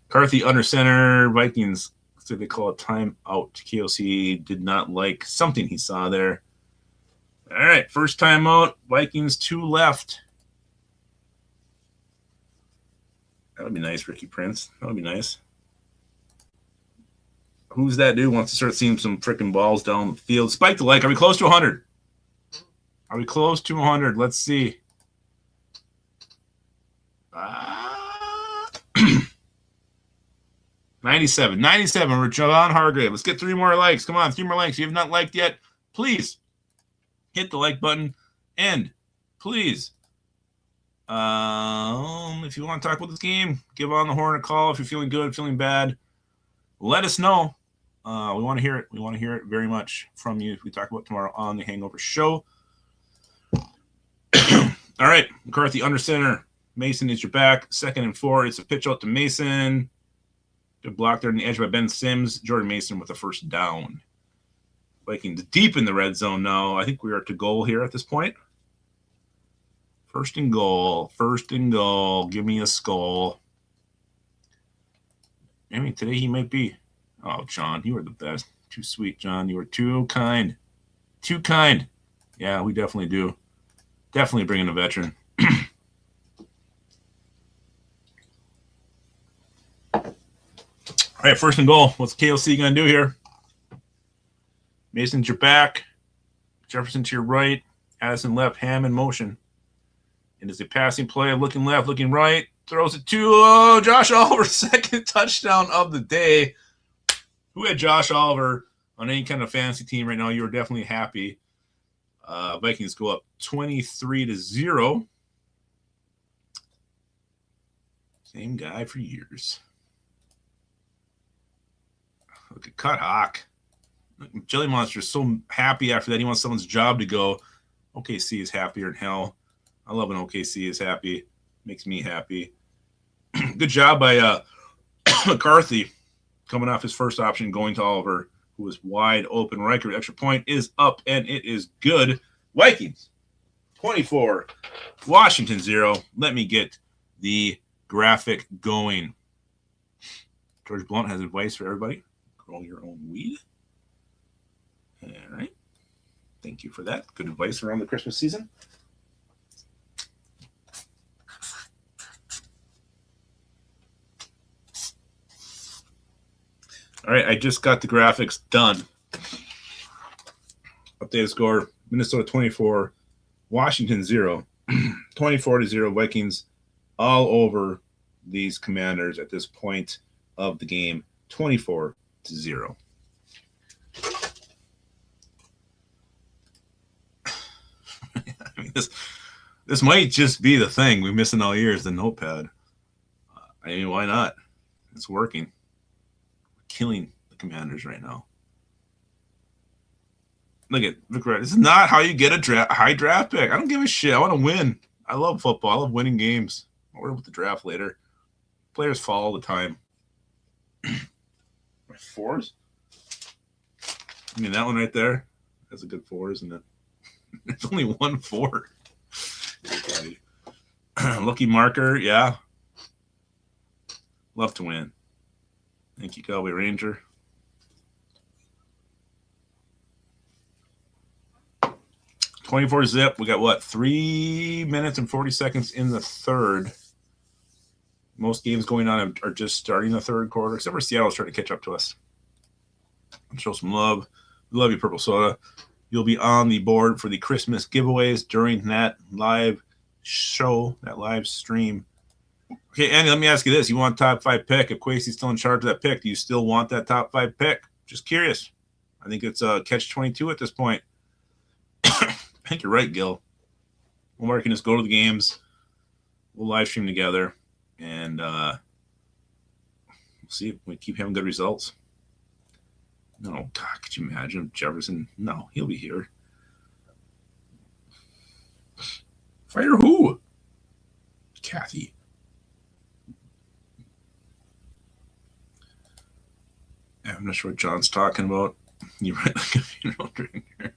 McCarthy under center. Vikings, so they call it timeout. KOC did not like something he saw there. All right, first timeout. Vikings 2 left. That would be nice, Ricky Prince. That would be nice. Who's that dude? Wants to start seeing some freaking balls down the field. Spike the like. Are we close to 100? Are we close to 100? Let's see. 97. 97. We're Javon Hargrave. Let's get 3 more likes. Come on, 3 more likes. If you have not liked yet, please hit the like button. And please, if you want to talk about this game, give on the horn a call. If you're feeling good, feeling bad, let us know. We want to hear it. We want to hear it very much from you if we talk about tomorrow on the Hangover Show. All right, McCarthy under center. Mason is your back. 2nd and 4. It's a pitch out to Mason. Good block there on the edge by Ben Sims. Jordan Mason with the first down. Vikings deep in the red zone now. I think we are to goal here at this point. First and goal. First and goal. Give me a SKOL. I mean, today he might be. Oh, John, you were the best. Too sweet, John. You were too kind. Too kind. Yeah, we definitely do. Definitely bring in a veteran. All right, first and goal. What's KOC going to do here? Mason's your back. Jefferson to your right. Addison left. Ham in motion. It is a passing play. Looking left, looking right. Throws it to Josh Oliver. 2nd touchdown of the day. Who had Josh Oliver on any kind of fantasy team right now? You were definitely happy. Vikings go up 23-0. Same guy for years. Look at Cut Hawk. Jelly Monster is so happy after that. He wants someone's job to go. OKC is happier than hell. I love when OKC is happy. Makes me happy. Good job by McCarthy coming off his first option, going to Oliver, who was wide open. Riker, extra point is up, and it is good. Vikings 24, Washington 0. Let me get the graphic going. George Blunt has advice for everybody. Grow your own weed. All right. Thank you for that. Good advice around the Christmas season. All right, I just got the graphics done. Updated score, Minnesota 24, Washington 0. 24-0, Vikings all over these Commanders at this point of the game, 24-0. This might just be the thing we're missing all year is the notepad. I mean, why not? It's working. We're killing the Commanders right now. Look at Vic. This is not how you get a high draft pick. I don't give a shit. I want to win. I love football. I love winning games. I'll worry about the draft later. Players fall all the time. My fours? I mean, that one right there, that's a good 4, isn't it? There's only 1 4. Okay. Lucky marker, yeah. Love to win. Thank you, Cowboy Ranger. .24 zip. We got what? 3 minutes and 40 seconds in the third. Most games going on are just starting the third quarter, except for Seattle's trying to catch up to us. Show some love. We love you, Purple Soda. You'll be on the board for the Christmas giveaways during that live show, that live stream. Okay, Andy, let me ask you this. You want top 5 pick? If Kwesi's still in charge of that pick, do you still want that top 5 pick? Just curious. I think it's a catch-22 at this point. I think you're right, Gil. Omar can just go to the games. We'll live stream together, and we'll see if we keep having good results. No, God, could you imagine Jefferson? No, he'll be here. Fire who? Kathy. I'm not sure what John's talking about. You write like a funeral drinker.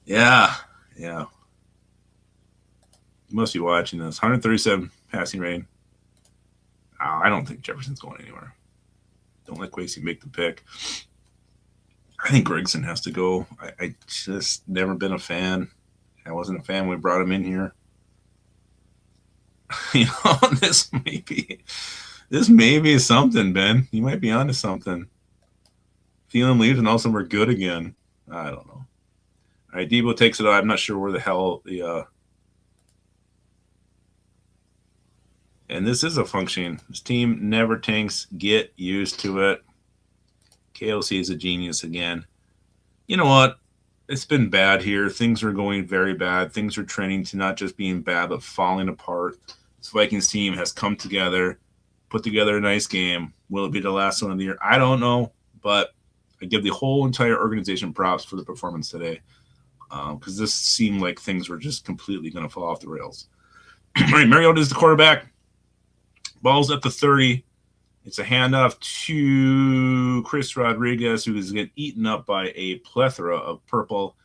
Yeah. You must be watching this. 137 passing rating. Oh, I don't think Jefferson's going anywhere. Don't let Kwesi make the pick. I think Gregson has to go. I just never been a fan. I wasn't a fan when we brought him in here. You know, this may be something, Ben. You might be onto something. Thielen leaves and all of a sudden we're good again. I don't know. All right, Debo takes it out. I'm not sure where the hell the and this is a function. This team never tanks. Get used to it. KLC is a genius again. You know what? It's been bad here. Things are going very bad. Things are trending to not just being bad, but falling apart. This Vikings team has come together, put together a nice game. Will it be the last one of the year? I don't know, but I give the whole entire organization props for the performance today because this seemed like things were just completely going to fall off the rails. All right, Mariota is the quarterback. Ball's at the 30. It's a handoff to Chris Rodriguez, who is getting eaten up by a plethora of purple.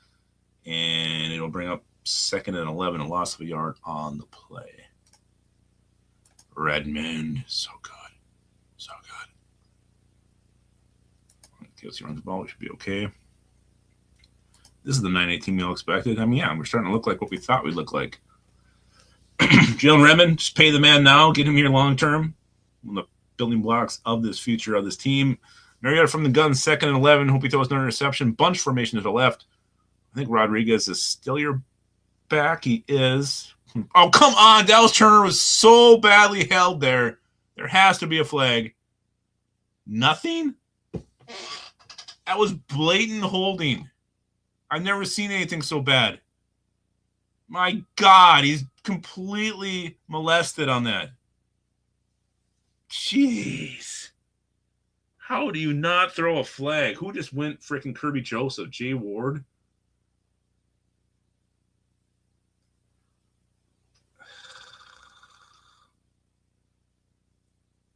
And it'll bring up 2nd and 11, a loss of a yard on the play. Redmond, so good. So good. KLC runs the ball. We should be okay. This is the 9-8 team we all expected. I mean, yeah, we're starting to look like what we thought we'd look like. Jalen Redmond, just pay the man now, get him here long term. One of the building blocks of this future of this team. Mariota from the gun, 2nd and 11. Hope he throws no interception. Bunch formation to the left. I think Rodriguez is still your back. He is. Oh, come on. Dallas Turner was so badly held there. There has to be a flag. Nothing? That was blatant holding. I've never seen anything so bad. My God, he's completely molested on that. Jeez. How do you not throw a flag? Who just went freaking Kirby Joseph? Jay Ward?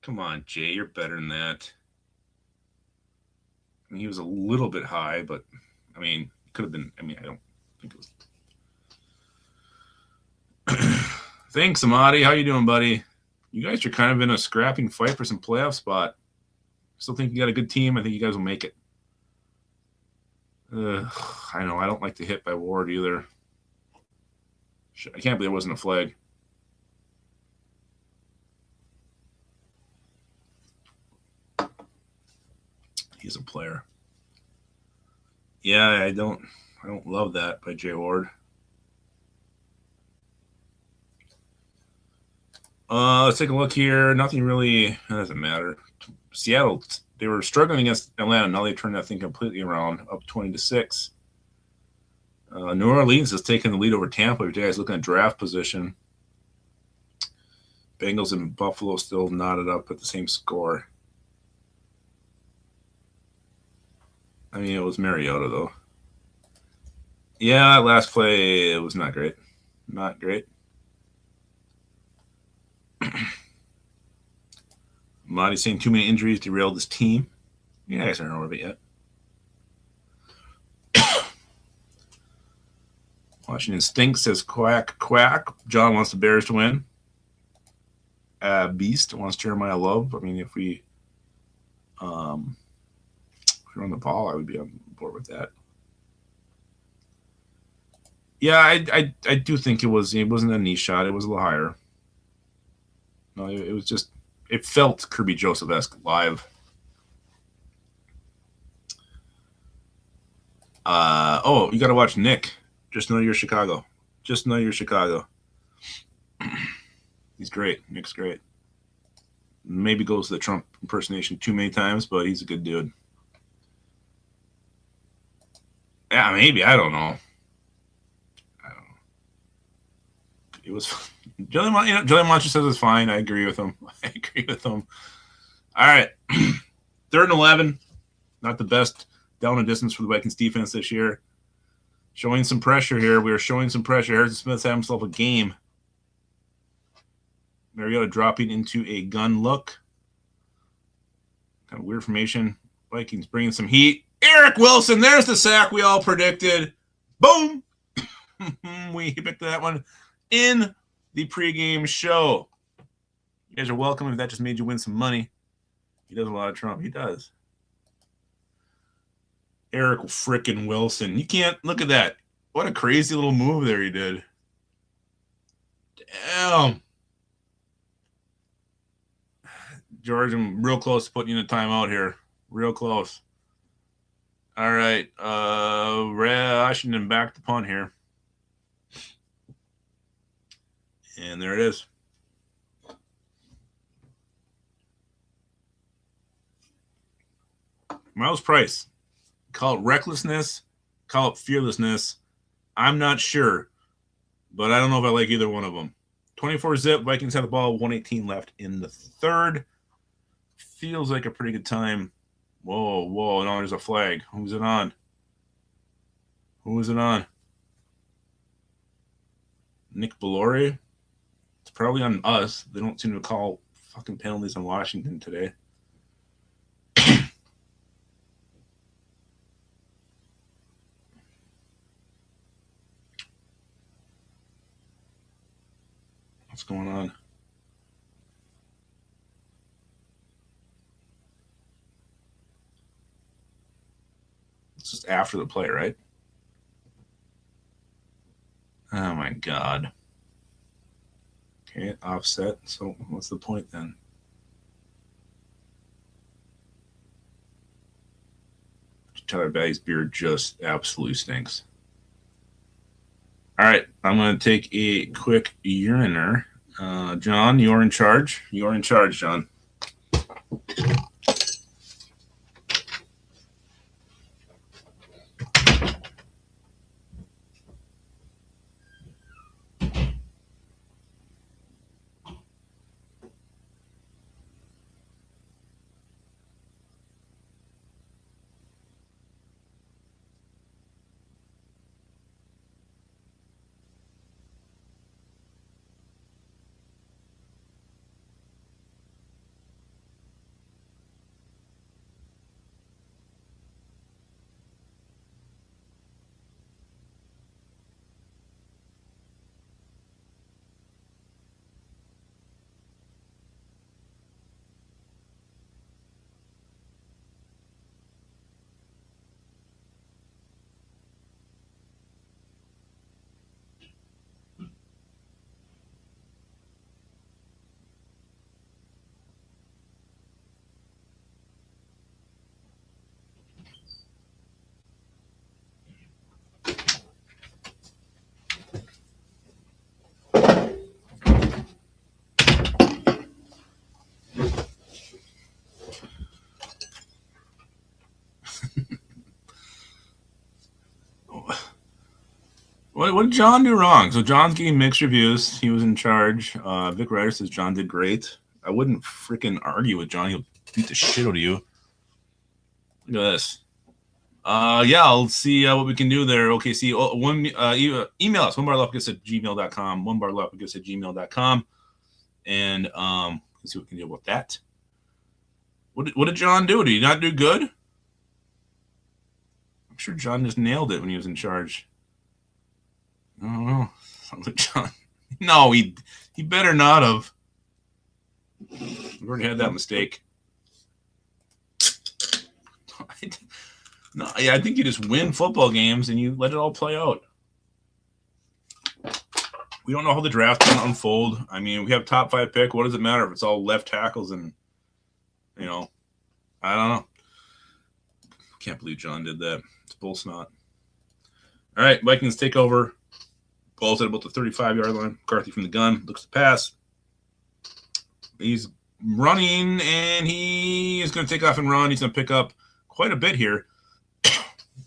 Come on, Jay, you're better than that. I mean, he was a little bit high, but, I mean, it could have been, I mean, I don't think it was. Thanks, Amadi. How you doing, buddy? You guys are kind of in a scrapping fight for some playoff spot. Still think you got a good team. I think you guys will make it. I know. I don't like the hit by Ward either. I can't believe it wasn't a flag. He's a player. Yeah, I don't love that by Jay Ward. Let's take a look here. Nothing really, it doesn't matter. Seattle, they were struggling against Atlanta. Now they turned that thing completely around, up 20-6. New Orleans has taken the lead over Tampa. If you guys looking at draft position, Bengals and Buffalo still knotted up at the same score. I mean, it was Mariota, though. Yeah, that last play, it was not great. Not great. Monty's saying too many injuries derailed this team. You guys aren't over it yet. Washington stinks, says quack, quack. John wants the Bears to win. Beast wants Jeremiah Love. I mean, if we run the ball, I would be on board with that. Yeah, I do think it wasn't a knee shot. It was a little higher. No, it was just, it felt Kirby Joseph-esque live. Oh, you got to watch Nick. Just know you're Chicago. Just know you're Chicago. He's great. Nick's great. Maybe goes to the Trump impersonation too many times, but he's a good dude. Yeah, maybe. I don't know. It was Joey Monster says it's fine. I agree with him. All right. 3rd and 11. Not the best down and distance for the Vikings defense this year. Showing some pressure here. We are showing some pressure. Harrison Smith's had himself a game. Mariota dropping into a gun look. Kind of weird formation. Vikings bringing some heat. Eric Wilson, there's the sack we all predicted. Boom. We picked that one in the pregame show. You guys are welcome if that just made you win some money. He does a lot of Trump. He does. Eric frickin' Wilson. You can't look at that. What a crazy little move there he did. Damn. George, I'm real close to putting you in a timeout here. Real close. All right. Washington back to punt here. And there it is. Miles Price. Call it recklessness. Call it fearlessness. I'm not sure. But I don't know if I like either one of them. 24-zip. Vikings have the ball. 1:18 left in the 3rd. Feels like a pretty good time. Whoa. No, there's a flag. Who's it on? Nick Bellore. It's probably on us. They don't seem to call fucking penalties in Washington today. What's going on? It's just after the play, right? Oh, my God. Okay, offset. So what's the point then? Tyler Bag's beard just absolutely stinks. All right, I'm going to take a quick uriner. John, you're in charge. You're in charge, John. What did John do wrong? So John's getting mixed reviews. He was in charge. Vic Ryder says John did great. I wouldn't freaking argue with John. He'll beat the shit out of you. Look at this. Yeah, I'll see what we can do there. Okay, see, email us, onebarlupkus@gmail.com, onebarlupkus@gmail.com, and let's see what we can do about that. What did John do? Did he not do good? I'm sure John just nailed it when he was in charge. I don't know. Sounds like John. No, he better not have. We've already had that mistake. No, yeah, I think you just win football games and you let it all play out. We don't know how the draft's going to unfold. I mean, we have top 5 pick. What does it matter if it's all left tackles and, I don't know. Can't believe John did that. It's bull snot. All right, Vikings take over. Ball's at about the 35-yard line. McCarthy from the gun. Looks to pass. He's running, and he is going to take off and run. He's going to pick up quite a bit here.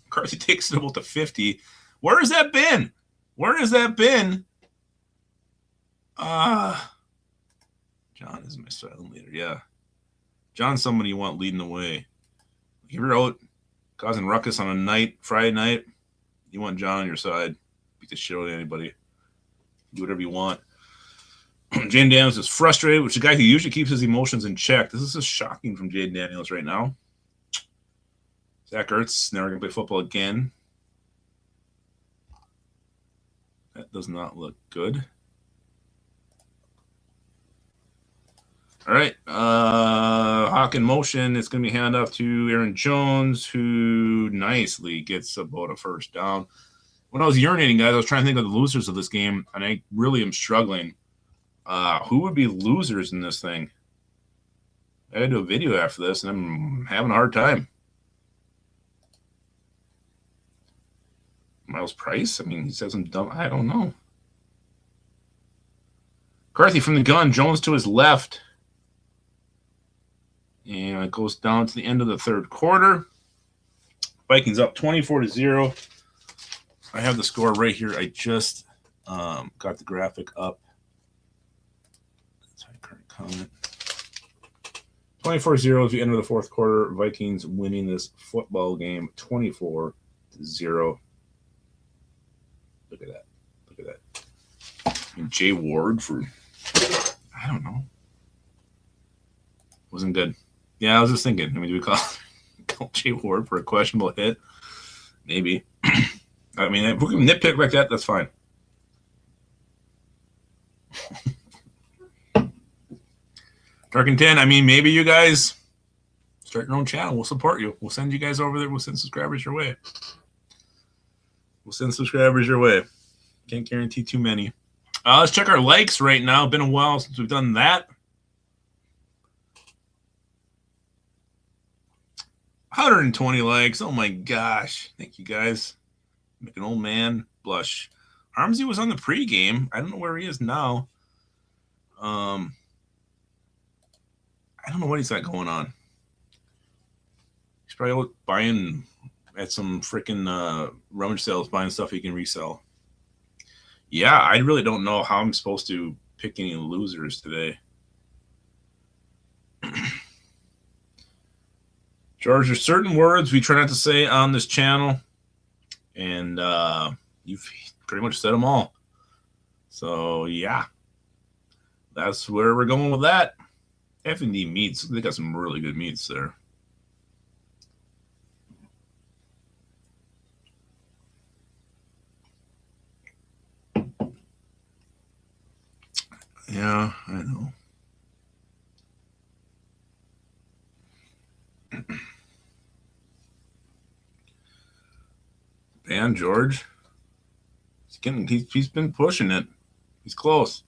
McCarthy takes it about the 50. Where has that been? Where has that been? John is my silent leader. Yeah. John's somebody you want leading the way. If you're out causing ruckus on a Friday night, you want John on your side. Beat the shit out of anybody. Do whatever you want. Jaden Daniels is frustrated, which is a guy who usually keeps his emotions in check. This is just shocking from Jaden Daniels right now. Zach Ertz never going to play football again. That does not look good. All right. Hawk in motion. It's going to be hand off to Aaron Jones, who nicely gets about a first down. When I was urinating, guys, I was trying to think of the losers of this game, and I really am struggling. Who would be losers in this thing? I had to do a video after this, and I'm having a hard time. Miles Price? I mean, he said some dumb. I don't know. McCarthy from the gun. Jones to his left. And it goes down to the end of the third quarter. Vikings up 24-0. I have the score right here. I just got the graphic up. That's my current comment. 24-0 as we enter the fourth quarter. Vikings winning this football game 24-0. Look at that. Look at that. And Jay Ward for, I don't know. Wasn't good. Yeah, I was just thinking. I mean, do we call Jay Ward for a questionable hit? Maybe. I mean, if we can nitpick like that, that's fine. Dark and 10, I mean, maybe you guys start your own channel. We'll support you. We'll send you guys over there. We'll send subscribers your way. Can't guarantee too many. Let's check our likes right now. Been a while since we've done that. 120 likes. Oh my gosh. Thank you guys. Make an old man blush. Armsy was on the pregame. I don't know where he is now. I don't know what he's got going on. He's probably out buying at some freaking rummage sales, buying stuff he can resell. Yeah, I really don't know how I'm supposed to pick any losers today. George, there's certain words we try not to say on this channel, and you've pretty much said them all. So, yeah, that's where we're going with that. F&D meats, they got some really good meats there. Yeah, I know. Dan George, he's been pushing it. He's close.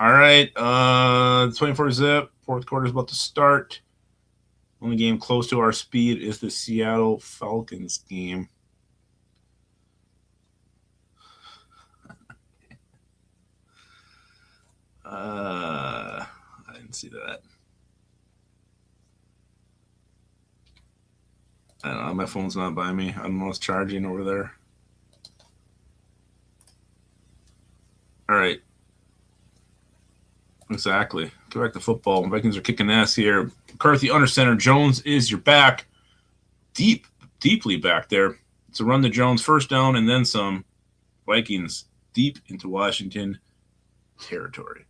All right, 24-zip. Fourth quarter is about to start. Only game close to our speed is the Seattle Falcons game. I didn't see that. I don't know. My phone's not by me. I don't know what's charging over there. All right. Exactly. Go back to football. Vikings are kicking ass here. McCarthy under center. Jones is your back. Deeply back there. It's a run to Jones. First down and then some. Vikings deep into Washington territory.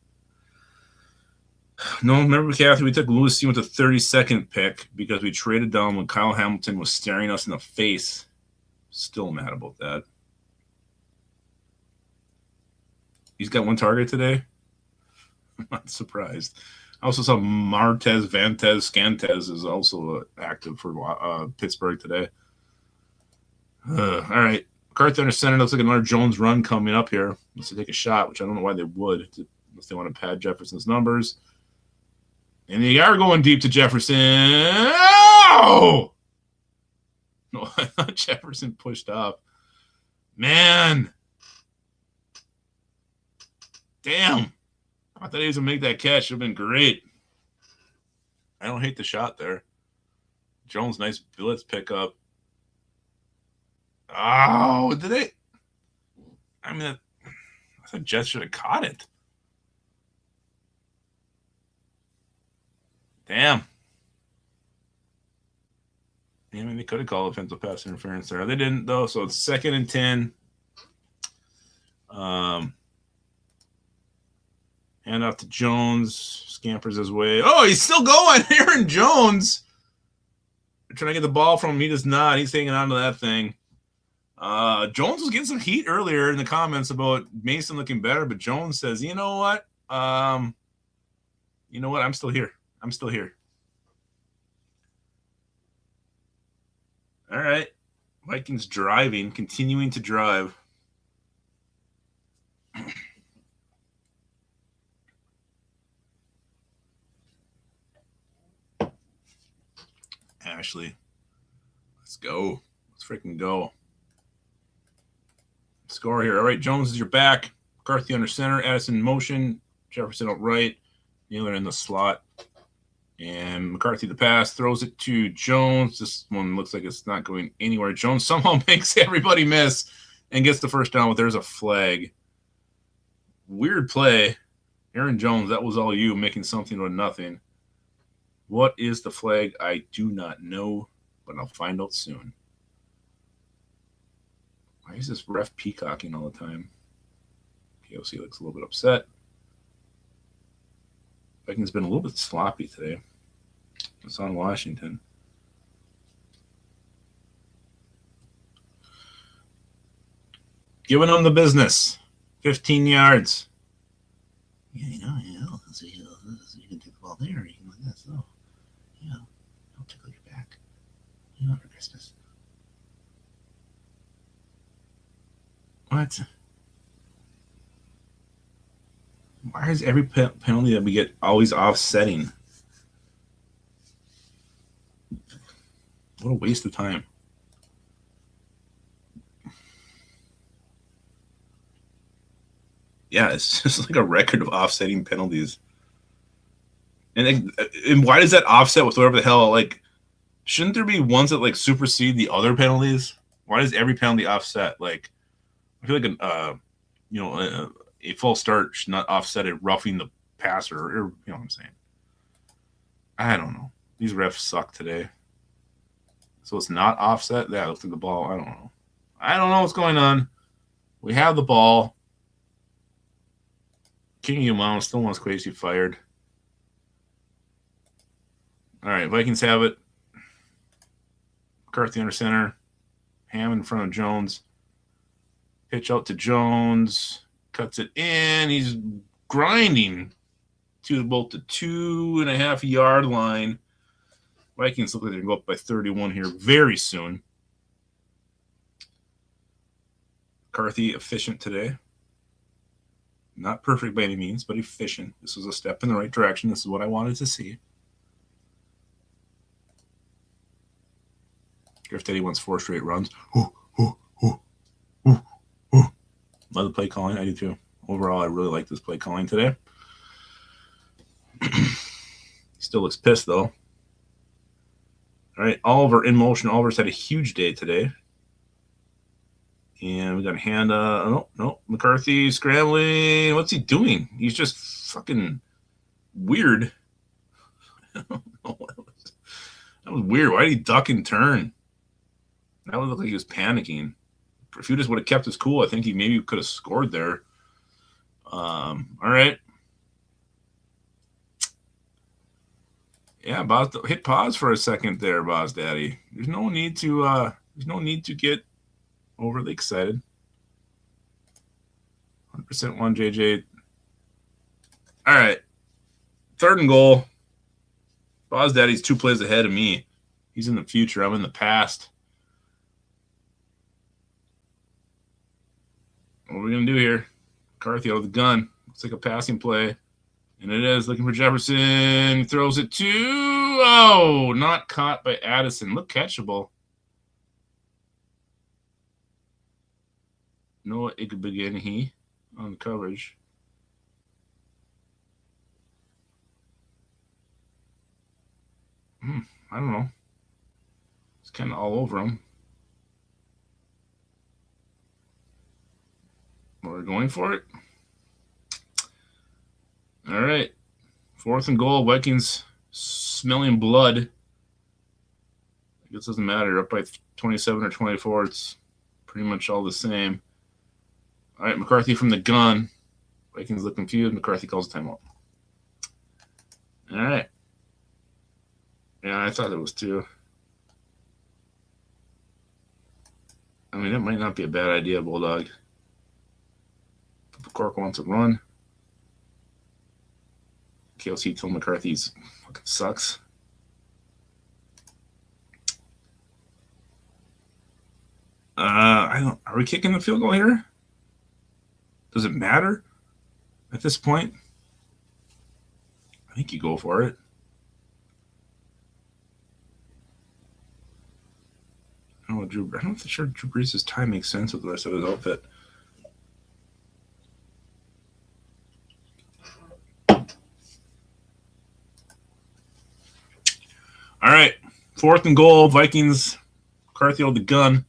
No, remember, Kathy, we took Lewis with the 32nd pick because we traded down when Kyle Hamilton was staring us in the face. Still mad about that. He's got one target today. I'm not surprised. I also saw Scantes is also active for Pittsburgh today. All right. McCarthy under center. Looks like another Jones run coming up here. Let's take a shot, which I don't know why they would, unless they want to pad Jefferson's numbers. And they are going deep to Jefferson. Oh! No, I thought Jefferson pushed up. Man. Damn. I thought he was going to make that catch. It would have been great. I don't hate the shot there. Jones, nice blitz pickup. Oh, did they? I mean, I thought Jets should have caught it. Damn. I mean, they could have called offensive pass interference there. They didn't, though, so it's 2nd and 10. Hand off to Jones. Scampers his way. Oh, he's still going. Aaron Jones. They're trying to get the ball from him. He does not. He's hanging on to that thing. Jones was getting some heat earlier in the comments about Mason looking better, but Jones says, you know what? I'm still here. All right. Vikings driving, continuing to drive. Ashley, let's go. Let's freaking go. Score here. All right, Jones is your back. McCarthy under center. Addison in motion. Jefferson out right. Naylor in the slot. And McCarthy the pass. Throws it to Jones. This one looks like it's not going anywhere. Jones somehow makes everybody miss and gets the first down, but there's a flag. Weird play. Aaron Jones, that was all you making something with nothing. What is the flag? I do not know, but I'll find out soon. Why is this ref peacocking all the time? POC looks a little bit upset. Vikings been a little bit sloppy today. It's on Washington. Giving them the business. 15 yards. Yeah, so you can take the ball there. You can like this. Oh, yeah. Don't tickle your back. For Christmas. What? Why is every penalty that we get always offsetting? What a waste of time. Yeah, it's just like a record of offsetting penalties. And why does that offset with whatever the hell? Like, shouldn't there be ones that like supersede the other penalties? Why does every penalty offset? Like, I feel like a false start should not offset it roughing the passer, or you know what I'm saying. I don't know. These refs suck today. So it's not offset? Yeah, look at the ball. I don't know. I don't know what's going on. We have the ball. King Umano still wants Quasey fired. All right, Vikings have it. McCarthy under center. Ham in front of Jones. Pitch out to Jones. Cuts it in. He's grinding to about the 2.5 yard line. Vikings look like they're going to go up by 31 here very soon. McCarthy efficient today. Not perfect by any means, but efficient. This was a step in the right direction. This is what I wanted to see. Griff Eddie wants 4 straight runs. Love the play calling. I do too. Overall, I really like this play calling today. He still looks pissed, though. All right, Oliver in motion. Oliver's had a huge day today. And we got a hand. No, McCarthy scrambling. What's he doing? He's just fucking weird. I don't know. That was weird. Why did he duck and turn? That would look like he was panicking. If he just would have kept his cool, I think he maybe could have scored there. All right. Yeah, Boz, hit pause for a second there, Boz Daddy. There's no need to get overly excited. 100% one, JJ. All right. 3rd and goal. Boz Daddy's 2 plays ahead of me. He's in the future. I'm in the past. What are we going to do here? McCarthy out of the gun. Looks like a passing play. And it is. Looking for Jefferson. Throws it to... Oh, not caught by Addison. Look catchable. Noah Igbeneghu on the coverage. I don't know. It's kind of all over him. We're going for it. All right. 4th and goal. Vikings smelling blood. I guess it doesn't matter. Up by 27 or 24. It's pretty much all the same. All right. McCarthy from the gun. Vikings look confused. McCarthy calls a timeout. All right. Yeah, I thought it was 2. I mean, that might not be a bad idea, Bulldog. Cork wants to run. KLC told McCarthy's fucking sucks. Are we kicking the field goal here? Does it matter at this point? I think you go for it. I'm not sure Drew Brees' time makes sense with the rest of his outfit. All right, 4th and goal. Vikings. McCarthy on the gun.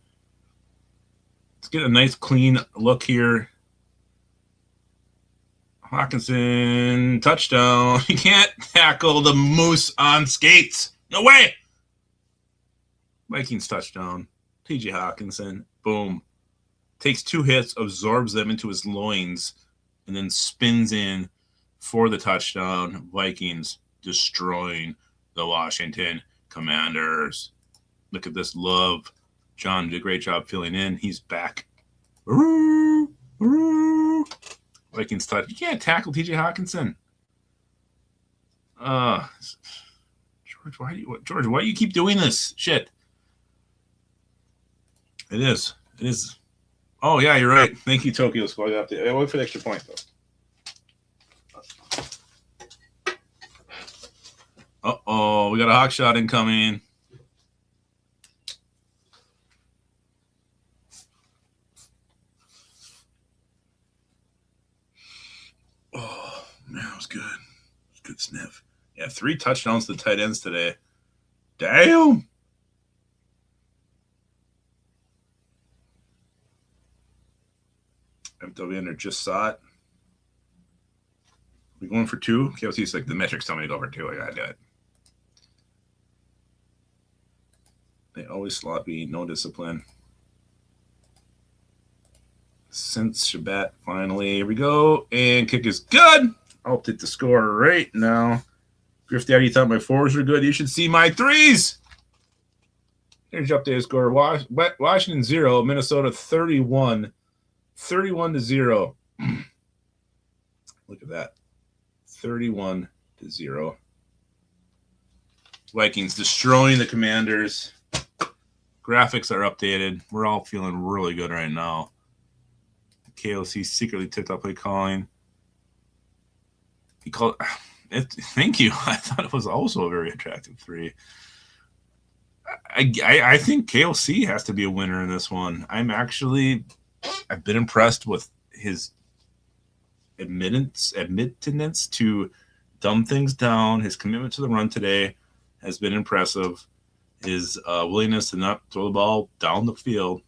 Let's get a nice clean look here. Hawkinson, touchdown. You can't tackle the moose on skates. No way. Vikings touchdown. TJ Hawkinson. Boom. Takes 2 hits, absorbs them into his loins, and then spins in for the touchdown. Vikings destroying the Washington Commanders. Look at this love. John did a great job filling in. He's back. Vikings touch. You can't tackle TJ Hawkinson. George, why do you keep doing this shit? It is. Oh, yeah, you're right. Thank you, Tokyo Squad. I'll wait for the extra point, though. Uh-oh, we got a hawk shot incoming. Oh, man, that was good. It was a good sniff. Yeah, 3 touchdowns to the tight ends today. Damn. FW under just saw it. We going for 2? KOC's like, the metrics tell me to go for 2. I gotta do it. They always sloppy, no discipline. Since Shabbat, finally. Here we go. And kick is good. I'll take the score right now. Griff Daddy thought my 4s were good. You should see my 3s. Here's your updated score. Washington 0, Minnesota 31. 31-0. Look at that. 31-0. Vikings destroying the Commanders. Graphics are updated. We're all feeling really good right now. KOC secretly tipped up play calling. He called it. Thank you. I thought it was also a very attractive 3. I think KOC has to be a winner in this one. I've been impressed with his admittance to dumb things down. His commitment to the run today has been impressive. His willingness to not throw the ball down the field.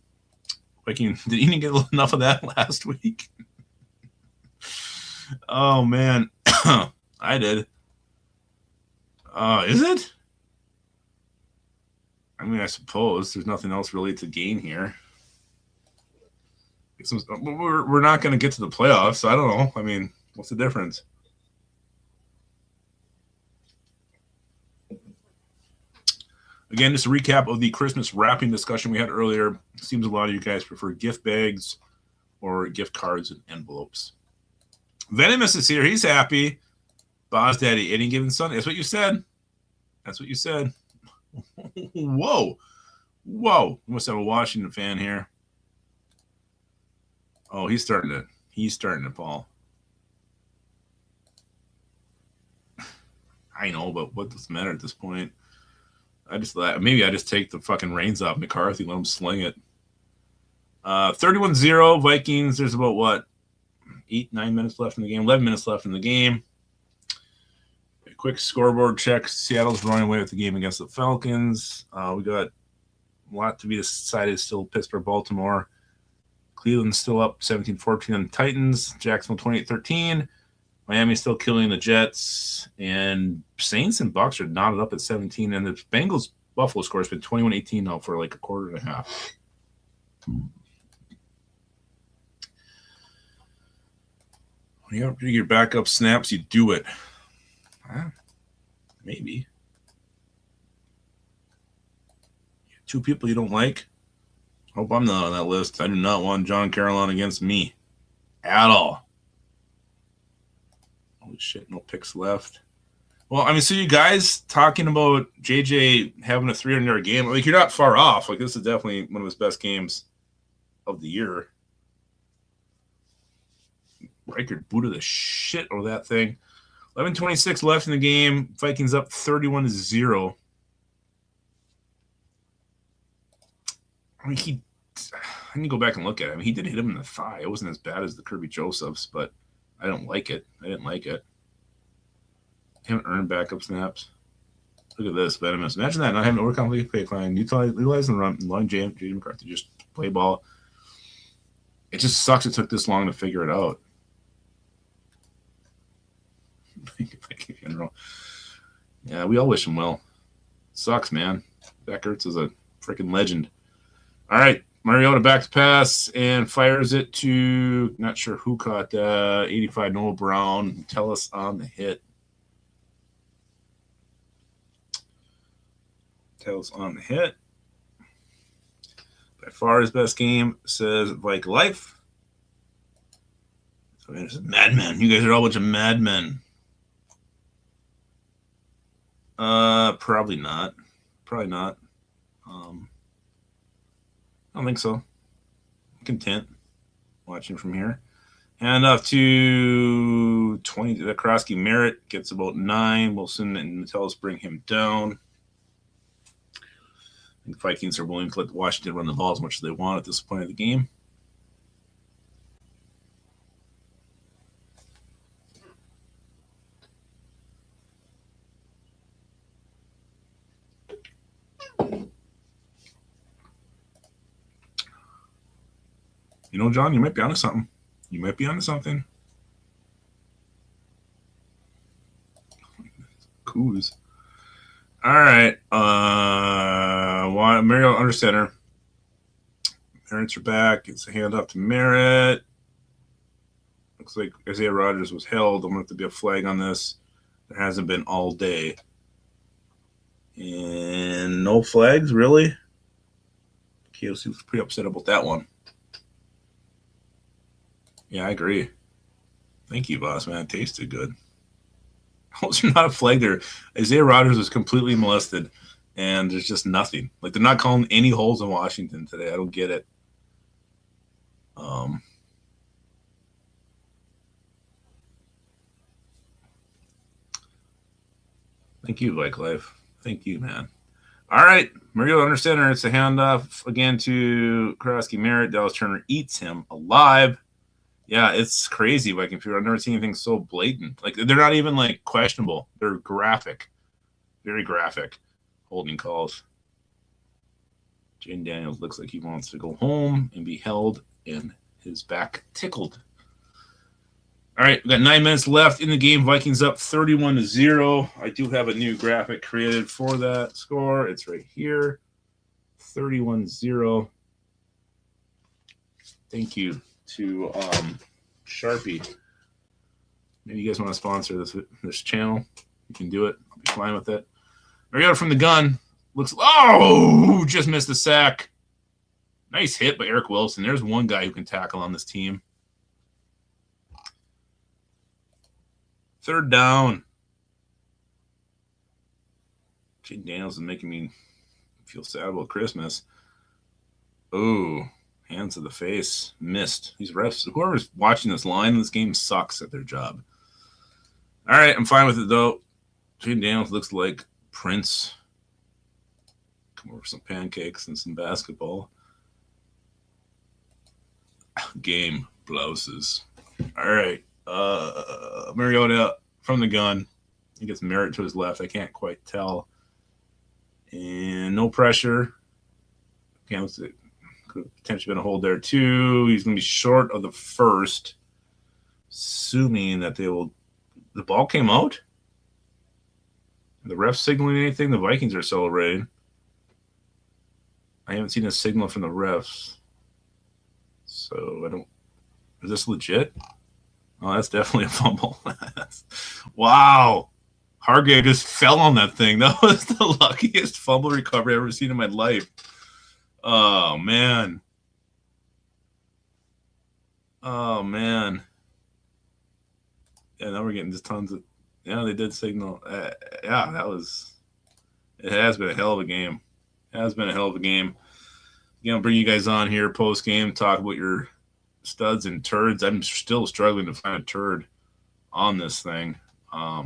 Viking, did you get enough of that last week? Oh, man. I did. Is it? I mean, I suppose there's nothing else really to gain here. We're not going to get to the playoffs, so I don't know. I mean, what's the difference? Again, just a recap of the Christmas wrapping discussion we had earlier. It seems a lot of you guys prefer gift bags or gift cards and envelopes. Venomous is here. He's happy. Boss Daddy, any given Sunday. That's what you said. That's what you said. Whoa. Whoa. We must have a Washington fan here. Oh, he's starting to fall. I know, but what does it matter at this point? Maybe I just take the fucking reins off McCarthy, let him sling it. 31-0 Vikings. There's about what? 9 minutes left in the game, 11 minutes left in the game. A quick scoreboard check. Seattle's running away with the game against the Falcons. We got a lot to be decided still. Pittsburgh, Baltimore. Cleveland's still up 17-14 on the Titans. Jacksonville 28-13. Miami's still killing the Jets. And Saints and Bucks are knotted up at 17. And the Bengals-Buffalo score has been 21-18 now for like a quarter and a half. When you do your backup snaps, you do it. Maybe. Two people you don't like? Hope I'm not on that list. I do not want John Carolina against me at all. Holy shit, no picks left. Well, I mean, so you guys talking about JJ having a 300-yard game, like you're not far off. Like this is definitely one of his best games of the year. Reichard booted the shit out of that thing. 11:26 left in the game. Vikings up 31-0. I mean, I need to go back and look at it. I mean, he did hit him in the thigh. It wasn't as bad as the Kirby Josephs, but I don't like it. I didn't like it. Haven't earned backup snaps. Look at this, Venomous. Imagine that, not having to work on the play line. Utilize and run. Long J.D. McCarthy just play ball. It just sucks it took this long to figure it out. Yeah, we all wish him well. Sucks, man. Zach Ertz is a freaking legend. All right, Mariota back to pass and fires it to, not sure who caught 85, Noah Brown. Tell us on the hit. Tell us on the hit. By far his best game, says Vike Life. So there's madmen. You guys are all a bunch of madmen. Probably not. Probably not. I don't think so. I'm content watching from here. Hand off to 20. The Krosky Merritt gets about 9. Wilson and Metellus bring him down. I think Vikings are willing to let Washington run the ball as much as they want at this point of the game. You know, John, you might be onto something. You might be onto something. Coos. All right. Merrill under center. Merritt's are back. It's a handoff to Merritt. Looks like Isaiah Rodgers was held. I'm going to have to be a flag on this. There hasn't been all day. And no flags, really? KOC was pretty upset about that one. Yeah, I agree. Thank you, boss, man. It tasted good. Those are not a flag there. Isaiah Rodgers was completely molested, and there's just nothing. Like, they're not calling any holes in Washington today. I don't get it. Thank you, Like Life. Thank you, man. All right. Mario under center. It's a handoff again to Krosky Merritt. Dallas Turner eats him alive. Yeah, it's crazy, Viking people. I've never seen anything so blatant. Like, they're not even, like, questionable. They're graphic. Very graphic holding calls. Jaden Daniels looks like he wants to go home and be held and his back tickled. All right, we got 9 minutes left in the game. Vikings up 31-0. I do have a new graphic created for that score. It's right here, 31-0. Thank you to Sharpie. Maybe you guys want to sponsor this channel. You can do it. I'll be fine with it. Mariota from the gun. Looks, oh, just missed the sack. Nice hit by Eric Wilson. There's one guy who can tackle on this team. 3rd down. Jaden Daniels is making me feel sad about Christmas. Oh, hands to the face. Missed. These refs, whoever's watching this line in this game sucks at their job. All right, I'm fine with it, though. Jaden Daniels looks like Prince. Come over some pancakes and some basketball. Game blouses. All right. Mariota from the gun. He gets Merritt to his left. I can't quite tell. And no pressure. Again, could have potentially been a hold there, too. He's going to be short of the first, assuming that they will. The ball came out? The ref signaling anything? The Vikings are celebrating. I haven't seen a signal from the refs. So I don't. Is this legit? Oh, that's definitely a fumble. Wow. Hargrave just fell on that thing. That was the luckiest fumble recovery I've ever seen in my life. Oh, man. Oh, man. Yeah, now we're getting just tons of. Yeah, they did signal. Yeah, that was. It has been a hell of a game. It has been a hell of a game. Again, I'll bring you guys on here post game, talk about your studs and turds. I'm still struggling to find a turd on this thing. I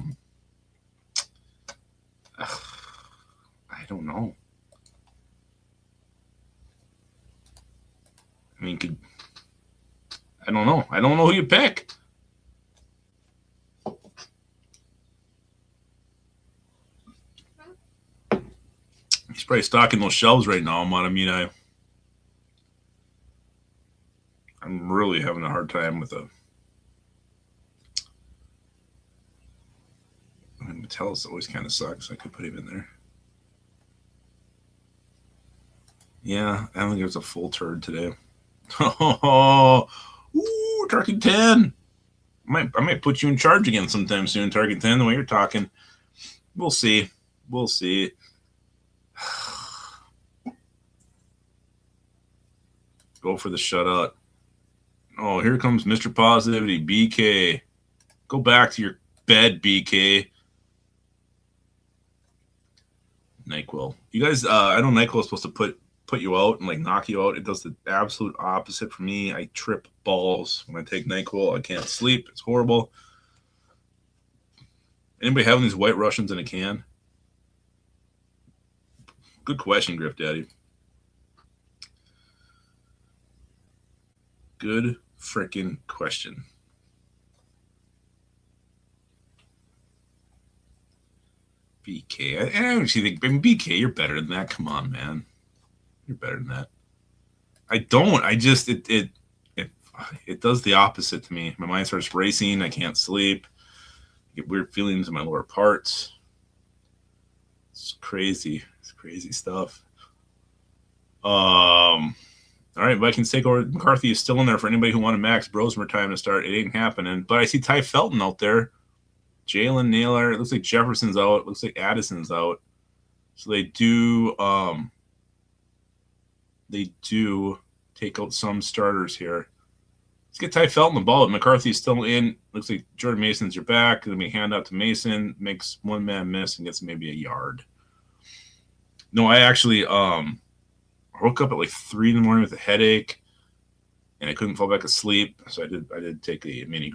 don't know. I mean, I don't know. I don't know who you pick. He's probably stocking those shelves right now, man. I mean, I'm really having a hard time with Metellus always kind of sucks. I could put him in there. Yeah, I don't think there's a full turd today. Oh, ooh, Target 10. I might put you in charge again sometime soon, Target 10, the way you're talking. We'll see. We'll see. Go for the shutout. Oh, here comes Mr. Positivity, BK. Go back to your bed, BK. NyQuil. You guys, I know NyQuil is supposed to put you out and like knock you out. It does the absolute opposite for me. I trip balls when I take NyQuil. I can't sleep. It's horrible. Anybody having these White Russians in a can? Good question, Griff Daddy. Good freaking question. BK. I actually think, BK, you're better than that. Come on, man. You're better than that. I don't. I just, it does the opposite to me. My mind starts racing. I can't sleep. I get weird feelings in my lower parts. It's crazy. It's crazy stuff. All right, Vikings take over. McCarthy is still in there for anybody who wanted Max Brosmer time to start. It ain't happening. But I see Ty Felton out there. Jalen Naylor. It looks like Jefferson's out. It looks like Addison's out. So they do take out some starters here. Let's get Ty Felton the ball. McCarthy's still in. Looks like Jordan Mason's your back. Then we hand out to Mason. Makes one man miss and gets maybe a yard. No, I actually woke up at like 3 in the morning with a headache, and I couldn't fall back asleep. So I did take a mini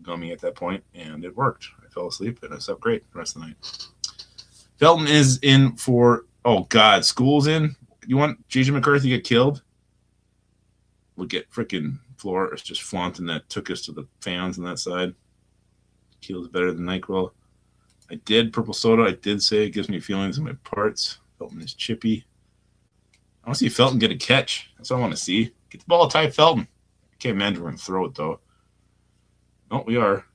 gummy at that point, and it worked. I fell asleep, and I slept great the rest of the night. Felton is in for, oh, God, School's in. You want J.J. McCarthy to get killed? Look at freaking Flores just flaunting that took us to the fans on that side. Keel's better than NyQuil. I did Purple Soda. I did say it gives me feelings in my parts. Felton is chippy. I want to see Felton get a catch. That's what I want to see. Get the ball to Ty Felton. I can't imagine we're going to throw it, though. Oh, we are.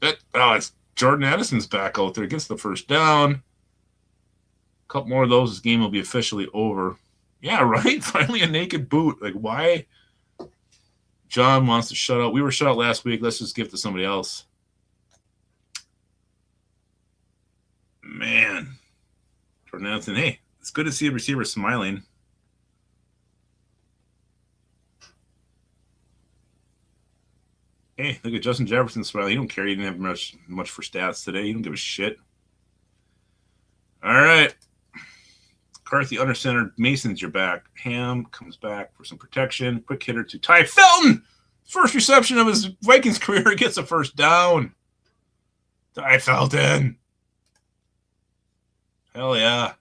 It's Jordan Addison's back out there. Gets the first down. A couple more of those. This game will be officially over. Yeah, right? Finally a naked boot. Like, why? John wants to shut out. We were shut out last week. Let's just give it to somebody else. Man. Jordan Addison, hey, it's good to see a receiver smiling. Hey, look at Justin Jefferson smiling. He don't care. He didn't have much for stats today. He don't give a shit. All right. McCarthy under center. Mason's your back. Ham comes back for some protection. Quick hitter to Ty Felton. First reception of his Vikings career. Gets a first down. Ty Felton. Hell yeah.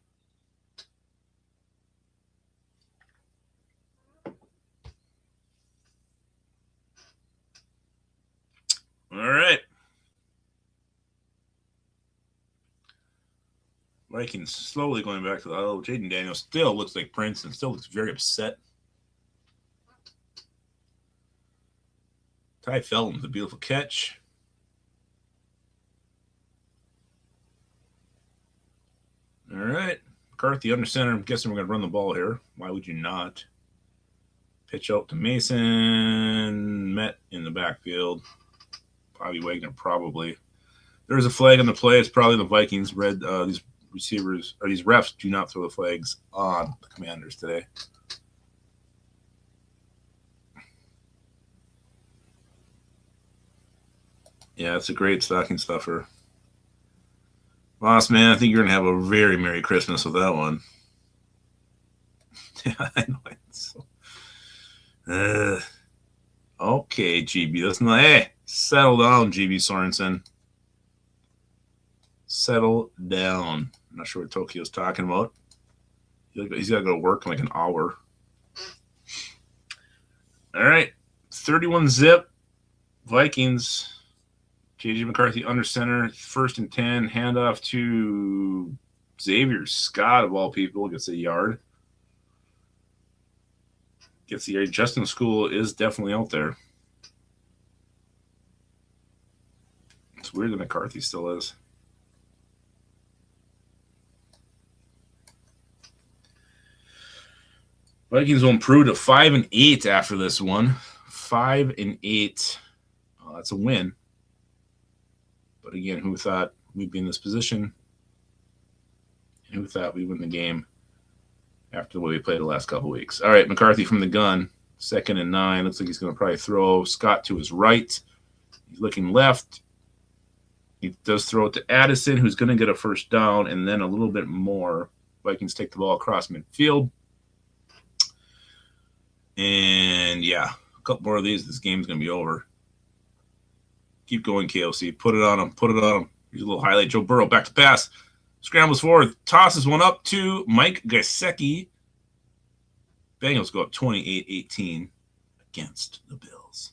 All right. Vikings slowly going back to the huddle. Jaden Daniels still looks like Prince and still looks very upset. Ty Felton's a beautiful catch. All right. McCarthy under center. I'm guessing we're going to run the ball here. Why would you not? Pitch out to Mason. Met in the backfield. Bobby Wagner probably. There's a flag on the play. It's probably the Vikings. These receivers or these refs do not throw the flags on the Commanders today. Yeah, it's a great stocking stuffer. Boss man, I think you're gonna have a very Merry Christmas with that one. Yeah, I know it's so. Okay, GB. That's not. Hey, settle down, GB Sorensen. Settle down. I'm not sure what Tokyo's talking about. He's got to go to work in like an hour. All right. 31-zip. Vikings. JJ McCarthy under center. 1st and 10. Handoff to Xavier Scott, of all people. Gets a yard. Gets the yard. Justin School is definitely out there. It's weird that McCarthy still is. Vikings will improve to 5-8 after this one. 5-8. That's a win. But again, who thought we'd be in this position? And who thought we'd win the game after the way we played the last couple weeks? All right, McCarthy from the gun. 2nd and 9. Looks like he's going to probably throw Scott to his right. He's looking left. He does throw it to Addison, who's going to get a first down, and then a little bit more. Vikings take the ball across midfield. And, yeah, a couple more of these. This game's going to be over. Keep going, KOC. Put it on him. Put it on him. Here's a little highlight. Joe Burrow back to pass. Scrambles forward. Tosses one up to Mike Gesicki. Bengals go up 28-18 against the Bills.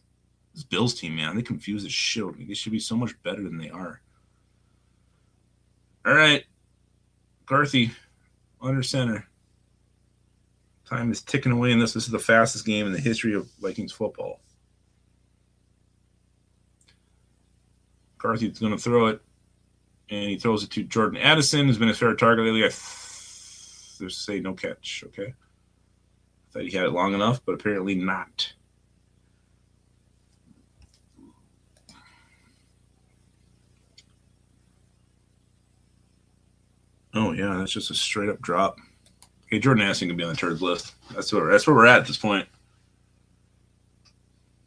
This Bills team, man, they confuse the shit out of me. They should be so much better than they are. All right. McCarthy under center. Time is ticking away in this. This is the fastest game in the history of Vikings football. McCarthy's going to throw it, and he throws it to Jordan Addison, who's been a fair target lately. There's say no catch, okay? I thought he had it long enough, but apparently not. Oh, yeah, that's just a straight-up drop. Okay, Jordan Addison can be on the turds list. That's where we're at this point.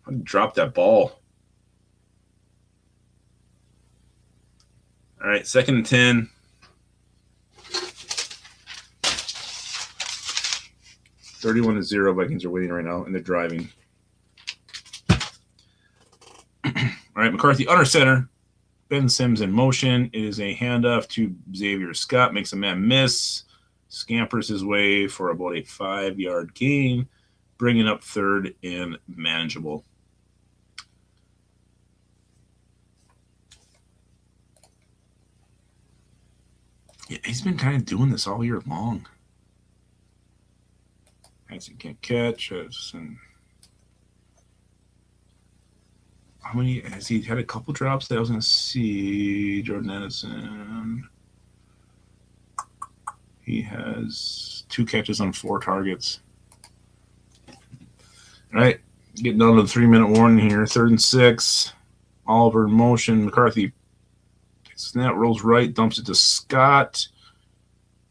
I dropped that ball. All right, 2nd and 10. 31-0. Vikings are winning right now, and they're driving. All right, McCarthy under center. Ben Sims in motion. It is a handoff to Xavier Scott. Makes a man miss. Scampers his way for about a 5-yard gain, bringing up 3rd and manageable. Yeah, he's been kind of doing this all year long. Hanson can't catch. And how many has he had? A couple drops that I was going to see. Jordan Edison. He has 2 catches on 4 targets. All right, getting down to the 3-minute warning here. 3rd and 6. Oliver in motion. McCarthy snap, rolls right, dumps it to Scott.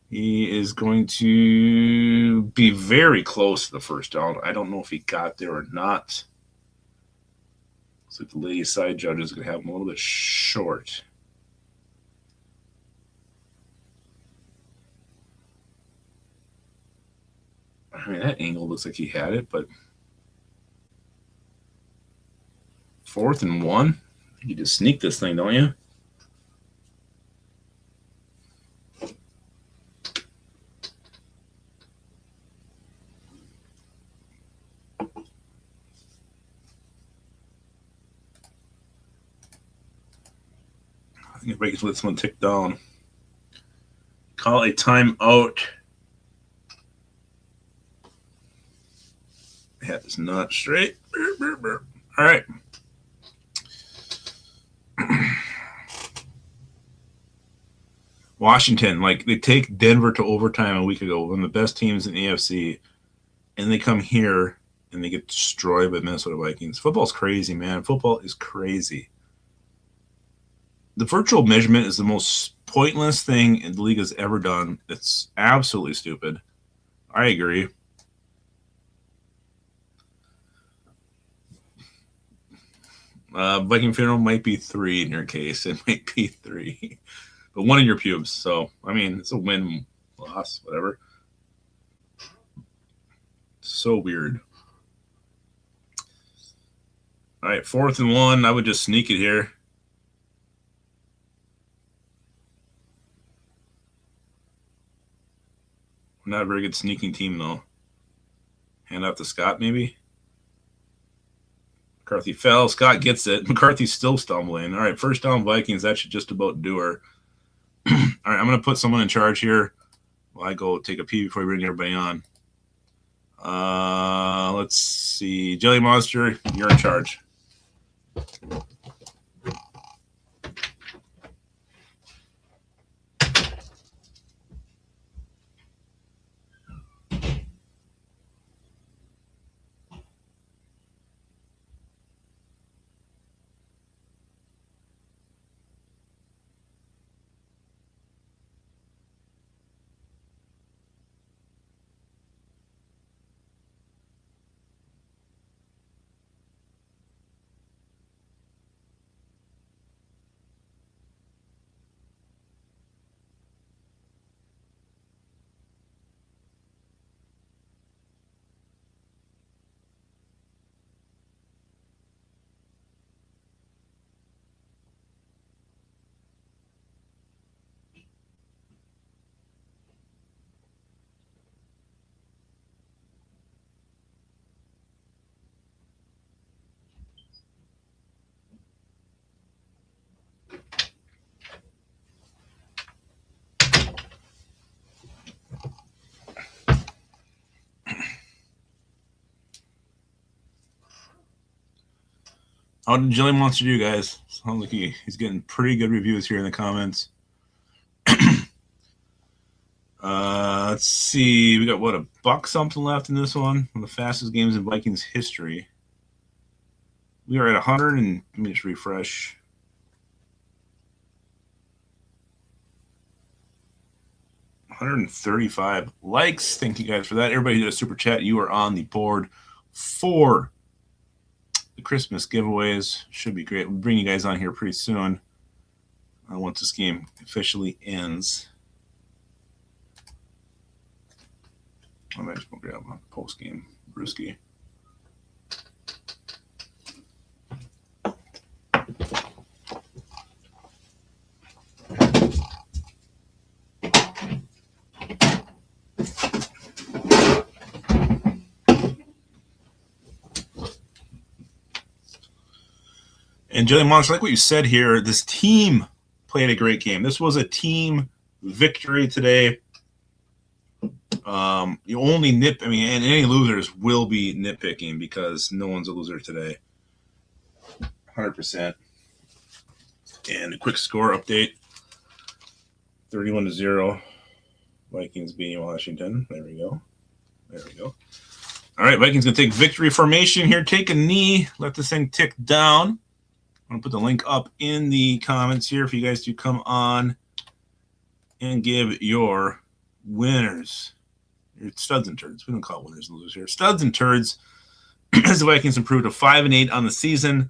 He is going to be very close to the first down. I don't know if he got there or not. Looks like the lady side judge is going to have him a little bit short. I mean, that angle looks like he had it, but 4th and 1. You just sneak this thing, don't you? I think everybody can let someone tick down. Call a timeout. Hat is not straight. All right. Washington, like they take Denver to overtime a week ago, one of the best teams in the AFC, and they come here and they get destroyed by Minnesota Vikings. Football's crazy, man. Football is crazy. The virtual measurement is the most pointless thing the league has ever done. It's absolutely stupid. I agree. Viking funeral might be 3 in your case. It might be 3. But 1 in your pubes. So, I mean, it's a win, loss, whatever. So weird. All right, 4th and 1. I would just sneak it here. We're not a very good sneaking team, though. Hand out to Scott, maybe. McCarthy fell. Scott gets it. McCarthy's still stumbling. All right, 1st down Vikings. That should just about do her. All right, I'm going to put someone in charge here while I go take a pee before we bring everybody on. Let's see. Jelly Monster, you're in charge. How did Jelly Monster do, guys? Sounds like he's getting pretty good reviews here in the comments. Let's see. We got, what, $1 something left in this one? One of the fastest games in Vikings history. We are at 100 and let me just refresh. $135 likes. Thank you guys for that. Everybody who did a super chat, you are on the board for the Christmas giveaways. Should be great. We'll bring you guys on here pretty soon once this game officially ends. I might just grab a post-game brewski. And Jelly Monster, like what you said here, this team played a great game. This was a team victory today. You only and any losers will be nitpicking because no one's a loser today. 100%. And a quick score update. 31-0. Vikings beating Washington. There we go. All right, Vikings going to take victory formation here. Take a knee. Let this thing tick down. I'm going to put the link up in the comments here for you guys to come on and give your winners. Your studs and turds. We don't call it winners and losers here. Studs and turds. As the Vikings improved to 5-8 on the season.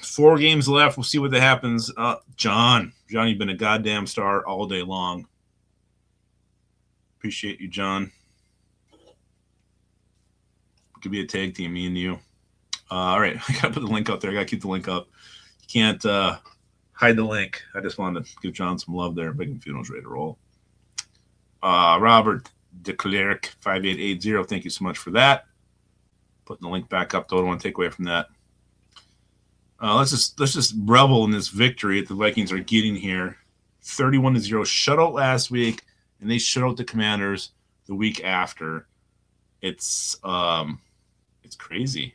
4 games left. We'll see what happens. John, you've been a goddamn star all day long. Appreciate you, John. Could be a tag team, me and you. All right, I gotta put the link out there. I gotta keep the link up. You can't hide the link. I just wanted to give John some love there. Viking Funeral's ready to roll. Robert DeClerc 5880. Thank you so much for that. Putting the link back up. Don't want to take away from that. Let's just revel in this victory that the Vikings are getting here. 31-0 shutout last week, and they shut out the Commanders the week after. It's crazy.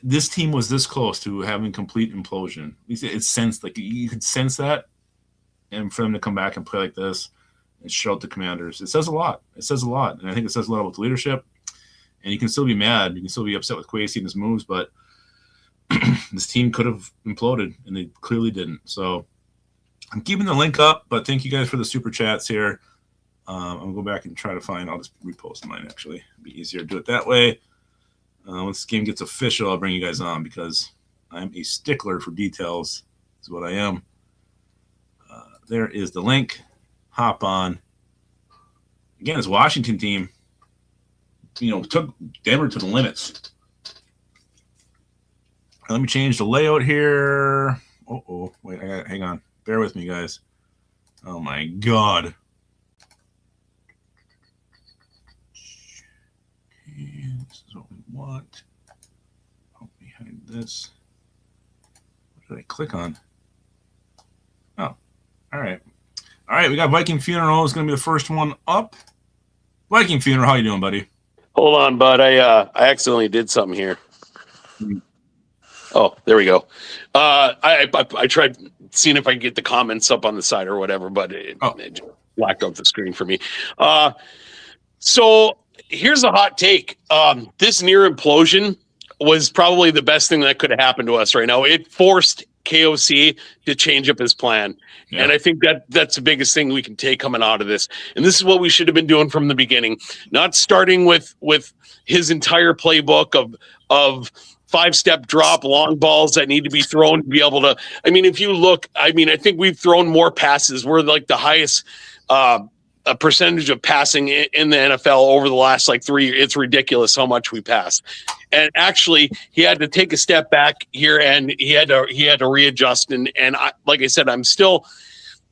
This team was this close to having complete implosion. It's sensed, like you could sense that, and for them to come back and play like this and shut out the Commanders, it says a lot. And I think it says a lot about the leadership. And you can still be mad. You can still be upset with Kwesi and his moves, but this team could have imploded, and they clearly didn't. So I'm keeping the link up, but thank you guys for the super chats here. I'm going to go back and try to find – I'll just repost mine, actually. It'd be easier to do it that way. Once this game gets official, I'll bring you guys on because I'm a stickler for details is what I am. There is the link. Hop on. Again, this Washington team – took Denver to the limits. Let me change the layout here. Wait, hang on. Bear with me, guys. Oh, my God. Okay, this is what we want. Oh, behind this. What did I click on? Oh, all right. All right, we got Viking Funeral is going to be the first one up. Viking Funeral, how you doing, buddy? Hold on, bud. I accidentally did something here. Oh, there we go. I tried seeing if I could get the comments up on the side or whatever, but it just blacked out the screen for me. So here's a hot take. This near implosion was probably the best thing that could have happened to us right now. It forced KOC to change up his plan. Yeah. And I think that's the biggest thing we can take coming out of this. And this is what we should have been doing from the beginning, not starting with his entire playbook of 5-step drop, long balls that need to be thrown to be able to. I mean, if you look, I think we've thrown more passes. We're like the highest a percentage of passing in the NFL over the last 3 years. It's ridiculous how much we pass. And actually, he had to take a step back here, and he had to readjust. And like I said,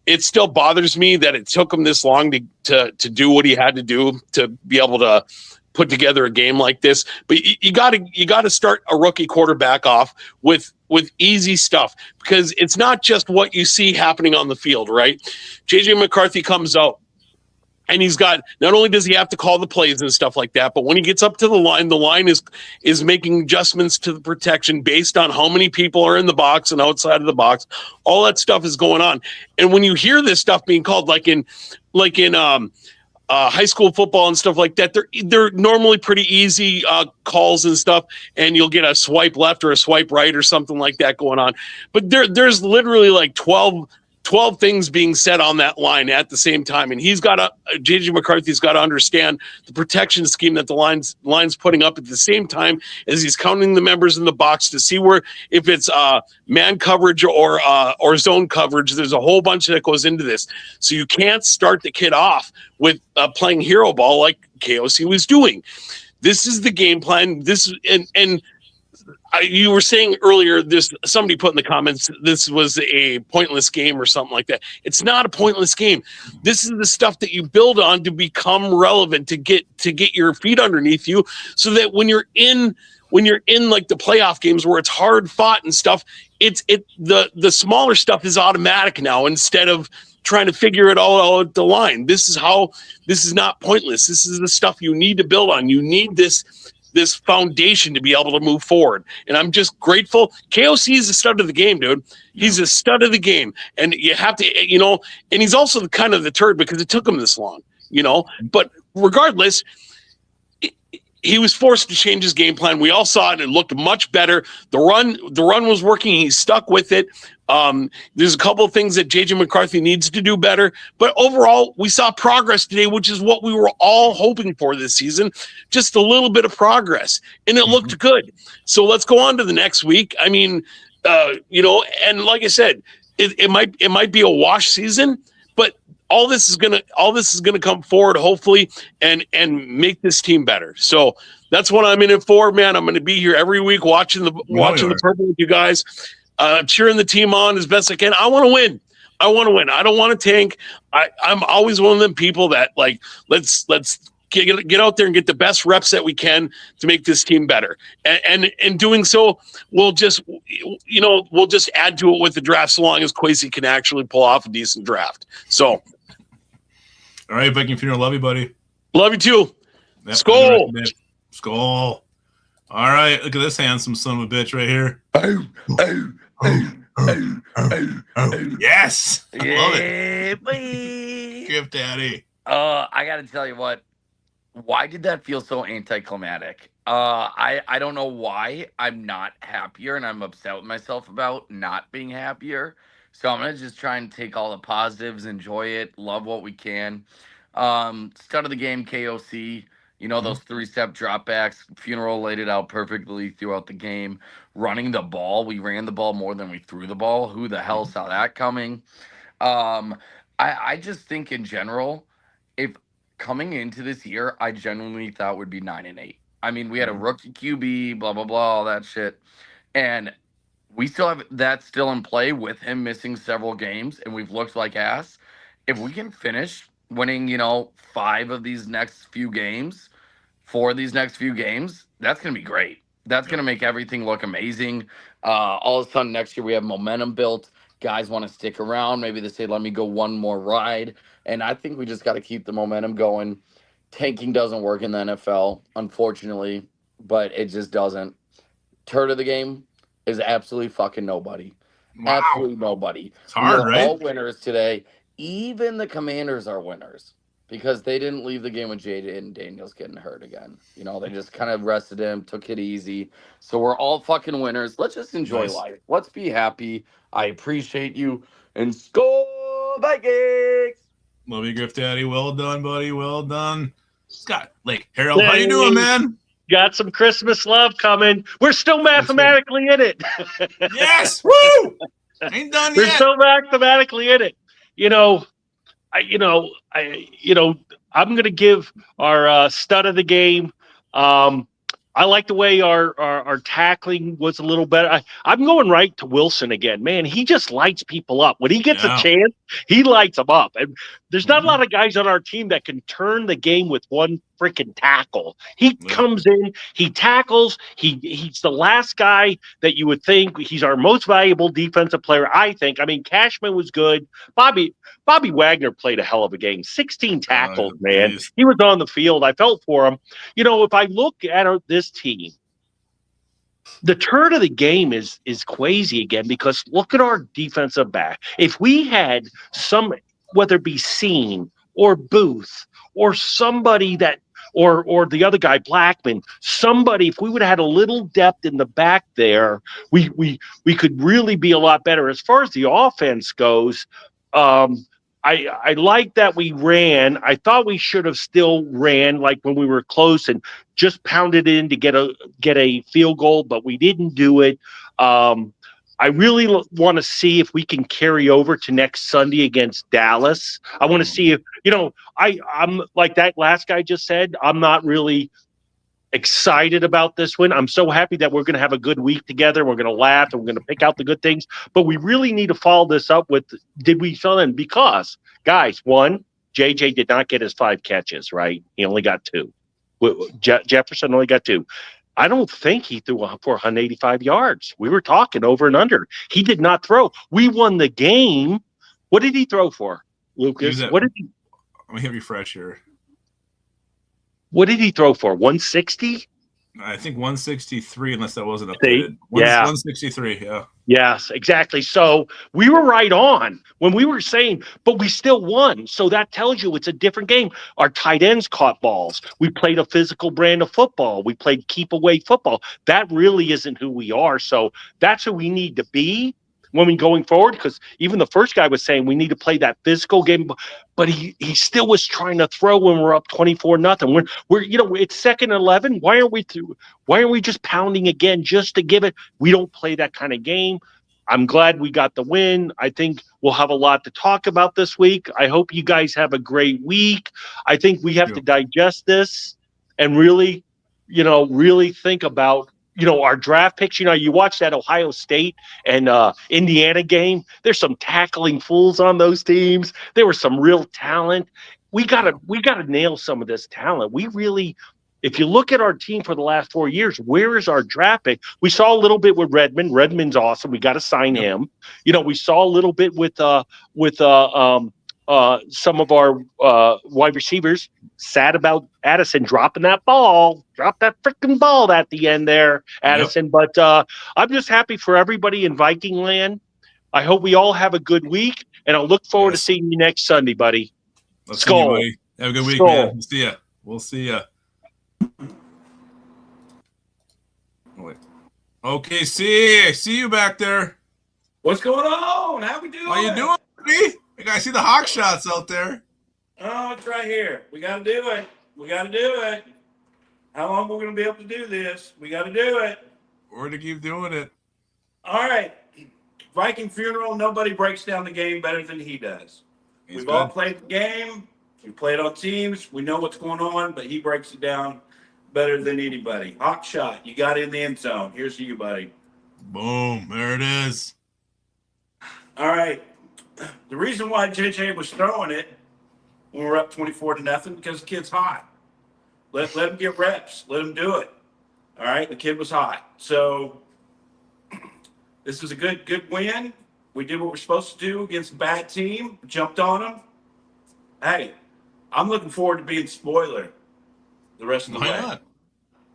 it still bothers me that it took him this long to do what he had to do to be able to put together a game like this. But you got to start a rookie quarterback off with easy stuff, because it's not just what you see happening on the field, right? JJ McCarthy comes out. And he's got, not only does he have to call the plays and stuff like that, but when he gets up to the line is making adjustments to the protection based on how many people are in the box and outside of the box. All that stuff is going on. And when you hear this stuff being called, like in high school football and stuff like that, they're normally pretty easy calls and stuff, and you'll get a swipe left or a swipe right or something like that going on. But there's literally 12 things being said on that line at the same time. And JJ McCarthy's got to understand the protection scheme that the line's putting up at the same time as he's counting the members in the box to see if it's man coverage or zone coverage. There's a whole bunch that goes into this. So you can't start the kid off with playing hero ball like KOC was doing. This is the game plan. You were saying earlier, somebody put in the comments, this was a pointless game or something like that. It's not a pointless game. This is the stuff that you build on to become relevant, to get your feet underneath you, so that when you're in the playoff games where it's hard fought and stuff, the smaller stuff is automatic now, instead of trying to figure it all out at the line. This is not pointless. This is the stuff you need to build on. You need this foundation to be able to move forward. And I'm just grateful. KOC is a stud of the game, dude. He's a stud of the game. And you have to, and he's also kind of the turd because it took him this long, but regardless, he was forced to change his game plan. We all saw it. It looked much better. The run was working. He stuck with it. There's a couple of things that JJ McCarthy needs to do better, but overall we saw progress today, which is what we were all hoping for this season. Just a little bit of progress, and it looked good. So let's go on to the next week. I mean, and like I said, it might be a wash season, but all this is gonna come forward hopefully and make this team better. So that's what I'm in it for, man. I'm gonna be here every week watching the purple with you guys. Cheering the team on as best I can. I want to win. I don't want to tank. I'm always one of them people that like, let's get out there and get the best reps that we can to make this team better. And in doing so, we'll just add to it with the draft so long as Kwesi can actually pull off a decent draft. So, all right, Viking Funeral, love you, buddy. Love you too. Yep, SKOL. SKOL. All right, look at this handsome son of a bitch right here. Yes, I love it. Boy. Gift Daddy. I got to tell you what. Why did that feel so anticlimactic? I don't know why I'm not happier, and I'm upset with myself about not being happier. So I'm gonna just try and take all the positives, enjoy it, love what we can. Start of the game, KOC. Those 3-step dropbacks. Funeral laid it out perfectly throughout the game. Running the ball, we ran the ball more than we threw the ball. Who the hell saw that coming? I just think in general, if coming into this year, I genuinely thought would be 9-8. I mean, we had a rookie QB, blah blah blah, all that shit, and we still have that still in play with him missing several games, and we've looked like ass. If we can finish winning, 4 of these next few games, that's going to be great. That's going to make everything look amazing. All of a sudden next year we have momentum built. Guys want to stick around. Maybe they say, let me go one more ride. And I think we just got to keep the momentum going. Tanking doesn't work in the NFL, unfortunately, but it just doesn't. Turd of the game is absolutely fucking nobody. Wow. Absolutely nobody. It's hard, We're right? all winners today. Even the Commanders are winners because they didn't leave the game with Jaden Daniels getting hurt again. They just kind of rested him, took it easy. So we're all fucking winners. Let's just enjoy life. Let's be happy. I appreciate you. And SKOL Vikings! Love you, Gift Daddy. Well done, buddy. Well done. Scott, Harold, how you doing, man? Got some Christmas love coming. We're still mathematically in it. Yes! Woo! Ain't done We're yet. still mathematically in it. I'm going to give our stud of the game. I like the way our tackling was a little better. I'm going right to Wilson again. Man, he just lights people up. When he gets a chance, he lights them up. And there's not a lot of guys on our team that can turn the game with one freaking tackle. He comes in, he tackles, he's the last guy that you would think. He's our most valuable defensive player, I think. I mean, Cashman was good. Bobby Wagner played a hell of a game. 16 tackles, man. Geez. He was on the field. I felt for him. If I look at this team, the turn of the game is Kwesi again, because look at our defensive back. If we had whether it be Seen or Booth or somebody or the other guy, Blackman, if we would have had a little depth in the back there, we could really be a lot better. As far as the offense goes, I like that we ran. I thought we should have still ran like when we were close and just pounded in to get a field goal, but we didn't do it. I really want to see if we can carry over to next Sunday against Dallas. I want to see if, I'm like that last guy just said, I'm not really excited about this win. I'm so happy that we're going to have a good week together. We're going to laugh and we're going to pick out the good things, but we really need to follow this up with, did we fill in? Because guys, one, JJ did not get his 5 catches, right? He only got 2. Jefferson only got 2. I don't think he threw for 185 yards. We were talking over and under. He did not throw. We won the game. What did he throw for? Lucas. Let me hit refresh here. What did he throw for? 160? I think 163, unless that wasn't See? updated. Yeah. 163, yeah. Yes, exactly. So we were right on when we were saying, but we still won. So that tells you it's a different game. Our tight ends caught balls. We played a physical brand of football. We played keep away football. That really isn't who we are. So that's who we need to be when we going forward. Because even the first guy was saying we need to play that physical game, but he still was trying to throw when we're up 24-0. We're it's second and 11. Why aren't we just pounding again just to give it? We don't play that kind of game. I'm glad we got the win. I think we'll have a lot to talk about this week. I hope you guys have a great week. I think we have to digest this and really think about, our draft picks. You watch that Ohio State and Indiana game. There's some tackling fools on those teams. There was some real talent. We gotta nail some of this talent. We really. If you look at our team for the last 4 years, where is our draft pick? We saw a little bit with Redmond. Redmond's awesome. We got to sign him. We saw a little bit with some of our wide receivers. Sad about Addison dropping that ball. Drop that freaking ball at the end there, Addison. Yep. But I'm just happy for everybody in Viking land. I hope we all have a good week, and I'll look forward to seeing you next Sunday, buddy. Let's see you, buddy. Have a good week, man. We'll see ya. Okay, I see you back there. What's going on? How we doing? How you doing, buddy? I see the hawk shots out there. Oh, it's right here. We got to do it. How long we're going to be able to do this? We got to do it. We're going to keep doing it. All right. Viking funeral. Nobody breaks down the game better than he does. We've all played the game. We played on teams. We know what's going on, but he breaks it down better than anybody. Hawk shot. You got in the end zone. Here's to you, buddy. Boom. There it is. All right. The reason why JJ was throwing it when we're up 24-0 because the kid's hot. Let him get reps. Let him do it. All right. The kid was hot. So this is a good win. We did what we're supposed to do against a bad team. Jumped on them. Hey, I'm looking forward to being spoiler the rest of the way. Why not?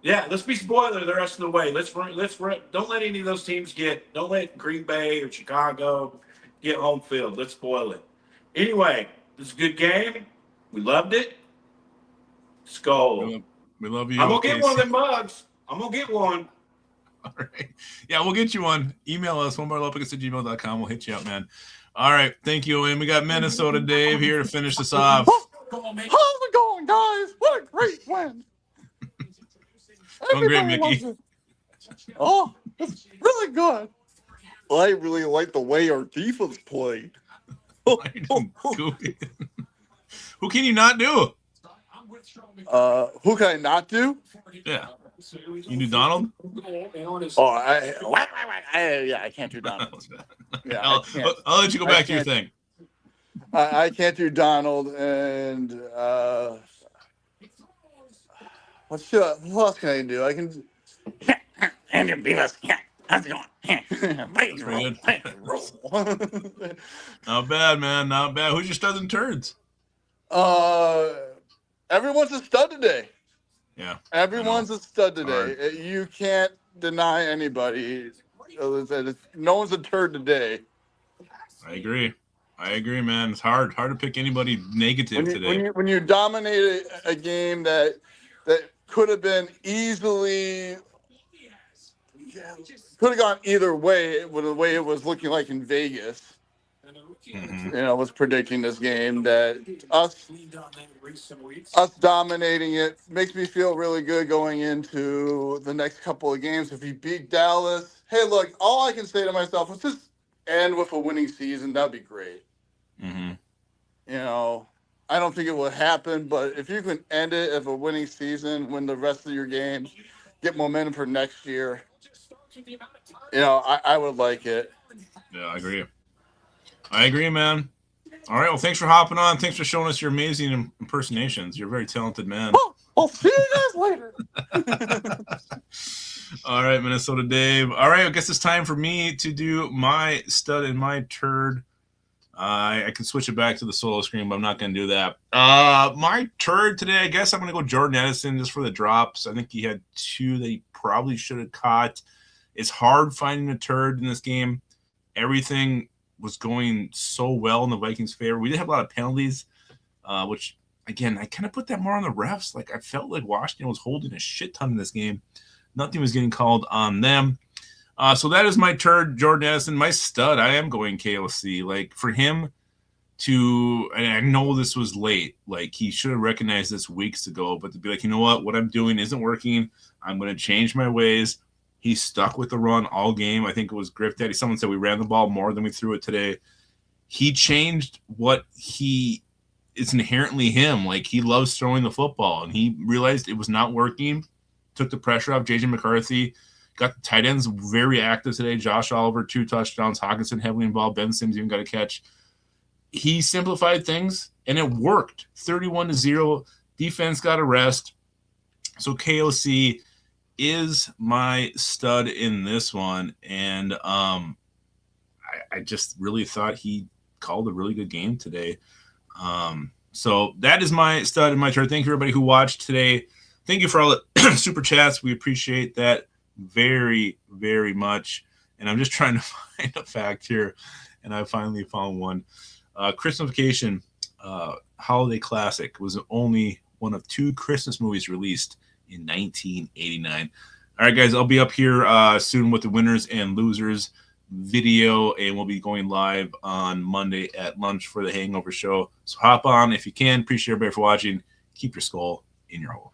Yeah, let's be spoiler the rest of the way. Let's don't let any of those teams don't let Green Bay or Chicago get home field. Let's spoil it. Anyway, this is a good game. We loved it. SKOL. We love you. I'm going to get one of them mugs. I'm going to get one. All right. Yeah, we'll get you one. Email us, onebarlopicus@gmail.com. We'll hit you up, man. All right. Thank you, and we got Minnesota Dave here to finish this off. How's it going, guys? What a great win. Going great, Mickey. Oh, it's really good. I really like the way our defense played. Who can you not do? Who can I not do? Yeah. You do Donald? Oh, I can't do Donald. Yeah, I'll let you go back to your thing. I can't do Donald, and what else can I do? I can. Andrew Beavis. How's it going? Not bad, man. Not bad. Who's your studs and turds? Everyone's a stud today. Yeah. Everyone's a stud today. You can't deny anybody. No one's a turd today. I agree, man. It's hard to pick anybody negative today. When you dominate a game that could have been easily could have gone either way with the way it was looking like in Vegas. Mm-hmm. Was predicting this game that us dominating it makes me feel really good going into the next couple of games. If we beat Dallas, hey, look, all I can say to myself is just end with a winning season. That'd be great. Mm-hmm. I don't think it will happen, but if you can end it as a winning season, win the rest of your games, get momentum for next year, I would like it. Yeah, I agree, man. All right, well, thanks for hopping on. Thanks for showing us your amazing impersonations. You're a very talented man. Well, I'll see you guys later. All right, Minnesota Dave. All right, I guess it's time for me to do my stud and my turd. I can switch it back to the solo screen, but I'm not going to do that. My turd today, I guess I'm going to go Jordan Edison just for the drops. I think he had 2 that he probably should have caught. It's hard finding a turd in this game. Everything was going so well in the Vikings' favor. We did have a lot of penalties, which, again, I kind of put that more on the refs. Like, I felt like Washington was holding a shit ton in this game. Nothing was getting called on them. So that is my turd, Jordan Addison. My stud, I am going KOC. Like, for him to, and I know this was late, like, he should have recognized this weeks ago, but to be like, you know what I'm doing isn't working. I'm going to change my ways. He stuck with the run all game. I think it was Griff Daddy. Someone said we ran the ball more than we threw it today. He changed what he is inherently him. Like, he loves throwing the football, and he realized it was not working, took the pressure off J.J. McCarthy. Got the tight ends very active today. Josh Oliver, 2 touchdowns. Hawkinson heavily involved. Ben Sims even got a catch. He simplified things, and it worked. 31-0. Defense got a rest. So KOC is my stud in this one. And I just really thought he called a really good game today. So that is my stud and my turn. Thank you, everybody who watched today. Thank you for all the super chats. We appreciate that very, very much. And I'm just trying to find a fact here, and I finally found one. Christmas Vacation Holiday Classic was only one of 2 Christmas movies released in 1989. All right, guys, I'll be up here soon with the winners and losers video, and we'll be going live on Monday at lunch for the Hangover Show. So hop on if you can. Appreciate everybody for watching. Keep your skull in your hole.